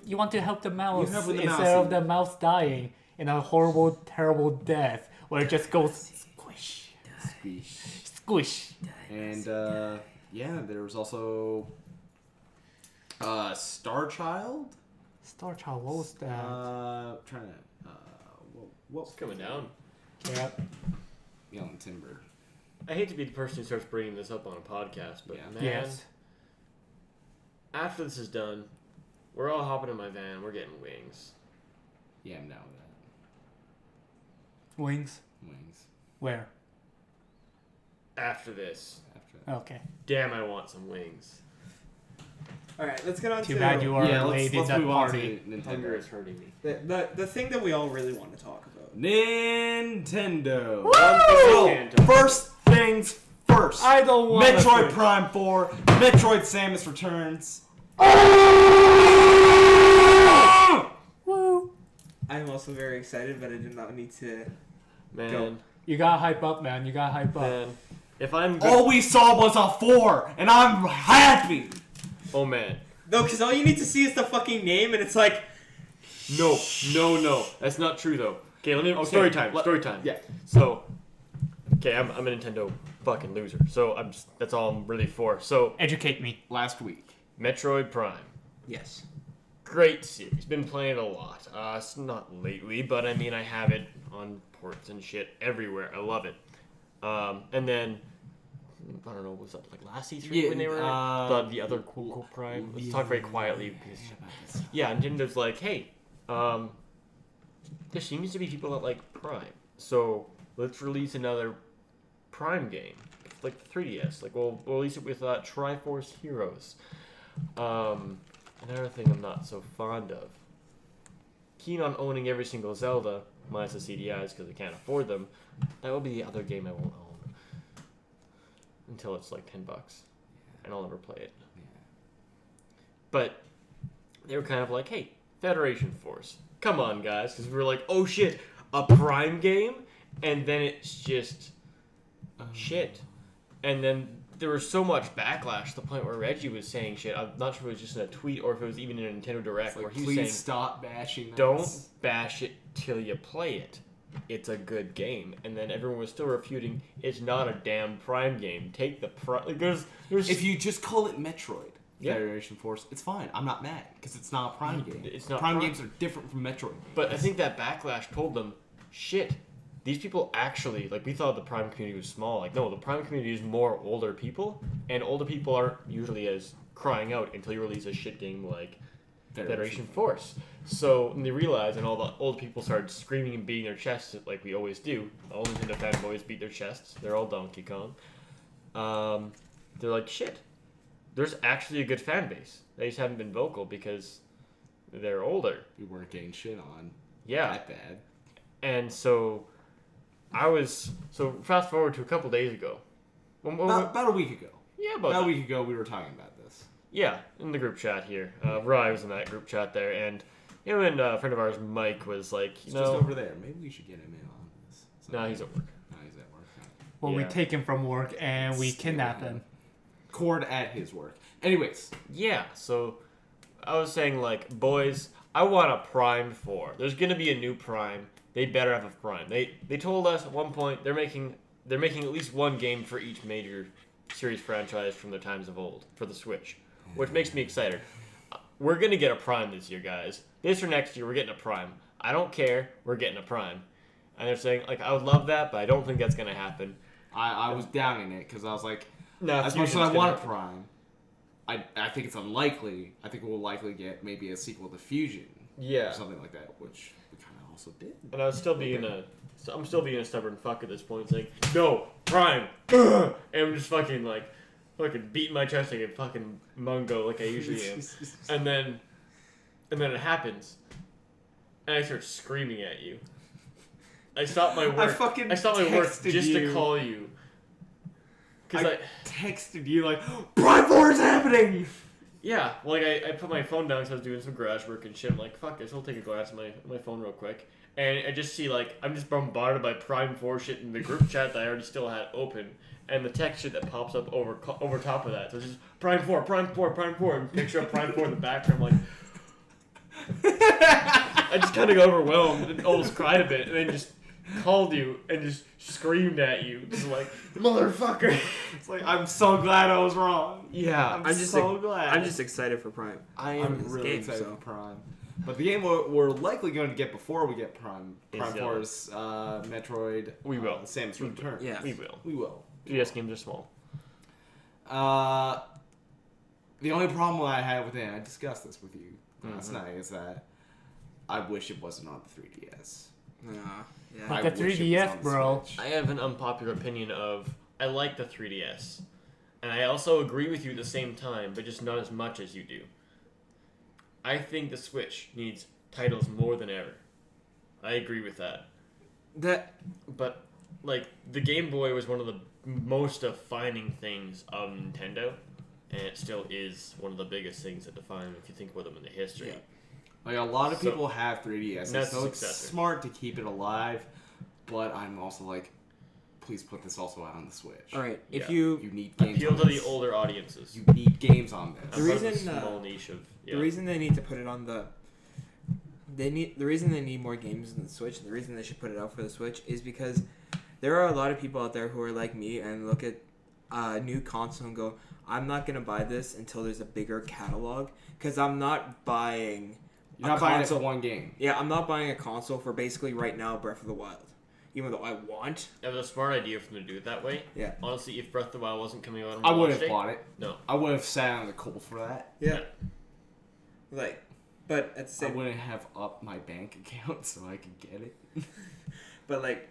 you want to help the mouse You help with the instead mouse. of the mouse dying in a horrible, terrible death where it just goes squish, Squeeze. squish. And there was also Star Child. Star Child, what was that? Trying to. What's It's coming down. Yeah. Young Timber. I hate to be the person who starts bringing this up on a podcast, but Yeah. man, Yes. after this is done, we're all hopping in my van. We're getting wings. Yeah, I'm down with Wings. that. Wings. Where? After this, After that. Okay. damn, I want some wings. All right, let's get on Too to bad you are Yeah, late in let's that move on party. to Hunger Nintendo. is hurting me. the thing that we all really want to talk about. Nintendo. Woo! So, first things first. I don't want Metroid Prime 4, Metroid Samus Returns. Woo! I'm also very excited, but I do not need to. Man, Go. You gotta hype up, man. You gotta hype up. man. If I'm good, All we saw was a 4, and I'm happy. oh man, No, because all you need to see is the fucking name, and it's like. no, that's not true though. Okay, let me story time. Yeah. So, okay, I'm a Nintendo fucking loser. So that's all I'm really for. So, Educate me. Last week. Metroid Prime. Yes. Great series. Been playing it a lot. It's not lately, but I mean, I have it on ports and shit everywhere. I love it. And then, I don't know, was that like last E3 when they were the other cool Prime? Let's talk very quietly. Because, yeah, Nintendo's like, hey, there seems to be people that like Prime. So let's release another Prime game. Like the 3DS. Like, we'll release it with Triforce Heroes. Another thing I'm not so fond of. Keen on owning every single Zelda, minus the CDIs because I can't afford them. That will be the other game I won't own. Until it's like $10. And I'll never play it. Yeah. But they were kind of like, hey, Federation Force. Come on, guys. Because we were like, oh shit, a Prime game? And then it's just shit. And then there was so much backlash to the point where Reggie was saying shit. I'm not sure if it was just in a tweet or if it was even in a Nintendo Direct where he was Please saying, stop bashing us. don't bash it till you play it. It's a good game. And then everyone was still refuting, it's not a damn Prime game. Take the Prime. Like, there's If you just call it Metroid Yeah. Federation Force, it's fine. I'm not mad because it's not a Prime game. It's not Prime Prime. games are different from Metroid games. But I think that backlash told them, shit, these people actually, like, we thought the Prime community was small. Like, no, the Prime community is more older people, and older people aren't usually as crying out until you release a shit game like Federation Force. So when they realized, and all the old people started screaming and beating their chests like we always do. All Nintendo fanboys beat their chests. They're all Donkey Kong. They're like, shit, there's actually a good fan base. They just haven't been vocal because they're older. We weren't getting shit on Yeah. that bad. And so fast forward to a couple days ago. About a week ago. Yeah, About a week ago, we were talking about this. Yeah, in the group chat here. Rye was in that group chat there, and him and a friend of ours, Mike, was like, He's just over there. Maybe we should get him in on this. No, he's at work. No, he's at work. Well, we Yeah. take him from work and we kidnap him. Cord at his work. Anyways, Yeah, so I was saying, like, boys, I want a Prime 4. There's gonna be a new Prime. They better have a Prime. They told us at one point they're making at least one game for each major series franchise from the times of old for the Switch, which makes me excited. We're gonna get a Prime this year, guys. This or next year, we're getting a Prime. I don't care. We're getting a Prime. And they're saying, like, I would love that, but I don't think that's gonna happen. I was downing it because I was like, No, as much as I want a Prime, I think it's unlikely. I think we'll likely get maybe a sequel to Fusion. Yeah. Or something like that, which we kind of also did. And I'm still being a stubborn fuck at this point, saying, no, Prime! And I'm just fucking beating my chest like a fucking mungo like I usually am. And then it happens. And I start screaming at you. I stopped my work. I stopped my work texted just you. to call you. Because I texted you like, Prime 4 is happening! yeah, well, like I put my phone down because I was doing some garage work and shit. I'm like, fuck this, I'll take a glance at my phone real quick. And I just see, like, I'm just bombarded by Prime 4 shit in the group chat that I already still had open. And the text shit that pops up over top of that. So it's just Prime 4, Prime 4, Prime 4, and picture of Prime 4 in the background. I'm like, I just kind of got overwhelmed and almost cried a bit. And then just called you and just screamed at you. Just like, motherfucker. It's like, I'm so glad I was wrong. Yeah. I'm just so glad. I'm just excited for Prime. I I'm am really game, excited so. for Prime. But the game we're likely going to get before we get Prime Zelda. Force, Metroid, We will. Samus Returns. Yeah. We will. We will. 3DS games are small. The only problem I had with it, and I discussed this with you last night, is that I wish it wasn't on the 3DS. Yeah. I But the wish it was 3DS, on the bro. Switch. I have an unpopular opinion of I like the 3DS. And I also agree with you at the same time, but just not as much as you do. I think the Switch needs titles more than ever. I agree with that. But, like, the Game Boy was one of the most defining things of Nintendo, and it still is one of the biggest things that define them if you think about them in the history. Yeah. Like, a lot of So- people have 3DS, That's so the it's successor. smart to keep it alive, but I'm also like, please put this also out on the Switch. All right. If Yeah. You need games Appeal on to the this. older audiences. You need games on this. The I'm part of reason, a small niche of the reason they need to put it on the reason they need more games on the Switch, and the reason they should put it out for the Switch is because there are a lot of people out there who are like me and look at a new console and go, I'm not gonna buy this until there's a bigger catalog, because I'm not buying. You're not buying it for one game. Yeah, I'm not buying a console for basically right now Breath of the Wild, even though I want. It was a smart idea for them to do it that way. Yeah. Honestly, if Breath of the Wild wasn't coming out on I launch would have day, bought it. No. I would have sat on the cold for that. Yeah. Like, but at the I same, wouldn't have up my bank account so I could get it. but like,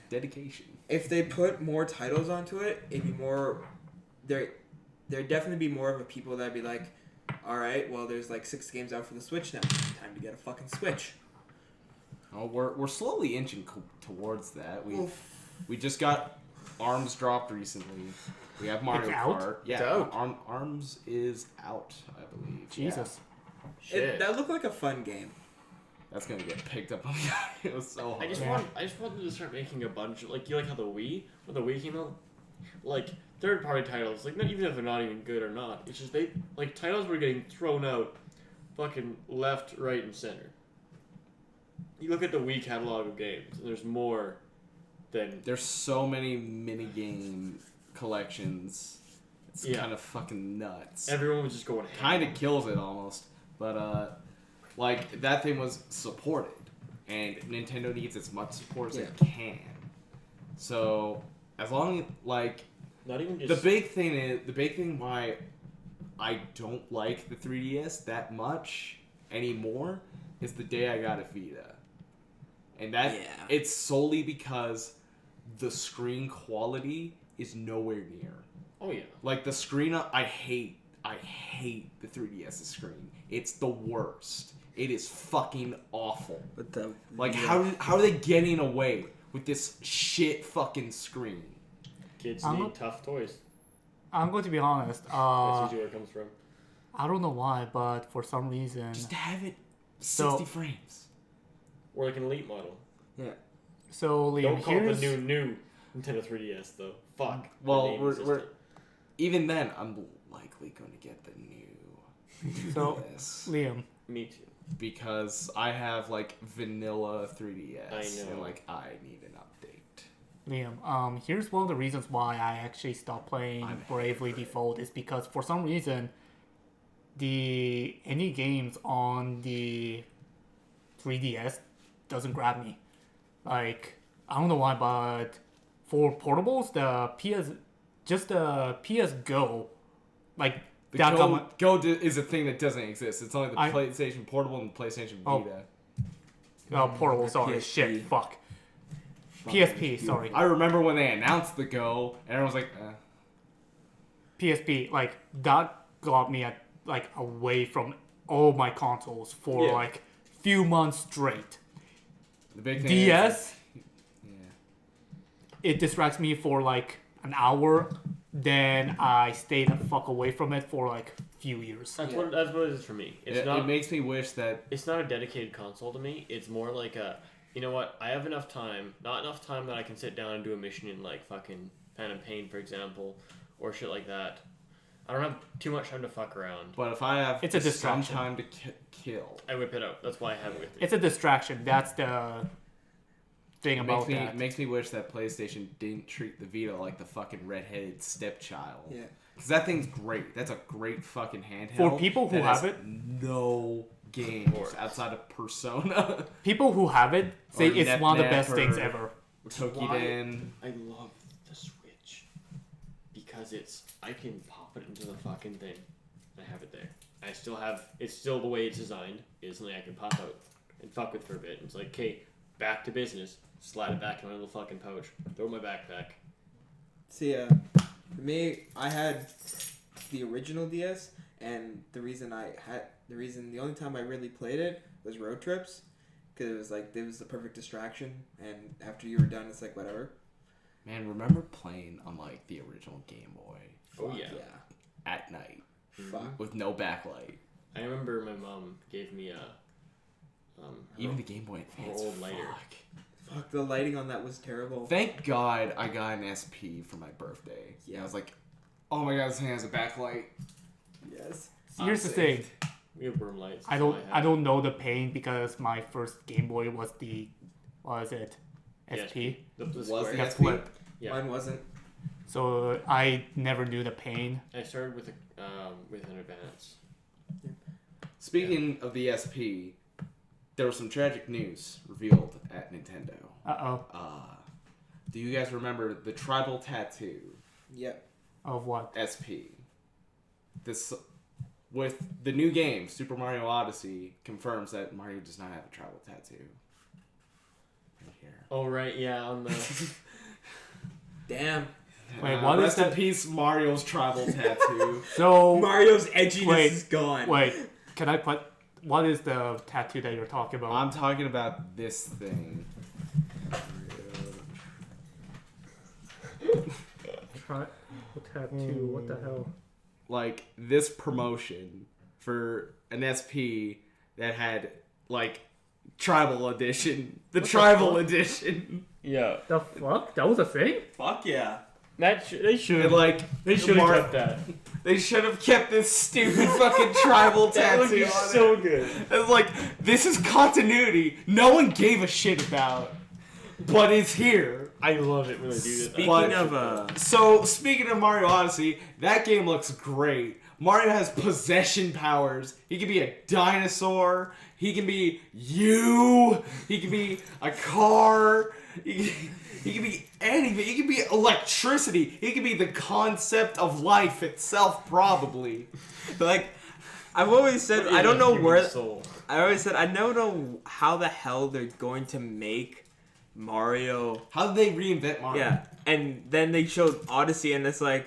Dedication. if they put more titles onto it, it'd be more. There'd definitely be more of a people that'd be like, all right, well, there's like 6 games out for the Switch now. Time to get a fucking Switch. Oh, we're slowly inching towards that. We just got ARMS dropped recently. We have Mario It's out? Kart. Yeah, It's out. ARMS is out, I believe. Jesus. Shit. That looked like a fun game. That's gonna get picked up on the It was so hard. I just want them to start making a bunch of, like, you like how the Wii, when the Wii came out, like, third-party titles, like, not even if they're not even good or not, it's just titles were getting thrown out fucking left, right, and center. You look at the Wii catalog of games, and there's more than... There's so many minigame collections. It's Yeah. kind of fucking nuts. Everyone was just going Kind of kills it almost, but like that thing was supported, and Nintendo needs as much support as it can. So as long as like Not even just... the big thing why I don't like the 3DS that much anymore is the day I got a Vita, and that it's solely because the screen quality is nowhere near. Oh, yeah. Like the screen, I hate the 3DS's screen. It's the worst. It is fucking awful. But the Like how are they getting away with this shit fucking screen? Kids I'm need not- tough toys. I'm going to be honest. That's usually where it comes from. I don't know why, but for some reason. Just have it 60 So- frames. Or like an Elite model. So Liam, Don't call it here's the new Nintendo 3DS, though. Fuck. the Well, naming we're system. even then I'm likely going to get the new So- 3DS Liam. Me too. because I have like vanilla 3DS I know. and like I need an update. Liam, here's one of the reasons why I actually stopped playing I'm Bravely Default is because for some reason the any games on the 3DS doesn't grab me. Like I don't know why, but for portables, the PS Go, like The that got Go is a thing that doesn't exist. It's only the I- PlayStation Portable and the PlayStation Oh. Vita. portable. The Sorry, PSP. shit, fuck. PSP, sorry. I remember when they announced the Go, and everyone was like, PSP, like that got me away from all my consoles for Yeah. like few months straight. The big thing DS, yeah. it distracts me for like an hour, then I stay the fuck away from it for like few years. That's what it is for me. It's It not. makes me wish that It's not a dedicated console to me. It's more like a. You know what? I have enough time. Not enough time that I can sit down and do a mission in like fucking Phantom Pain, for example, or shit like that. I don't have too much time to fuck around. but if I have It's a some distraction. time to kill, I whip it out. That's why I have it with me. It's a distraction. That's the thing about that. it makes me wish that PlayStation didn't treat the Vita like the fucking redheaded stepchild. Yeah. Because that thing's great. That's a great fucking handheld. For people who that has have it- no games course. outside of Persona. People who have it say Or it's one of the Nep best Nep things or- ever. Tokiden. I love the Switch because I can pop it into the fucking thing. I have it there. It's still the way it's designed. It's something I can pop out and fuck with for a bit. It's like, okay, back to business. Slide it back in my little fucking pouch. Throw it in my backpack. See, for me, I had the original DS, and the only time I really played it was road trips, because it was the perfect distraction, and after you were done, it's like whatever. Man, remember playing on like the original Game Boy Oh Fuck yeah. at night Fuck. with no backlight? I remember my mom gave me a Even the Game Boy Advance. old lighter. Fuck, the lighting on that was terrible. Thank God I got an SP for my birthday. Yeah, I was like, oh my god, this thing has a backlight. Yes. Here's the thing. We have room lights. I don't know the pain because my first Game Boy was the, what is it? SP. The Was square. the Yeah, SP? flip. Yeah. Mine wasn't. So I never knew the pain. I started with an advance. Speaking of the SP, there was some tragic news revealed at Nintendo. Uh-oh. Do you guys remember the tribal tattoo? Yep. Of what? SP. This, with the new game, Super Mario Odyssey, confirms that Mario does not have a tribal tattoo. Right here. Oh right, yeah, on the Damn. Wait, what is rest in that? peace, Mario's tribal tattoo. So, Mario's edginess Wait, is gone. wait, can I put, what is the tattoo that you're talking about? I'm talking about this thing. Tattoo, what the hell? Like, this promotion for an SP that had, like, tribal edition. The tribal edition. yeah. The fuck? That was a thing? Fuck yeah. They should And, like, they should have Mar- kept that. They should have kept this stupid fucking tribal That would tattoo be on so it. good. It's like, this is continuity no one gave a shit about, but it's here. I love it when they do that. Speaking But- of So, speaking of Mario Odyssey, that game looks great. Mario has possession powers. He can be a dinosaur. He can be you. He can be a car. He can be anything. He can be electricity. He can be the concept of life itself, probably. like, I've always said Yeah, I don't know human where. soul. I always said I don't know how the hell they're going to make Mario. How did they reinvent Mario? Yeah, and then they showed Odyssey, and it's like,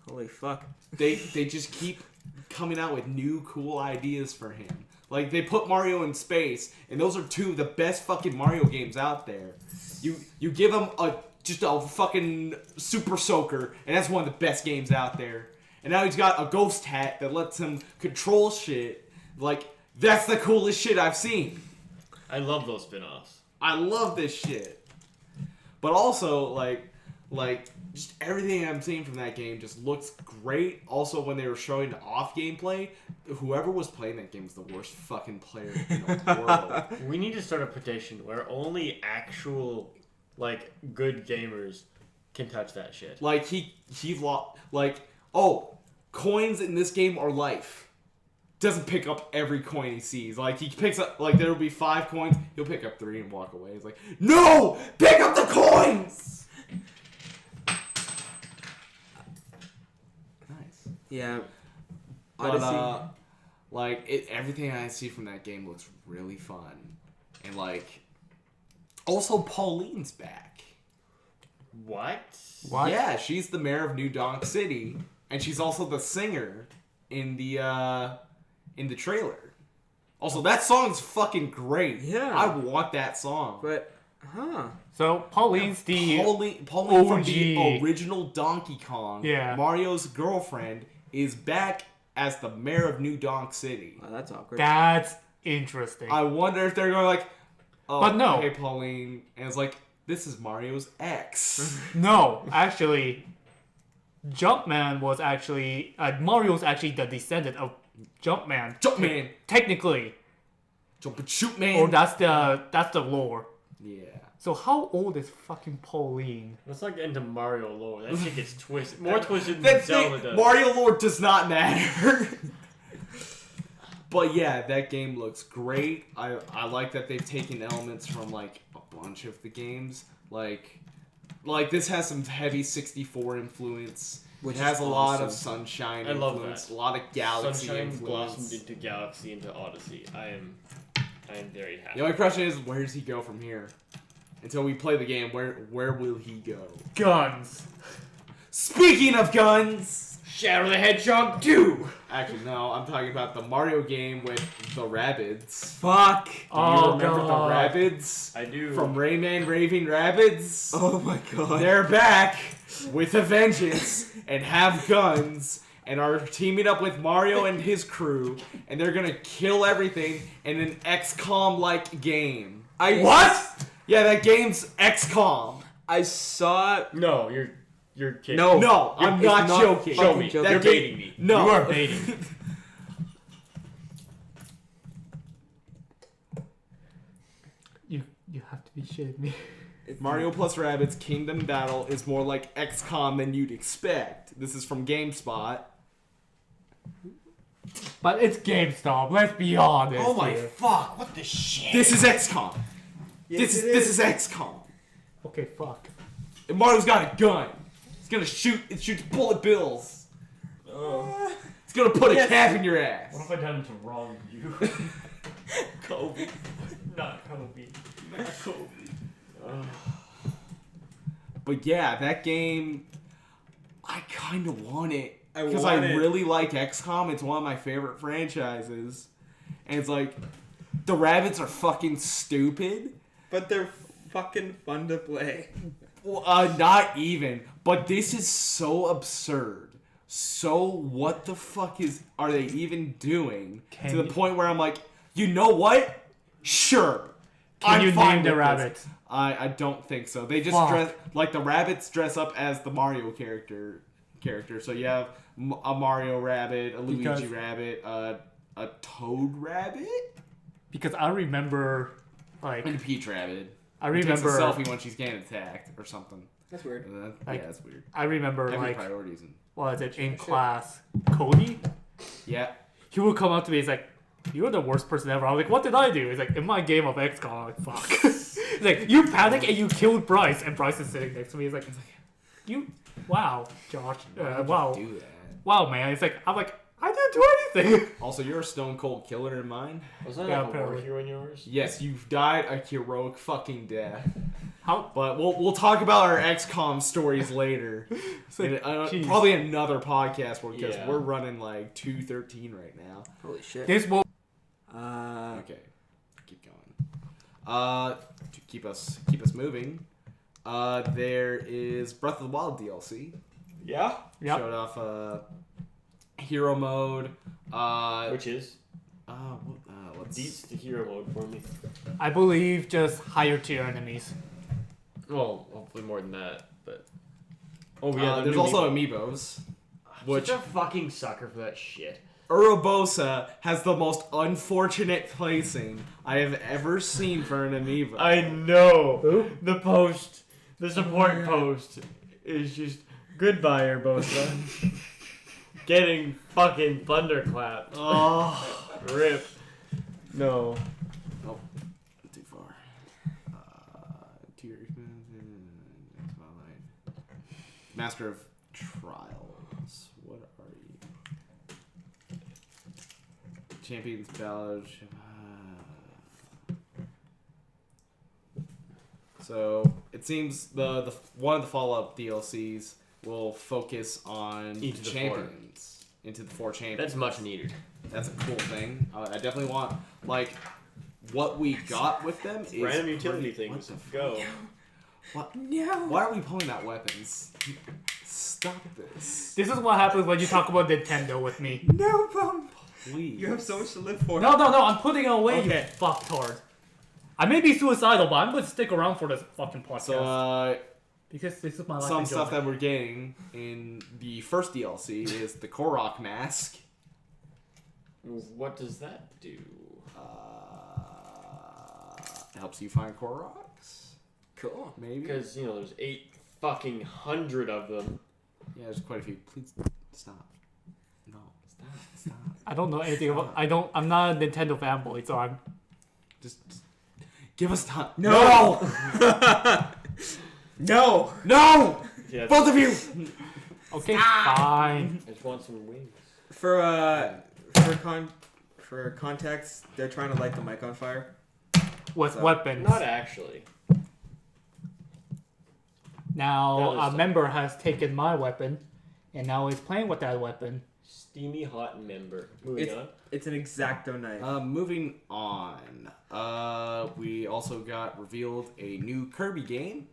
holy fuck. They just keep coming out with new cool ideas for him. Like, they put Mario in space, and those are two of the best fucking Mario games out there. You give him just a fucking super soaker, and that's one of the best games out there. And now he's got a ghost hat that lets him control shit. Like, that's the coolest shit I've seen. I love those spin-offs. I love this shit. But also, like just everything I'm seeing from that game just looks great. Also, when they were showing off gameplay, whoever was playing that game was the worst fucking player in the world. We need to start a petition where only actual, like, good gamers can touch that shit. Like, he lost, like, oh, coins in this game are life. Doesn't pick up every coin he sees. Like, he picks up, like, there will be 5 coins, he'll pick up 3 and walk away. It's like, no! Pick up the coins! Nice. Yeah. But, Odyssey. everything I see from that game looks really fun. And, like, also Pauline's back. What? What? Yeah, she's the mayor of New Donk City, and she's also the singer in the trailer. Also, that song's fucking great. Yeah. I want that song. But, So, Pauline's the... Pauline from the OG. original Donkey Kong, Yeah. Mario's girlfriend, is back as the mayor of New Donk City. wow, that's awkward. That's interesting. I wonder if they're going like, oh, But no. hey, Pauline. And it's like, this is Mario's ex. No, actually, Jumpman was actually... Mario's actually the descendant of Jumpman. Jumpman. Technically. Jump and shoot, man. Or that's the lore. Yeah. So how old is fucking Pauline? Let's not get into Mario lore. That shit gets twisted. More twisted than That Zelda thing, does. Mario lore does not matter. But yeah, that game looks great. I like that they've taken elements from like a bunch of the games. Like this has some heavy 64 influence. Which It has is a lot of awesome. Sunshine I love influence, that. a lot of Galaxy Sunshine blossomed influence. into Galaxy into Odyssey. I am very happy. The only question is, where does he go from here? Until we play the game, where will he go? Guns. Speaking of guns, Shadow the Hedgehog 2! actually no, I'm talking about the Mario game with the Rabbids. Fuck. Do you Oh, remember God. the Rabbids I do. from Rayman Raving Rabbids? Oh my god. They're back with a vengeance and have guns and are teaming up with Mario and his crew, and they're gonna kill everything in an XCOM-like game. What? Yeah, that game's XCOM. I saw. No, you're kidding. No. No, You're- I'm it's not not joking. Show me. joking. You're That game- baiting me. No. You are baiting me. You have to be shitting me. Mario plus Rabbids Kingdom Battle is more like XCOM than you'd expect. This is from GameSpot. But it's GameStop. Let's be honest. Oh my here. Fuck, what the shit? This is XCOM. Yes, This is XCOM. Okay, fuck. And Mario's got a gun. He's gonna shoot. It shoots bullet bills. Oh. It's gonna put a Yes. cap in your ass. What have I done to wrong you? Kobe. Not Kobe. Not Kobe. But yeah, that game, I kind of want it I because want I it. really like XCOM. It's one of my favorite franchises, and it's like the rabbits are fucking stupid. But they're fucking fun to play. Well, not even. But this is so absurd. So what the fuck are they even doing? Can to the you- point where I'm like, you know what? Sure. Can I'm you fine name the with this. rabbit? I don't think so. They just Fuck. dress like the rabbits dress up as the Mario character. So you have a Mario rabbit, a Luigi Because- rabbit, a Toad rabbit, Because I remember, like, and a Peach rabbit. I Who takes a remember, selfie when she's getting attacked or something. That's weird. Like- Yeah, that's weird. I remember, Heavy like, priorities. And, what is it, in class, Cody? yeah. He would come up to me, he's like, you're the worst person ever. I'm like, what did I do? He's like, in my game of XCOM. I'm like, fuck. He's like, you panic and you killed Bryce. And Bryce is sitting next to me. He's like, wow, Josh. Wow. Do that. Wow, man. I'm like, I didn't do anything. Also, you're a stone cold killer in mine. Was that Yeah, like a war apparently. hero in yours? Yes, you've died a heroic fucking death. How? But we'll talk about our XCOM stories later. like, jeez. Probably another podcast because Yeah. we're running like 2:13 right now. Holy shit. This will. Okay, keep going. To keep us moving. There is Breath of the Wild DLC. Yeah. Yep. Showed off hero mode. Which is? Let's Beats the hero mode for me. I believe just higher tier enemies. Well, hopefully more than that, but... Oh, yeah, the there's new also Amiibo. amiibos. I'm Which such a fucking sucker for that shit. Urobosa has the most unfortunate placing I have ever seen for an amiibo. I know. Who? The support post is just goodbye, Urbosa. Getting fucking thunderclapped. Oh, Rip. No. nope, too far. Tier Master of Trials. What are you? Champions Ballad. So it seems the one of the follow-up DLCs will focus on Into the champions. Into the 4 champions. That's much needed. That's a cool thing. I definitely want, like, what we got with them is Random utility pretty- things. What the Go. What? No. Why are we pulling out weapons? Stop this, This is what happens when you talk about Nintendo with me. No, Bump. please. You have so much to live for. No, I'm putting it away, Okay. you fucktard. I may be suicidal, but I'm going to stick around for this fucking podcast. So, because this is my life. some stuff that we're getting in the first DLC is the Korok mask. What does that do? It helps you find Koroks. Cool. Maybe. Because, there's 800 of them. Yeah, there's quite a few. Please stop. No. Stop. I don't know anything about. I'm not a Nintendo fanboy, so I'm. Just give us time. No! No! No! Yeah, Both of you! Okay, fine. I just want some wings. For context, they're trying to light the mic on fire. With So, weapons. Not actually. Now That a was- member has taken my weapon, and now he's playing with that weapon. Steamy hot member. Moving on. It's an X-Acto knife. Moving on. We also got revealed a new Kirby game.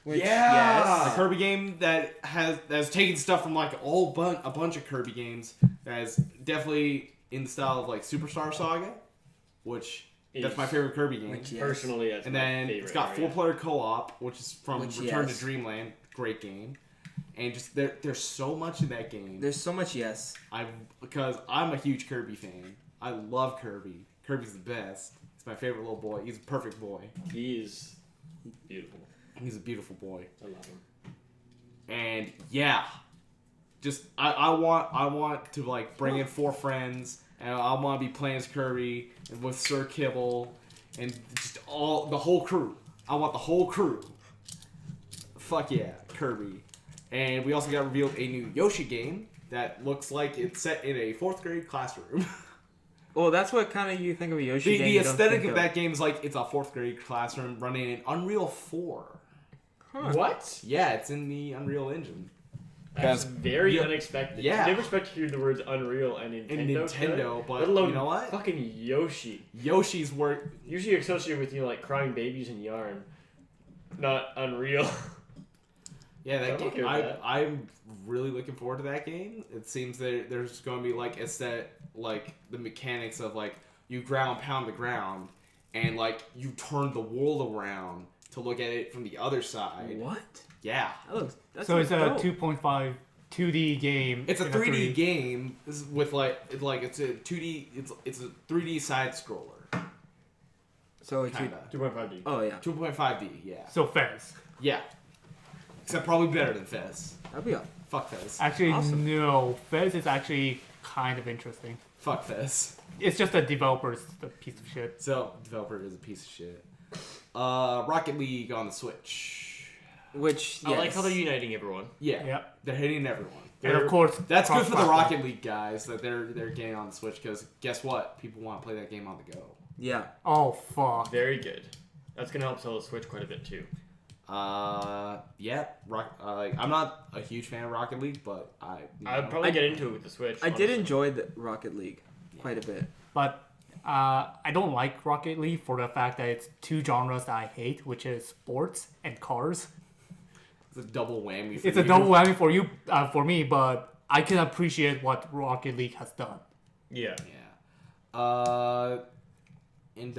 Which, Yeah, yes. a Kirby game that has taken stuff from like a bunch of Kirby games that is definitely in the style of like Superstar Saga, which that's my favorite Kirby game. Which, yes. Personally, that's And my then favorite. it's got area. 4-player co-op, which is from Which, Return yes. to Dreamland, great game. And just there's so much in that game. There's so much yes. Because I'm a huge Kirby fan. I love Kirby. Kirby's the best. He's my favorite little boy. He's a perfect boy. He's beautiful. He's a beautiful boy. I love him. And yeah, just I want to like bring in 4 friends, and I want to be playing as Kirby and with Sir Kibble and just the whole crew. I want the whole crew. Fuck yeah, Kirby. And we also got revealed a new Yoshi game that looks like it's set in a 4th grade classroom. Well, that's what kind of you think of a Yoshi game. The you don't aesthetic think of that game is like it's a 4th grade classroom running in Unreal 4. Huh. What? Yeah, it's in the Unreal Engine. That's very Yeah. unexpected. Yeah. I never expect to hear the words Unreal and Nintendo. In Nintendo, but let alone you know what? fucking Yoshi. Yoshi's work. Usually associated with like crying babies and yarn, not Unreal. Yeah, that I'm game. okay with that. I'm really looking forward to that game. It seems that there's going to be like like the mechanics of like you ground pound the ground, and like you turn the world around to look at it from the other side. What? Yeah, That's So it's a dope. 2.5 2D game. it's a in 3D game with it's a 2D. It's a 3D side scroller. So it's Kinda. 2.5D. Oh yeah, 2.5D. Yeah. So Fez. Yeah. Except probably better than Fez. that'd be up. Fuck Fez. Actually, Awesome. no. Fez is actually kind of interesting. Fuck Fez. It's just the developer's a piece of shit. So, developer is a piece of shit. Rocket League on the Switch. Which yes. I like how they're uniting everyone. Yeah. Yep. They're hitting everyone. And of course, That's good for the cross-platform. Rocket League guys that they're getting on the Switch because guess what? People want to play that game on the go. Yeah. Oh fuck. Very good. That's gonna help sell the Switch quite a bit too. Yeah. I'm not a huge fan of Rocket League, but I'd probably get into it with the Switch. I did honestly. enjoy the Rocket League quite a bit. But I don't like Rocket League for the fact that it's 2 genres that I hate, which is sports and cars. It's a double whammy. For It's you. a double whammy for you, for me, but I can appreciate what Rocket League has done. Yeah. Yeah. And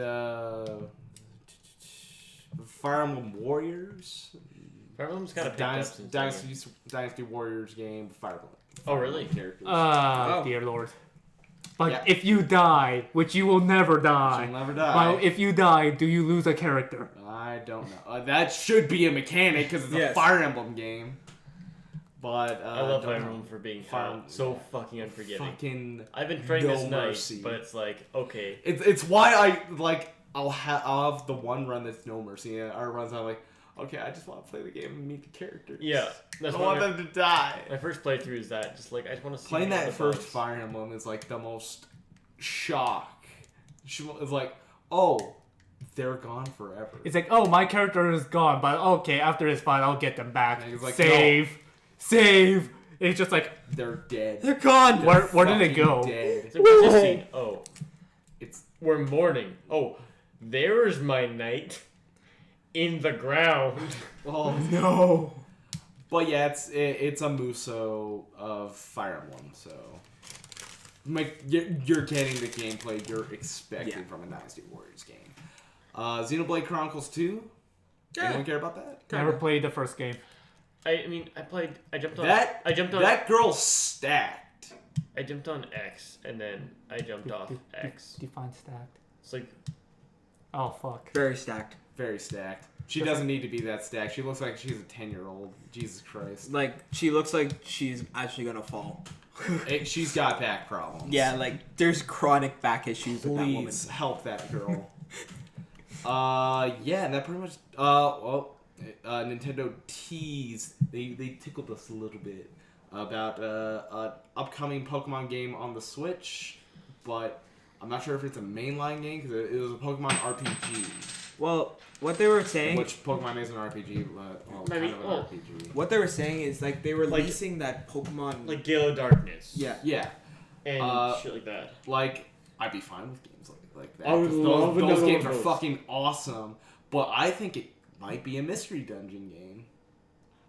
Fire Emblem Warriors. Fire Emblem's kind of picked up since Dynasty Warriors game. Fire Emblem. Oh, really? Characters. Oh. Dear Lord. But Yeah. if you die, which you will never die, She'll never die. well, if you die, do you lose a character? I don't know. That should be a mechanic because it's a Yes. Fire Emblem game. But I love don't Fire know. Emblem for being Fire- so fucking unforgiving. Fucking. I've been trying no this mercy. night, but it's like, okay. It's why I like. I'll have the one run that's no mercy. Our runs I'm like, okay, I just want to play the game and meet the characters. Yeah, I that's don't want why them to die. my first playthrough is that. Just like, I just want to see Playing all that the first bugs. Fire Emblem is like the most shock. It's like, oh, they're gone forever. It's like, oh, my character is gone, but okay, after this fight, I'll get them back. And it's like, Save. It's just like, They're dead. They're gone. where did it Fucking go? Dead. It's like, what's this scene? Oh, It's we're mourning. Oh, there's my knight in the ground. well, No. but yeah, it's a Muso of Fire Emblem, so you're getting the gameplay you're expecting from a Dynasty Warriors game. Xenoblade Chronicles 2. Yeah. Anyone care about that? Never played the first game. I mean, I jumped on. That I jumped on. That girl stacked. I jumped on X, and then I jumped off X. Define stacked. It's like, Oh fuck. Very stacked. Very stacked. She doesn't need to be that stacked. She looks like she's a 10-year-old. Jesus Christ. Like she looks like she's actually gonna fall. She's got back problems. Yeah, like there's chronic back issues with that woman. Please help that girl. Yeah, and that pretty much. Nintendo teased. They tickled us a little bit about an upcoming Pokemon game on the Switch, but I'm not sure if it's a mainline game because it was a Pokemon RPG. Well, what they were saying, Which Pokemon is an RPG, kind of an RPG. what they were saying is like they were releasing that Pokemon. Like Gale of Darkness. Yeah. Yeah, And shit like that. like I'd be fine with games like that. I would 'cause love those another games one are of those. fucking awesome, but I think it might be a mystery dungeon game.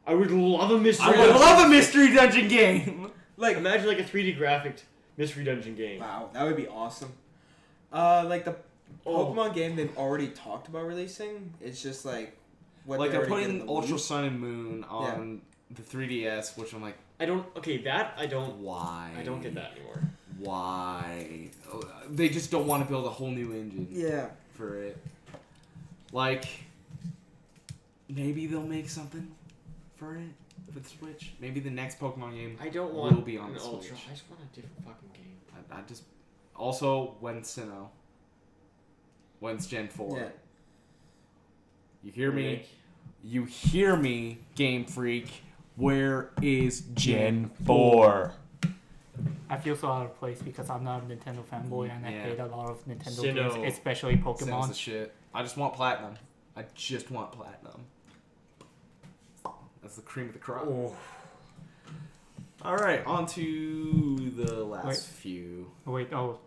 I would love a mystery. I would love a mystery dungeon game. Like Imagine like a 3D graphic mystery dungeon game. wow, that would be awesome. Like the Oh. Pokemon game they've already talked about releasing. It's just like what Like they they're already putting did in the Ultra Wii. Sun and Moon on the 3DS, which I'm like, I don't. Okay, that I don't. why? I don't get that anymore. Why? They just don't want to build a whole new engine Yeah. for it. Like, maybe they'll make something for it for the Switch. Maybe the next Pokemon game. I don't want Will be on an the Ultra. Switch. I just want a different fucking game. I just also when's Sinnoh? When's Gen 4? Yeah. You hear me? Remake. You hear me, Game Freak? Where is Gen 4? I feel so out of place because I'm not a Nintendo fanboy and I Yeah. hate a lot of Nintendo Sinnoh. games, especially Sounds the Pokemon. shit. I just want platinum. I just want platinum. That's the cream of the crop. Oh. All right, on to the last Wait. few.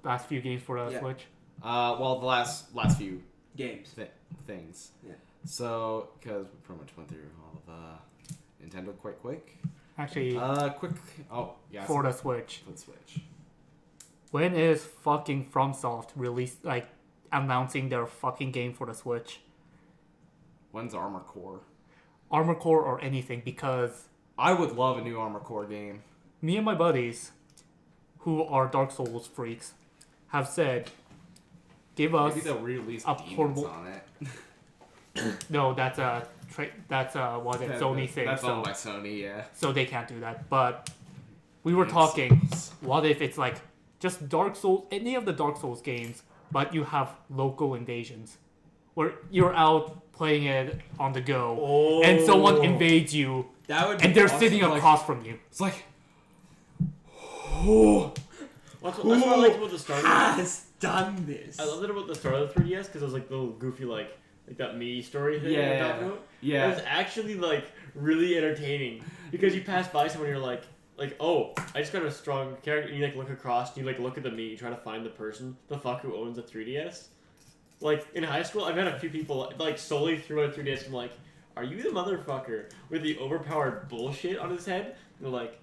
Last few games for the Yeah. Switch. Well, the last few Games. things. Yeah. So, because we pretty much went through all of Nintendo quite quick. Actually, Quick. Oh, yeah. for the Switch. For the Switch. When is fucking FromSoft announcing their fucking game for the Switch? When's Armor Core? Armor Core or anything, because I would love a new Armor Core game. me and my buddies, who are Dark Souls freaks, have said, give us Maybe they'll re-release a demons portable- on it. no. That's Sony thing. That's So owned by Sony, yeah. so they can't do that. But we were It talking, sucks. what if it's like just Dark Souls, any of the Dark Souls games, but you have local invasions, where you're out playing it on the go, and someone invades you, That would. and be they're awesome. sitting across from you. It's like, That's what I liked about the start. Has done this. I loved it about the start of the 3DS because it was like the little goofy like that me story thing. Yeah. I talked about. It yeah. was actually like really entertaining because you pass by someone and you're like, oh, I just got a strong character. And you like look across and you like look at the me, you try to find the person, the fuck who owns the 3DS. Like in high school, I met a few people like solely through a 3DS. I'm like, are you the motherfucker with the overpowered bullshit on his head? And they're like,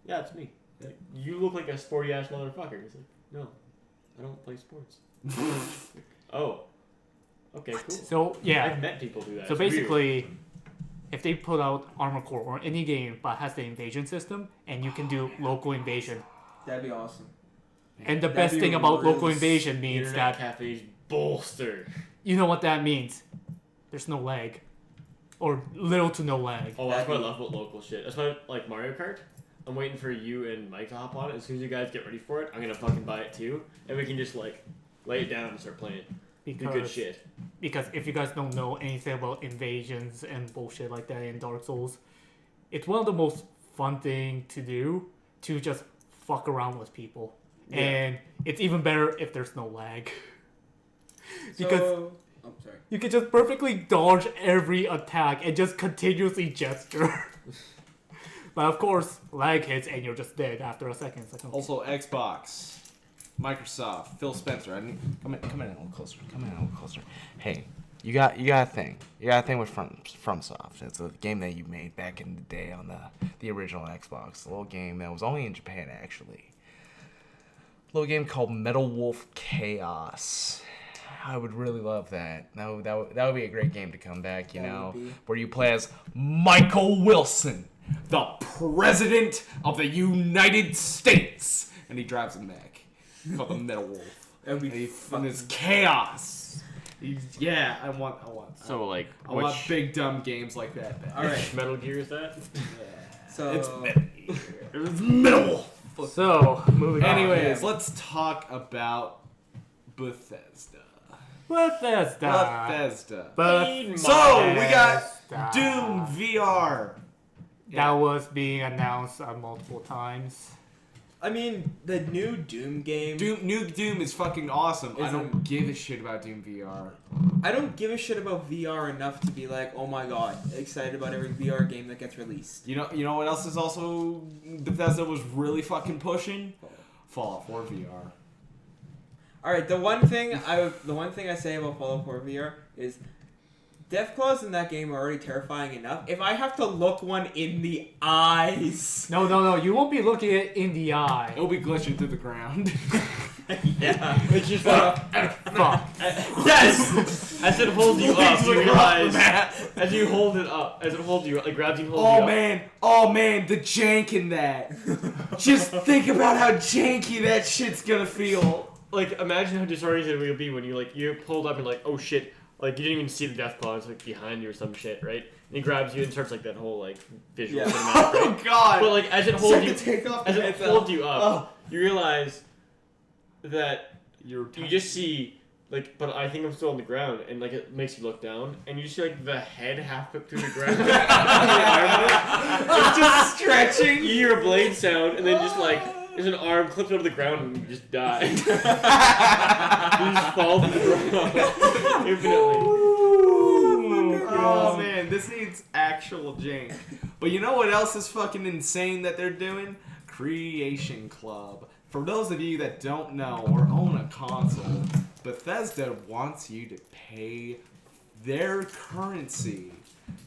yeah, it's me. Like, you look like a sporty ass motherfucker. He's like, no, I don't play sports. Oh, okay, cool. So yeah, I've met people do that. so It's weird. basically, if they put out Armor Core or any game but has the invasion system, and you can do local invasion, That'd be awesome. and the That'd best be thing about really local invasion means Internet that cafes bolster. you know what that means. There's no lag, or little to no lag. Oh, that's what I love about local shit. That's why, like Mario Kart, I'm waiting for you and Mike to hop on it. As soon as you guys get ready for it, I'm gonna fucking buy it too, and we can just like lay it down and start playing. Do good Because, shit. because if you guys don't know anything about invasions and bullshit like that in Dark Souls, it's one of the most fun thing to do to just fuck around with people. Yeah. And it's even better if there's no lag. Because I'm sorry. you can just perfectly dodge every attack and just continuously gesture. But of course, lag hits and you're just dead after a second. It's like, okay. Also, Xbox, Microsoft, Phil Spencer. Come in a little closer. Come in a little closer. Hey, you got a thing. You got a thing with FromSoft. It's a game that you made back in the day on the original Xbox. A little game that was only in Japan, actually. A little game called Metal Wolf Chaos. I would really love that. That would be a great game to come back, you That know, would be. where you play as Michael Wilson, the President of the United States, and he drives a mech called the Metal Wolf. That'd be And fucking. it's chaos. Yeah, I want. So like, I want big dumb games like that back. All right. Metal Gear is that? Yeah. So It's Metal Wolf. So, moving on. Anyways, let's talk about Bethesda. Bethesda. So, we got Doom VR. That was being announced multiple times. I mean, the new Doom game. New Doom is fucking awesome. I Isn't- don't give a shit about Doom VR. I don't give a shit about VR enough to be like, oh my god, excited about every VR game that gets released. You know what else is also Bethesda was really fucking pushing? Fallout 4 VR. All right, the one thing I say about Fallout 4 VR is Deathclaws in that game are already terrifying enough. If I have to look one in the eyes, No. You won't be looking it in the eye. It'll be glitching through the ground. yeah, It's just like, Fuck. yes! As it holds you up, you realize, as you hold it up, as it holds you, like grabs you and holds you up. Oh man, the jank in that. Just think about how janky that shit's gonna feel. Like, imagine how disoriented it would be when you're pulled up and like, oh shit, like you didn't even see the death claw, it's like behind you or some shit, right? And he grabs you and starts like that whole like visual cinematic, right? Oh god. But like as it holds you, take off as the it headphones. holds you up, you realize that You you just see like, but I think I'm still on the ground, and like it makes you look down, and you just see like the head half put through the ground. It's just stretching. You hear a blade sound, and then just like there's an arm clips over the ground, and you just die. You just fall to the ground infinitely. Oh man, this needs actual jank. But you know what else is fucking insane that they're doing? Creation Club. For those of you that don't know or own a console, Bethesda wants you to pay their currency,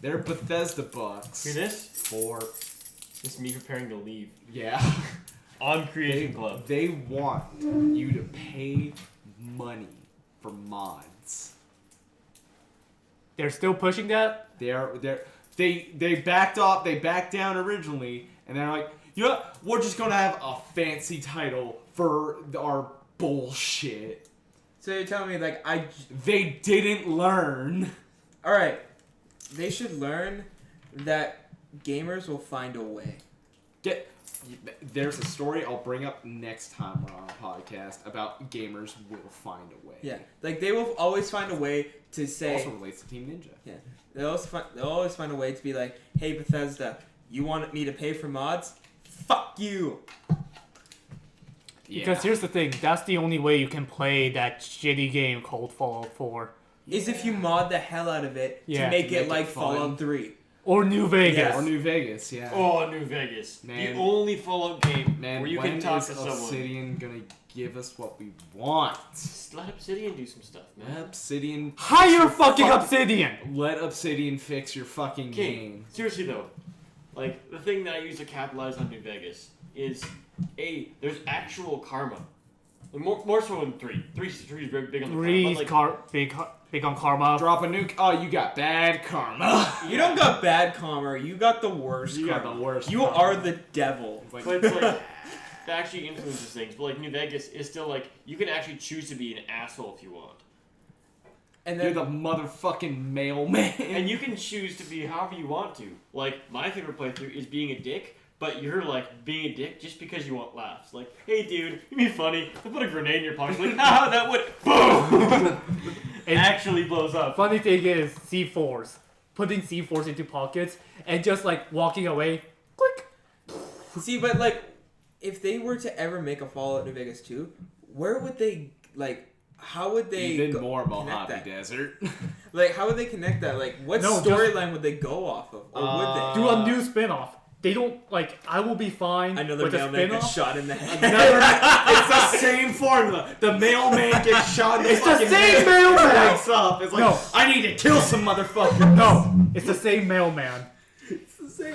their Bethesda bucks. Hear this? For It's me preparing to leave. yeah. On Creation Club. They want you to pay money for mods. They're still pushing that? They backed off. They backed down originally, and they're like, you know, we're just gonna have a fancy title for our bullshit. so you're telling me like They didn't learn. all right, they should learn that gamers will find a way. There's a story I'll bring up next time we're on a podcast about gamers will find a way. Yeah, like they will always find a way to say. Also relates to Team Ninja. Yeah, they'll always find a way to be like, hey Bethesda, you want me to pay for mods? Fuck you. Because here's the thing, that's the only way you can play that shitty game called Fallout 4. Is if you mod the hell out of it Yeah, to make make it like it fun. Fallout 3. Or New Vegas. Yes. Or New Vegas, yeah. Oh, New Vegas. Man. The only Fallout game Man, where you when can talk is to someone. Obsidian gonna give us what we want? Just let Obsidian do some stuff, man. Obsidian. Hire fucking Obsidian! Let Obsidian fix your fucking Okay, game. seriously though, like the thing that I use to capitalize on New Vegas is there's actual karma. Like, more so in 3. 3 is very big on the karma. But, like, Big on karma. Drop a nuke. Oh, you got bad karma. You don't got bad karma. You got the worst. You got karma. the worst You karma. are the devil. Like, but it's like that actually influences things. But like New Vegas is still like you can actually choose to be an asshole if you want, And you're then the motherfucking mailman. and you can choose to be however you want to. Like my favorite playthrough is being a dick. But you're like being a dick just because you want laughs. Like, hey dude, you be funny. I put a grenade in your pocket. Like, ah, that would boom. It actually blows up. Funny thing is C4s. Putting C4s into pockets and just like walking away. Click. see, but like, if they were to ever make a Fallout New Vegas 2, where would they like? How would they Even more connect Mojave that? Desert. Like, how would they connect that? Like, what No, just- storyline would they go off of, or would they? Do a new spin-off. They don't like. I will be fine Another with a mailman gets spin-off. shot in the head. It's the same formula. The mailman gets shot in the It's the fucking same head. mailman! Wakes up. It's like, No. I need to kill some motherfuckers. No, it's the same mailman.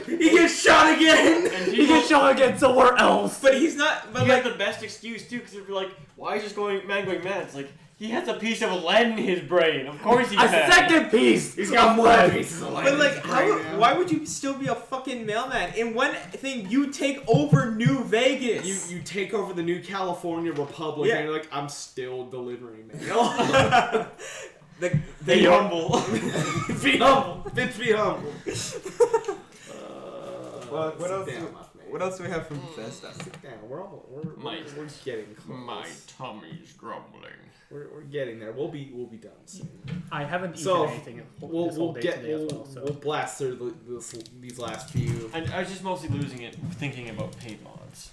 He gets shot again. And He gets shot again somewhere else. But he's not. But He like, got the best excuse too, because if you're like, why is this going mad? It's like he has a piece of lead in his brain. Of course he's A mad. second piece. He's got more lead. pieces of but like, right how? now. Why would you still be a fucking mailman? In one thing, you take over New Vegas. You take over the new California Republic, Yeah. and you're like, I'm still delivering mail. Be humble. Be humble. Bitch, be humble. What else? Damn, I've made What else do we have from Bethesda? Yeah, we're getting close. My tummy's grumbling. We're getting there. We'll be done soon. I haven't eaten So, anything this We'll whole day today as well. we'll blast through these last few. And I was just mostly losing it thinking about paint mods.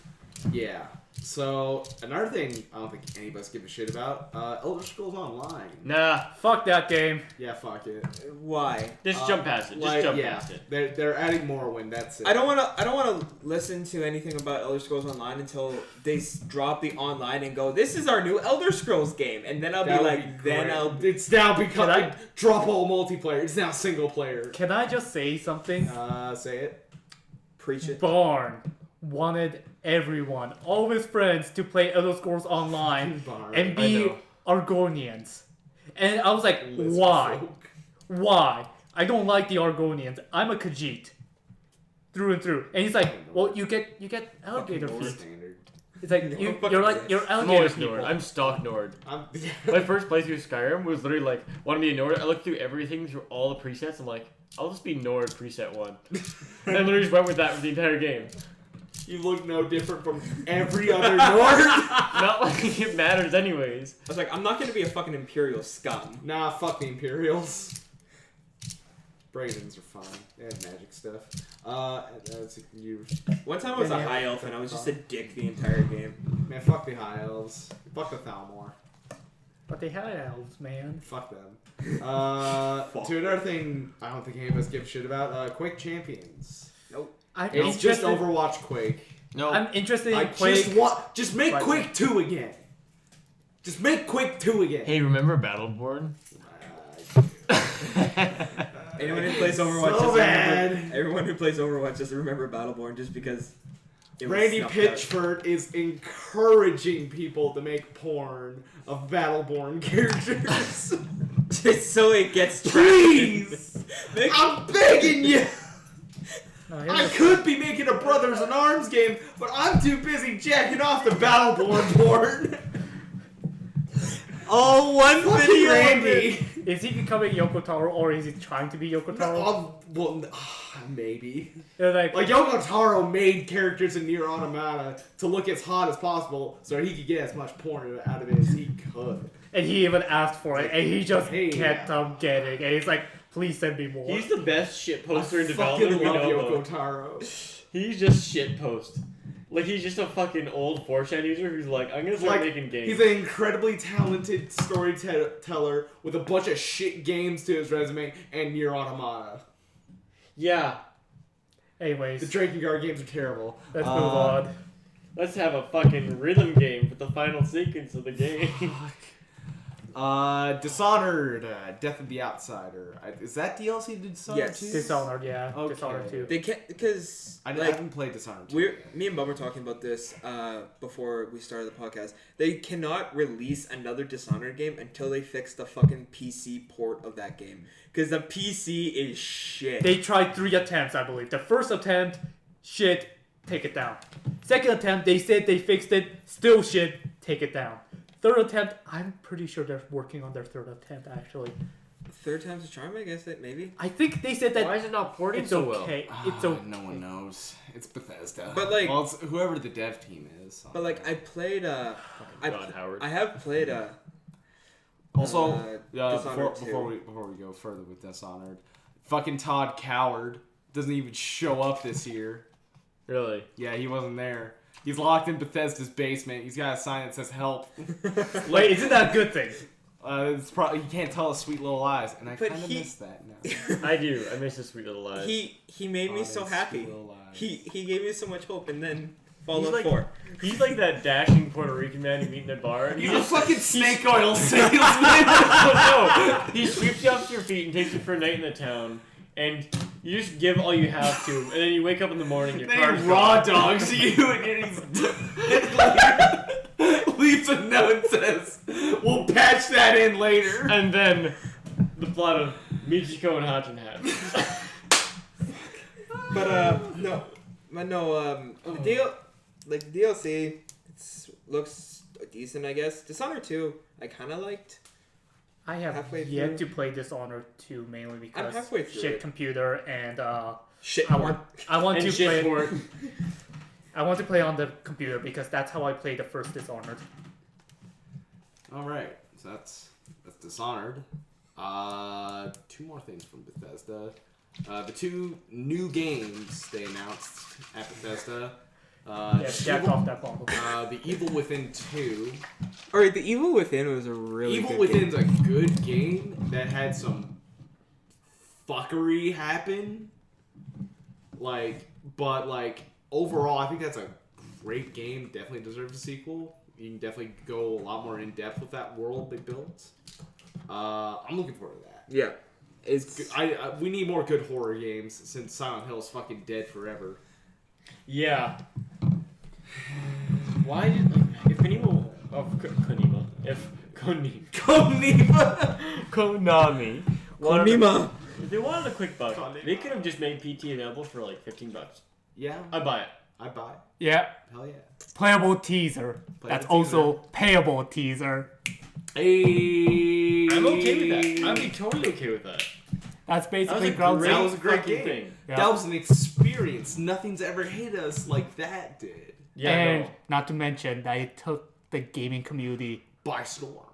Yeah. So another thing I don't think any of us give a shit about. Elder Scrolls Online. Nah, Fuck that game. Yeah, fuck it. Why? just jump past it. Just jump yeah, past it. they're adding Morrowind. That's it. I don't wanna listen to anything about Elder Scrolls Online until they drop the online and go, "This is our new Elder Scrolls game," and then I'll That be would like, be then great. I'll It's now become Can I- drop all multiplayer. It's now single player. Can I just say something? Say it. preach it. Barn wanted everyone, all of his friends, to play Elder Scrolls Online Barn. and I be know. Argonians. And I was like, Lizard why? folk. Why? I don't like the Argonians. I'm a Khajiit. Through and through. And he's like, well, you get alligator Fucking feet. standard. It's like, No, you're like, you're I'm alligator always people. Nord. I'm stock Nord. I'm, My first playthrough Skyrim was literally like, want to be a Nord? I looked through everything, through all the presets. I'm like, I'll just be Nord preset 1. And I literally just went with that for the entire game. you look no different from every other Nord. Not like it matters anyways. I was like, I'm not gonna be a fucking Imperial scum. Nah, fuck the Imperials. Bradens are fine. They have magic stuff. That's you. One time I was a Yeah, high yeah. elf and I was just a dick the entire game. Man, fuck the High Elves. Fuck the Thalmor. But they had elves, man. Fuck them. To another thing I don't think any of us give a shit about, Quake Champions. I'm It's just interested- Overwatch Quake. No, I'm interested I in Quake. just make Right. Quake 2 again. Just make Quake 2 again. hey, remember Battleborn? Anyone who plays Overwatch, So just bad. remember. Everyone who plays Overwatch just remember Battleborn just because. It was Randy snuffed out. Pitchford is encouraging people to make porn of Battleborn characters. Just so it gets Please! Make- I'm begging you! No, I here's a- could be making a Brothers in Arms game, but I'm too busy jacking off the Battleborn porn. Oh, one Fucking video of it. Randy. Is he becoming Yoko Taro or is he trying to be Yoko Taro? Maybe. They're like, Like, Yoko Taro made characters in Nier Automata to look as hot as possible so he could get as much porn out of it as he could. and he even asked for it, and he just Hey, kept on getting. And he's like, please send me more. He's the best shit poster in I development fucking we love know Yoko about. Taro. He's just shit post. Like, he's just a fucking old 4chan user who's like, I'm gonna start making games. He's an incredibly talented storyteller with a bunch of shit games to his resume and Nier Automata. Yeah, Anyways, The Drakengard games are terrible. let's move on. let's have a fucking rhythm game for the final sequence of the game. Dishonored, Death of the Outsider. Is that DLC to Dishonored Yes. 2? Dishonored, yeah. Okay. Dishonored 2. They can't because I like haven't played Dishonored 2. me and Bub were talking about this before we started the podcast. They cannot release another Dishonored game until they fix the fucking PC port of that game because the PC is shit. They tried 3 attempts, I believe. The first attempt, shit, take it down. Second attempt, they said they fixed it, still shit, take it down. Third attempt, I'm pretty sure they're working on their third attempt, actually. Third time's a charm, I guess. That maybe. I think they said that Why is it not ported it's so well? okay. It's okay. No one knows. It's Bethesda. But, like- well, it's whoever the dev team is. But like I played God, Howard. I have played Also, Dishonored before 2. we go further with Dishonored, fucking Todd Coward doesn't even show up this year. Really? Yeah, he wasn't there. He's locked in Bethesda's basement. He's got a sign that says "Help." Wait, isn't that a good thing? It's probably he can't tell his sweet little lies, and I But kind of he- miss that now. I do. I miss the sweet little lies. he made me Oh, so his happy. sweet little lies. He gave me so much hope, and then He's Fallout like- 4. He's like that dashing Puerto Rican man you meet in a bar. And He's a fucking snake oil salesman. no, he sweeps you off your feet and takes you for a night in the town, and you just give all you have to, and then you wake up in the morning, your Then car's he raw gone. dogs you, and he's leaves a note and says, "We'll patch that in later." And then the plot of Michiko and Hachin Hat. The deal, like DLC, looks decent, I guess. Dishonored 2, I kind of liked. I have Halfway yet through. to play Dishonored 2 mainly because halfway through shit it. computer and Shit. I want And to shit play for it. I want to play on the computer because that's how I played the first Dishonored. All right, so that's Dishonored. 2 more things from Bethesda. The 2 new games they announced at Bethesda. Jack off that bottle. The Evil Within 2. Alright, The Evil Within was a really Evil good Within's game. a good game that had some fuckery happen. But overall, I think that's a great game. Definitely deserves a sequel. You can definitely go a lot more in depth with that world they built. I'm looking forward to that. Yeah. We need more good horror games since Silent Hill is fucking dead forever. Yeah. Why did if Konami Konami. if they wanted a quick buck, they could have just made PT available for like $15. Yeah, I'd buy it. I'd buy it. Yeah. Hell yeah. Playable teaser. That's also payable teaser. Hey. I'm okay with that. I'd be totally okay with that. That's basically That Ground was a great fucking game. thing. Yeah. That was an experience. Nothing's ever hit us like that did. Yeah, and no. not to mention that it took the gaming community By storm.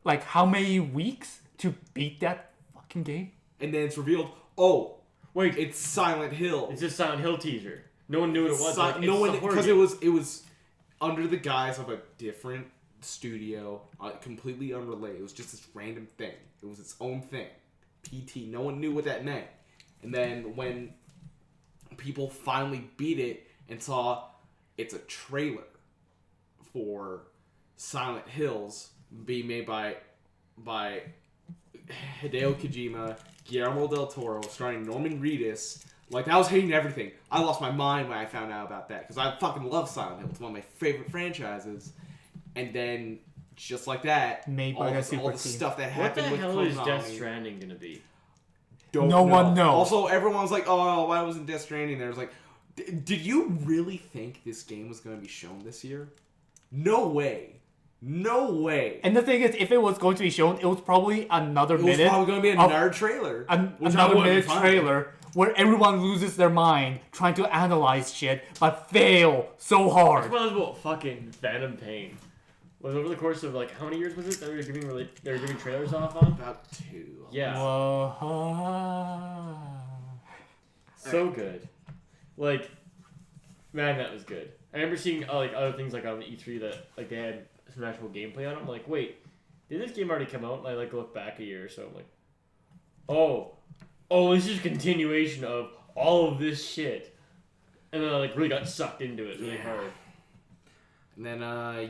like how many weeks to beat that fucking game? And then it's revealed, oh, Wait, it's Silent Hill. it's a Silent Hill teaser. No one knew what it was. No one, because it was under the guise of a different studio, completely unrelated. It was just this random thing. It was its own thing. PT. No one knew what that meant. And then when people finally beat it and saw it's a trailer for Silent Hills being made by Hideo Kojima, Guillermo del Toro, starring Norman Reedus. Like, I was hating everything. I lost my mind when I found out about that because I fucking love Silent Hill. It's one of my favorite franchises. And then, just like that, Made by a super all the team. stuff that What the happened with hell is Konami. Death Stranding gonna be? Don't No know. one knows. Also, everyone's like, "Oh, why wasn't Death Stranding there?" It's like, did you really think this game was going to be shown this year? No way. No way. And the thing is, if it was going to be shown, it was probably another It was minute. probably going to be of- another trailer. which I Another wouldn't minute find. trailer where everyone loses their mind trying to analyze shit, but fail so It's hard. one of those about fucking Phantom Pain. Was over the course of like how many years was it that they were giving trailers off on? About 2. Yeah, Whoa. so good. Like, man, that was good. I remember seeing like other things like on the E3 that like they had some actual gameplay on. I'm like, wait, did this game already come out? And I like look back a year or so. I'm like, oh, this is a continuation of all of this shit. And then I like really got sucked into it really hard, And then,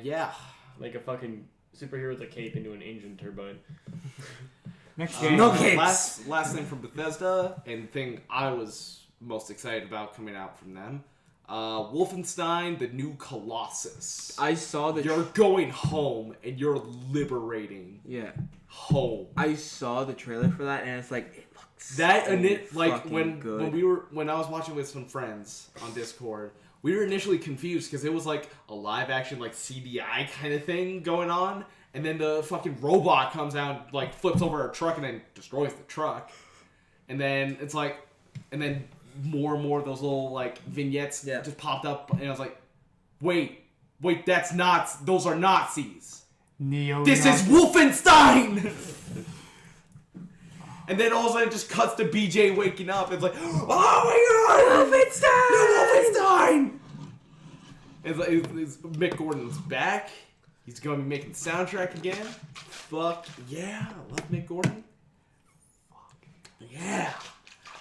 yeah. like a fucking superhero with a cape into an engine turbine. Next game. No capes. Last thing from Bethesda, and the thing I was most excited about coming out from them, Wolfenstein: The New Colossus. I saw the You're going home and you're liberating yeah. home. I saw the trailer for that and it's like it looks That so and it like fucking good. when I was watching with some friends on Discord, we were initially confused because it was like a live action like CDI kind of thing going on, and then the fucking robot comes out, like flips over a truck and then destroys the truck, and then it's like, and then more and more of those little like vignettes just popped up, and I was like, wait, those are Nazis. Nioh. This is Wolfenstein! And then all of a sudden it just cuts to BJ waking up. It's like, oh my god! Wolfenstein! It's Mick Gordon's back. He's going to be making the soundtrack again. Fuck yeah. I love Mick Gordon. Fuck yeah.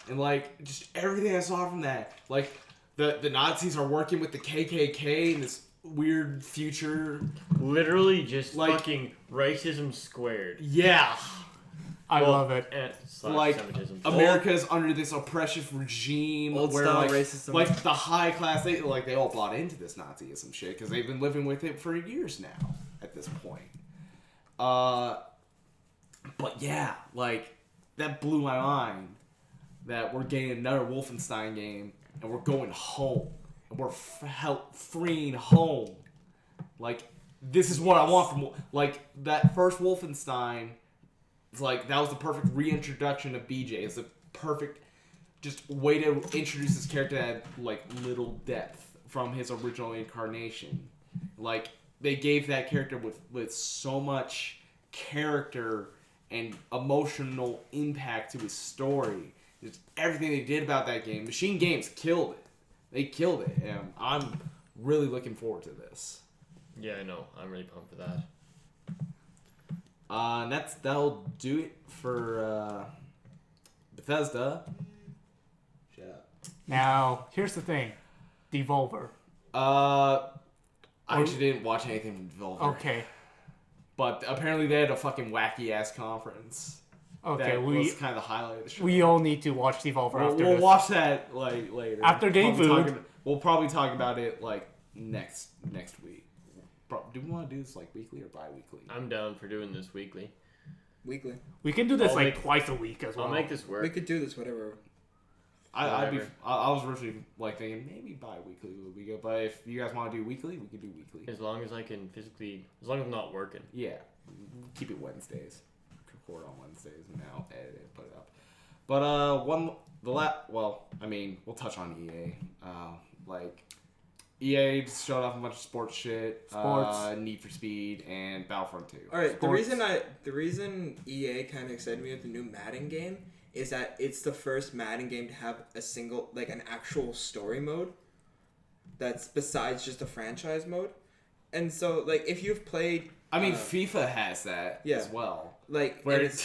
And like, just everything I saw from that. Like, the Nazis are working with the KKK in this weird future. Literally just Like- fucking racism squared. Yeah. I love it. And Like, semitism. America's under this oppressive regime Old where style like, racism. like the high class, they all bought into this Nazism shit because they've been living with it for years now at this point. But yeah, like that blew my mind that we're getting another Wolfenstein game and we're going home and we're freeing home. Like, this is what I want from like that first Wolfenstein. It's like that was the perfect reintroduction of BJ. It's the perfect just way to introduce this character that had like little depth from his original incarnation. Like, they gave that character with so much character and emotional impact to his story. Just everything they did about that game. Machine Games killed it. They killed it. And I'm really looking forward to this. Yeah, I know. I'm really pumped for that. And that'll do it for Bethesda. Shut up. Now, here's the thing. Devolver. I actually didn't watch anything from Devolver. Okay. But apparently they had a fucking wacky ass conference. Okay, That was kind of the highlight of the show. we all need to watch Devolver after We'll this. watch that like later. After Game Food. We'll probably talk about it like next week. Do we want to do this like weekly or bi-weekly? I'm down for doing this weekly. Weekly. We can do this I'll like make- twice a week as well. I'll make this work. We could do this whatever. I Whatever. was originally like thinking maybe bi-weekly would be good, but if you guys want to do weekly, we could do weekly. As long as I can physically, as long as I'm not working. Yeah, keep it Wednesdays. Record on Wednesdays and now edit it, put it up. But we'll touch on EA. Like EA just showed off a bunch of sports shit. Sports. Need for Speed and Battlefront 2. All right. Sports. The reason EA kind of excited me with the new Madden game is that it's the first Madden game to have a single, like an actual story mode. That's besides just a franchise mode, and so like if you've played, I mean, FIFA has that yeah. as well. like Where and it's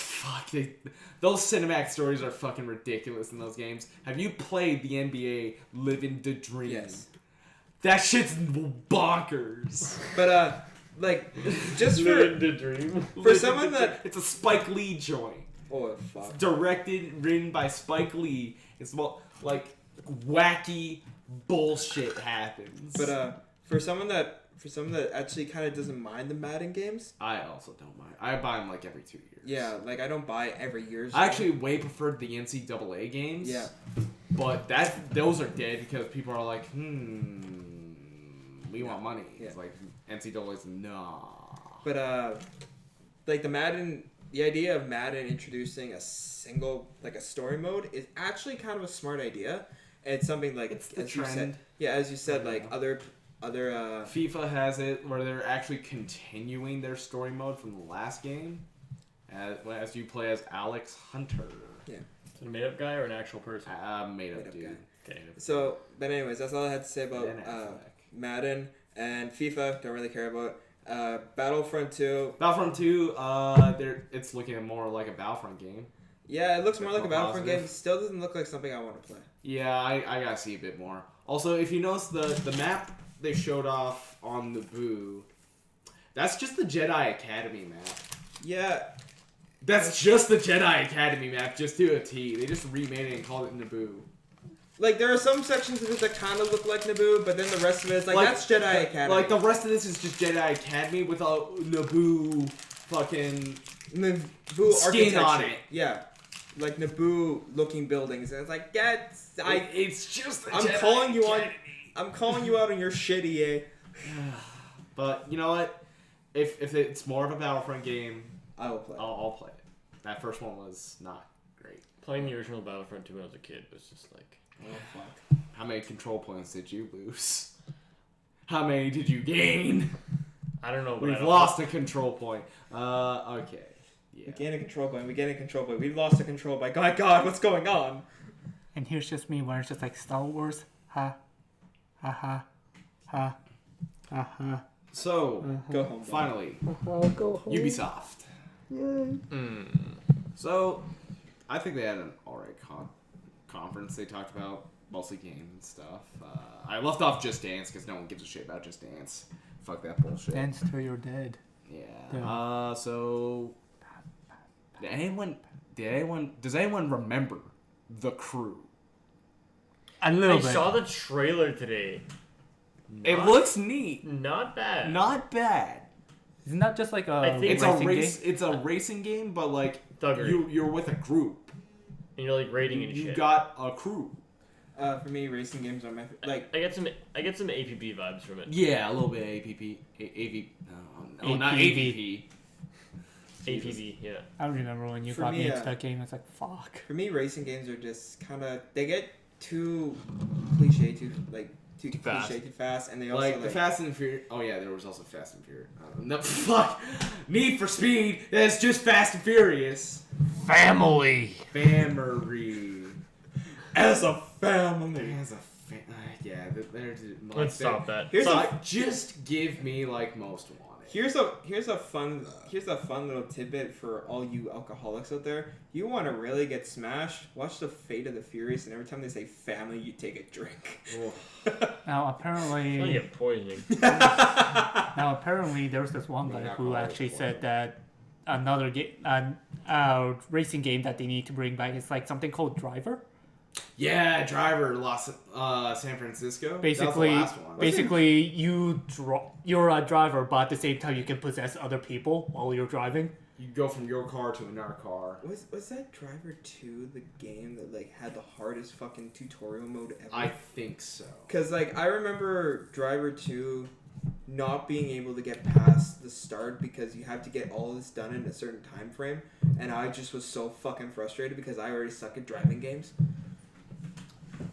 those cinematic stories are fucking ridiculous in those games. Have you played the NBA Living the Dream? Yes. That shit's bonkers. but like just Living for the dream. for someone that It's a Spike Lee joint. oh fuck. Directed, written by Spike Lee. It's like wacky bullshit happens. But for someone that actually kind of doesn't mind the Madden games, I also don't mind. I buy them like every 2 years. yeah, like I don't buy every year's. I actually way preferred the NCAA games. Yeah. But those are dead because people are like, we want money. Yeah. It's like NCAA's nah. But like the idea of Madden introducing a single like a story mode is actually kind of a smart idea. And it's something like It's the as you trend. said, yeah, as you said, like Yeah. other FIFA has it where they're actually continuing their story mode from the last game, as you play as Alex Hunter, Is it a made-up guy or an actual person? made up Made-up dude. guy. Okay. So, but anyways, that's all I had to say about Ben Affleck. Madden and FIFA. Don't really care about Battlefront 2. Battlefront 2, it's looking more like a Battlefront game. Yeah, it looks more like a More Battlefront positive. game. Still doesn't look like something I want to play. Yeah, I gotta see a bit more. Also, if you notice the map they showed off on Naboo, that's just the Jedi Academy map. Yeah, That's just the Jedi Academy map, just to a T. They just remade it and called it Naboo. like there are some sections of it that kind of look like Naboo, but then the rest of it is like that's Jedi Academy. Like the rest of this is just Jedi Academy with a Naboo fucking Naboo skin on architecture. it. Yeah, like Naboo looking buildings, and it's like It's just the I'm Jedi calling you on. Academy. I'm calling you out on your shit, EA. But you know what? If it's more of a Battlefront game, I will play. I'll play it. That first one was not great. Playing the original Battlefront 2 when I was a kid was just like, Oh fuck. How many control points did you lose? How many did you gain? I don't know. But I We've don't- lost a control point. Okay. Yeah. We gain a control point. We gain a control point. We've lost a control point. My God, what's going on? And here's just me where it's just like Star Wars. Ha. Ha ha. Ha. Ha ha. So, Go home. finally, I'll go home. Ubisoft. Mm. So, I think they had an alright conference. They talked about mostly games and stuff. I left off Just Dance because no one gives a shit about Just Dance. Fuck that bullshit. Dance till you're dead. Yeah. So, does anyone remember The Crew? A little I bit. saw the trailer today. It looks neat. Not bad. Not bad. Isn't that just like a I think- It's a racing race. game? It's a racing game, but like Thuggery. you're with a group. And you're like rating and You shit. got a crew. For me, racing games are my like. I get some APB vibes from it. Yeah, a little bit APP. No, not APP. APB, yeah. I remember when you For got me, me into that game. It's like fuck. For me, racing games are just kind of they get too cliche, too fast. cliche, too fast, and they also Like the Fast and Furious. Oh yeah, there was also Fast and Furious. No, fuck. Need for Speed. That's just Fast and Furious. Family. Family. as a family. As a yeah, they're like, Let's stop that. Here's So a just give me like Most Wanted. here's a fun little tidbit for all you alcoholics out there. You want to really get smashed? Watch the Fate of the Furious, and every time they say family, you take a drink. Now I apparently, get poisoning. there was this one guy who alcoholic actually one. said that another racing game that they need to bring back is like something called Driver. Yeah, Driver, San Francisco. Basically, that was the last one. basically you're a driver, but at the same time you can possess other people while you're driving. You go from your car to another car. Was that Driver 2 the game that like had the hardest fucking tutorial mode ever? I think so. Cause like I remember Driver 2 not being able to get past the start because you have to get all this done in a certain time frame, and I just was so fucking frustrated because I already suck at driving games.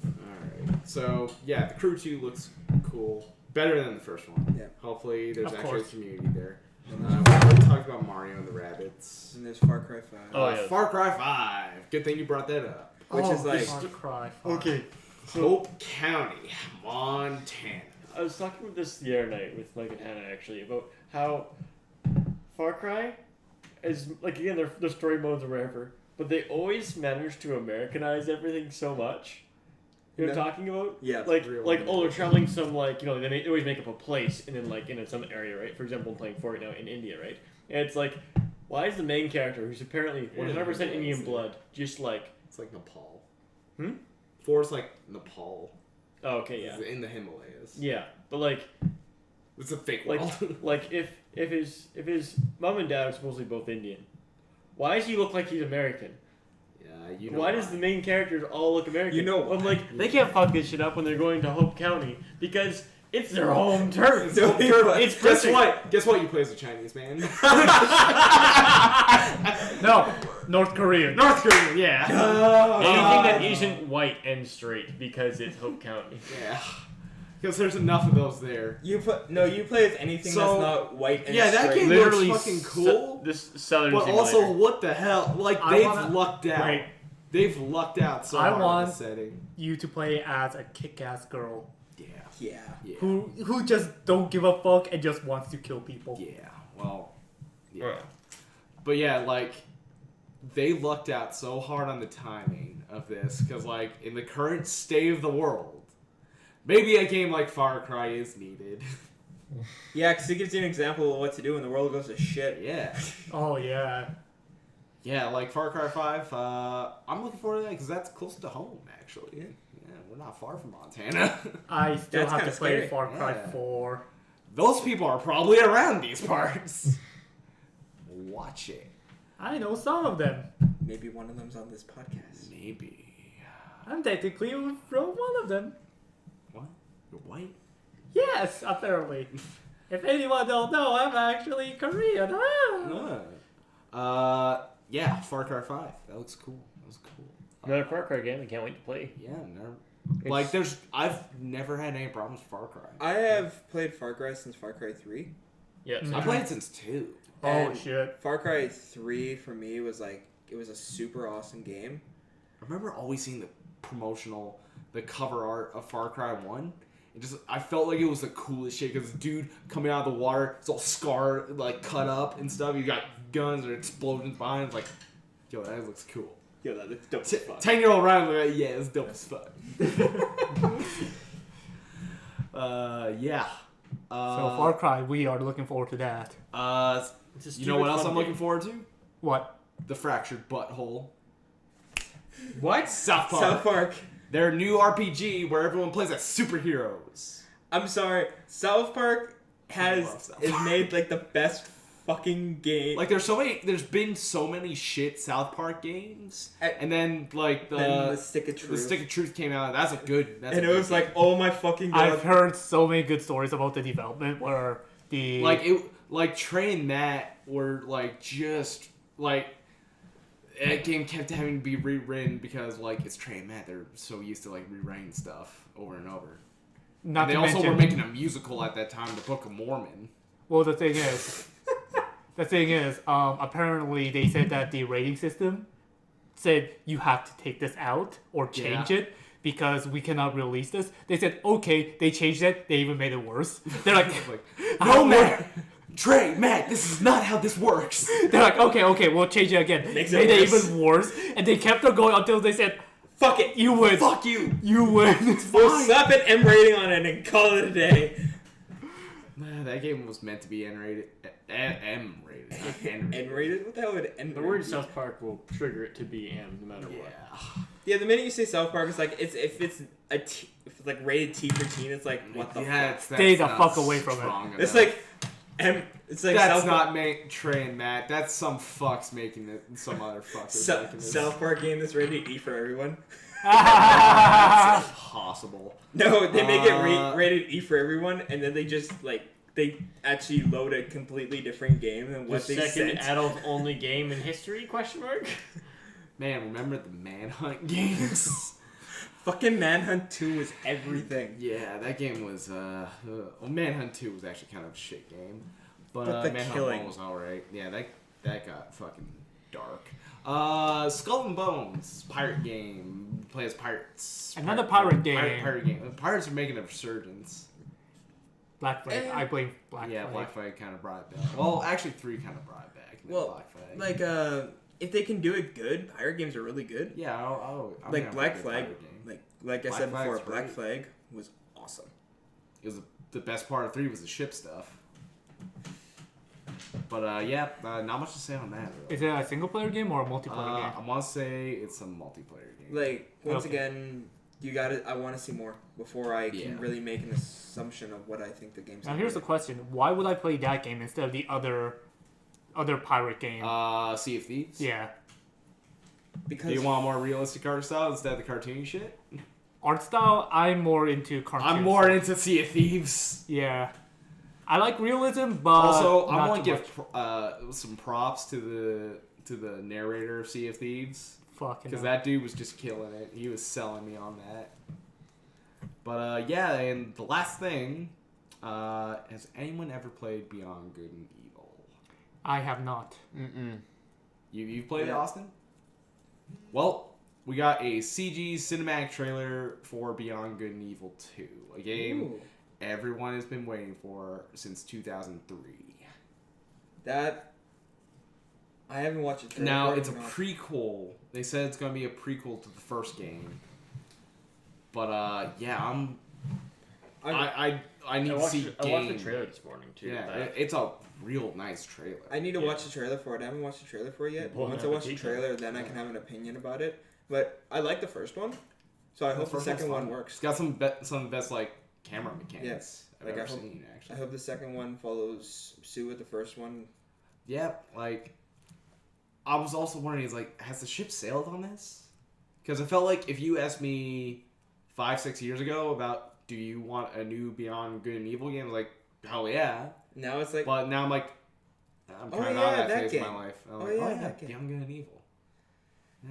Alright. So, yeah, the Crew 2 looks cool. Better than the first one. Yeah. Hopefully there's Of actually course. a community there. We already talked about Mario and the Rabbits. And there's Far Cry 5. Oh, yeah. Far Cry 5. Good thing you brought that up. Which is like- Far Cry 5. Okay. Hope County, Montana. I was talking about this the other night with Mike and Hannah actually about how Far Cry is like again their story modes or whatever, but they always manage to Americanize everything so much. You know what I'm talking about? Yeah. Like Real like one. oh they're traveling some like they always make up a place and then like in some area, right? For example, I'm playing Fortnite now in India, right? And it's like, why is the main character who's apparently 100% Indian blood just like It's like Nepal. 4's like Nepal. oh, okay, yeah. It's in the Himalayas. Yeah. But like It's a fake like world. like if his mom and dad are supposedly both Indian, why does he look like he's American? Yeah, you know Why does the main characters all look American? You know I'm why. like they can't fuck this shit up when they're going to Hope County because it's their home turf. So It's Guess perfect. what? Guess what? You play as a Chinese man. No, North Korean. North Korean, yeah. Anything that isn't white and straight because it's Hope County. Yeah. Because there's enough of those there. You play as anything So- that's not white and Yeah, that straight. game looks fucking cool. This Southern But Simulator. also, what the hell? Like, I they've wanna- lucked out. Wait. They've lucked out so I hard want- in the setting. You to play as a kick-ass girl Yeah. Yeah. Yeah. who just don't give a fuck and just wants to kill people. Yeah. Well, yeah. Right. But yeah, like, they lucked out so hard on the timing of this. Because, like, in the current state of the world, maybe a game like Far Cry is needed. Yeah, because it gives you an example of what to do when the world goes to shit. Yeah. Oh yeah. Yeah, like Far Cry 5, I'm looking forward to that because that's close to home, actually. Yeah. Yeah, we're not far from Montana. I still That's have kinda to play scary. Far Cry Yeah. 4. Those people are probably around these parts. Watch it. I know some of them. Maybe one of them's on this podcast. Maybe. I'm technically from one of them. What? You're white? Yes, apparently. If anyone don't know, I'm actually Korean. Yeah, Far Cry 5. That looks cool. That was cool. Another Far Cry game I can't wait to play. Yeah, like I've never had any problems with Far Cry. I have played Far Cry since Far Cry 3. Yeah. I played it since 2. Oh And shit. Far Cry 3 for me was like, it was a super awesome game. I remember always seeing the cover art of Far Cry 1. I felt like it was the coolest shit because the dude coming out of the water, it's all scarred, like cut up and stuff. You got guns or explosions behind. It's like, yo, that looks cool. Yo, that looks dope as fuck. 10-year-old Ryan, like, yeah, it's dope as fuck. Yeah. So Far Cry, we are looking forward to that. You know what else I'm looking forward to? What? The Fractured Butthole. What? South Park. South Park. Their new RPG where everyone plays as superheroes. I'm sorry, South Park love South is Park. made like the best fucking game. Like there's been so many shit South Park games, A- and then like then the Stick of the Truth. Stick of Truth came out. That's a good. And it was like, oh my fucking god. I've heard so many good stories about the development where the Train that were like just like that game kept having to be rewritten because like it's Train Matt. They're so used to like rewriting stuff over and over. Not they to also mention, were making a musical at that time, the Book of Mormon. well, the thing is, apparently they said that the rating system said you have to take this out or change it because we cannot release this. They said, okay, they changed it. They even made it worse. They're like, No, Matt! Trey, Matt, this is not how this works. They're like, okay, we'll change it again. Makes Made it it worse. even worse. And they kept on going until they said, Fuck it. you win. Fuck you! You win. We'll slap an M rating on it and call it a day. Man, that game was meant to be N-rated. M-rated, not N-rated. N-rated? What the hell would N? The word South Park will trigger it to be M no matter what. Yeah, the minute you say South Park, it's like if it's like rated T for teen, it's like what the fuck? Stay the fuck away from it. It's like M. It's like that's South not Trey and Matt. That's some fucks making it. Some other fuckers making it. South Park game that's rated E for everyone. That's impossible. No, they make it rated E for everyone, and then they just they actually load a completely different game than what The they second sent. adult-only game in history? Question mark. Man, remember the Manhunt games? Fucking Manhunt 2 was everything. Yeah, that game was. Well, Manhunt 2 was actually kind of a shit game, but the Manhunt killing 1 was alright. Yeah, that got fucking dark. Skull and Bones pirate game. Play as pirates. Another pirate game. Pirate game. Pirates are making a resurgence. Black Flag. I blame Black Flag. Yeah, Black Flag kind of brought it back. Well, actually, 3 kind of brought it back. Well, Black Flag. like if they can do it good, pirate games are really good. Yeah, I'm Like gonna Black play a Flag, pirate game. like I Black said before, Flag's Black great. Flag was awesome. It was the best part of 3 was the ship stuff. But yeah, not much to say on that. Really. Is it a single player game or a multiplayer I game? want to say it's a multiplayer game. Like once Okay. again, I want to see more before I Yeah. can really make an assumption of what I think the game's. Now gonna here's the be. question: why would I play that game instead of the other pirate game? Sea of Thieves. Yeah, Because Do you want more realistic art style instead of the cartoony shit? art style. I'm more into cartoons. I'm more into Sea of Thieves. Yeah, I like realism, but Also, I not want too to give some props to the narrator of Sea of Thieves. Because that dude was just killing it. He was selling me on that. But yeah, and the last thing, has anyone ever played Beyond Good and Evil? I have not. You've played it, Yeah. Austin? Well, we got a CG cinematic trailer for Beyond Good and Evil 2, a game Ooh, everyone has been waiting for since 2003. that I haven't watched it. Now, it's a prequel. They said it's going to be a prequel to the first game. But yeah, I need to see I watched the game. trailer this morning too. Yeah, That- it's a real nice trailer. I need to watch the trailer for it. I haven't watched the trailer for it yet. Bon Once I watch the appetit. trailer, then I can have an opinion about it. But I like the first one, so I hope the first second one's one fun. works. It's got some of the best like camera mechanics I've Like, ever I hope- seen. I Actually, hope the second one follows suit with the first one. yeah. Like, I was also wondering, is like, has the ship sailed on this? Because I felt like if you asked me 5-6 years ago about do you want a new Beyond Good and Evil game, I was like, hell yeah. Now it's like, But now I'm like, I'm Oh, kind of yeah, not at that that phase game. of my life. I'm Oh, like, yeah, oh yeah, that game. Beyond Good and Evil. Yeah,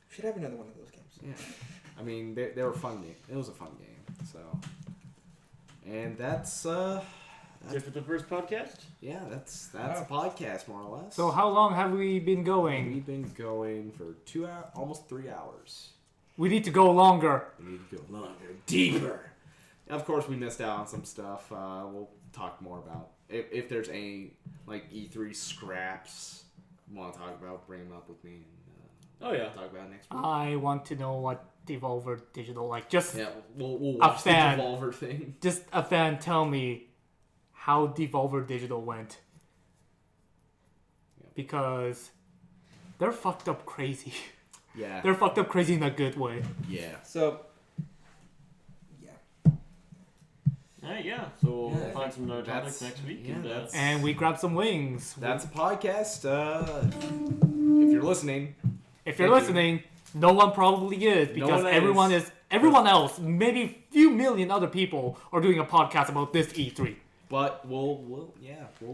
should have another one of those games. yeah. I mean, they were fun game. It was a fun game. So, and that's Is it for the first podcast? yeah, that's a podcast more or less. So how long have we been going? We've been going for 2 hours, almost 3 hours. We need to go longer. We need to go longer, deeper. Of course, we missed out on some stuff. We'll talk more about if there's any like E3 scraps you want to talk about. Bring them up with me and Oh yeah. talk about it next week. I want to know what Devolver Digital like. Just Yeah, we'll A watch the fan. Devolver thing. just a fan tell me how Devolver Digital went. Yeah. Because they're fucked up crazy. Yeah, They're fucked up crazy in a good way. yeah. So, yeah. Alright, yeah. So we'll Yeah, find some other that's- topics next week. yeah, and that's- And we grabbed some wings. That's a podcast. If you're listening, If you're thank you. listening, no one probably is because one everyone else, maybe a few million other people are doing a podcast about this E3. But we'll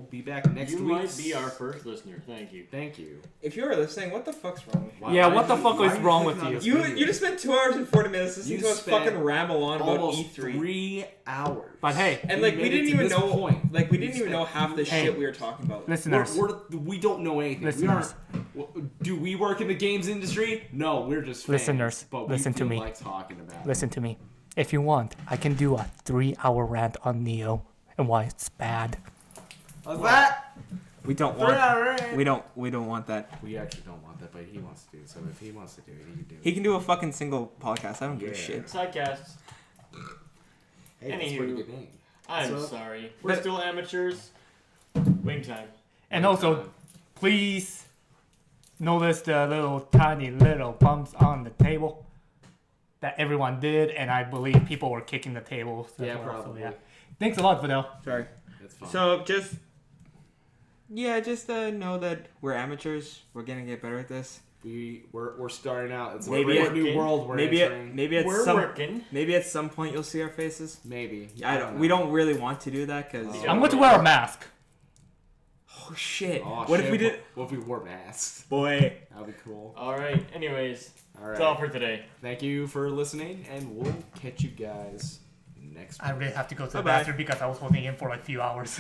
be back next You week. might be our first listener. Thank you. Thank you. If you are listening, what the fuck's wrong with you? Wow, Yeah, why what the you- fuck why is are wrong clicking with on you? this You video? you just spent 2 hours and 40 minutes listening You to us spent fucking ramble on about almost E3. 3 hours. But hey, And We like we made it didn't to even this know point. like we We didn't even know spent half the Hey. shit we were talking about. listeners, We don't know anything. Listeners. Do we work in the games industry? No, we're just fans, Listeners, But we listen to feel me. like talking about it. listen to me. If you want, I can do a 3-hour rant on Nioh and why it's bad. What's that? We don't Three hour. we don't want that. We actually don't want that, but he wants to do it. So if he wants to do it, he can do it. He can do a fucking single podcast. I don't give a Yeah. shit. Sidecasts. Hey, that's a Anywho. pretty good name. I'm So- sorry. We're But- still amateurs. Wing time. And also, please notice the little tiny little bumps on the table that everyone did, and I believe people were kicking the table. Yeah, probably. Thanks a lot, Fidel. Sorry. That's fine. So just know that we're amateurs. We're gonna get better at this. we're starting out. It's Maybe a at- new world we're Maybe entering. maybe at some point you'll see our faces. Maybe. We don't really want to do that because Oh. I'm going to wear a mask. oh shit. Oh, What shit, if we did? What if we wore masks? Boy. That'd be cool. Alright, anyways. All That's all right. for today. Thank you for listening, and we'll catch you guys next week. I really have to go to the Bye-bye. bathroom because I was holding in for like a few hours.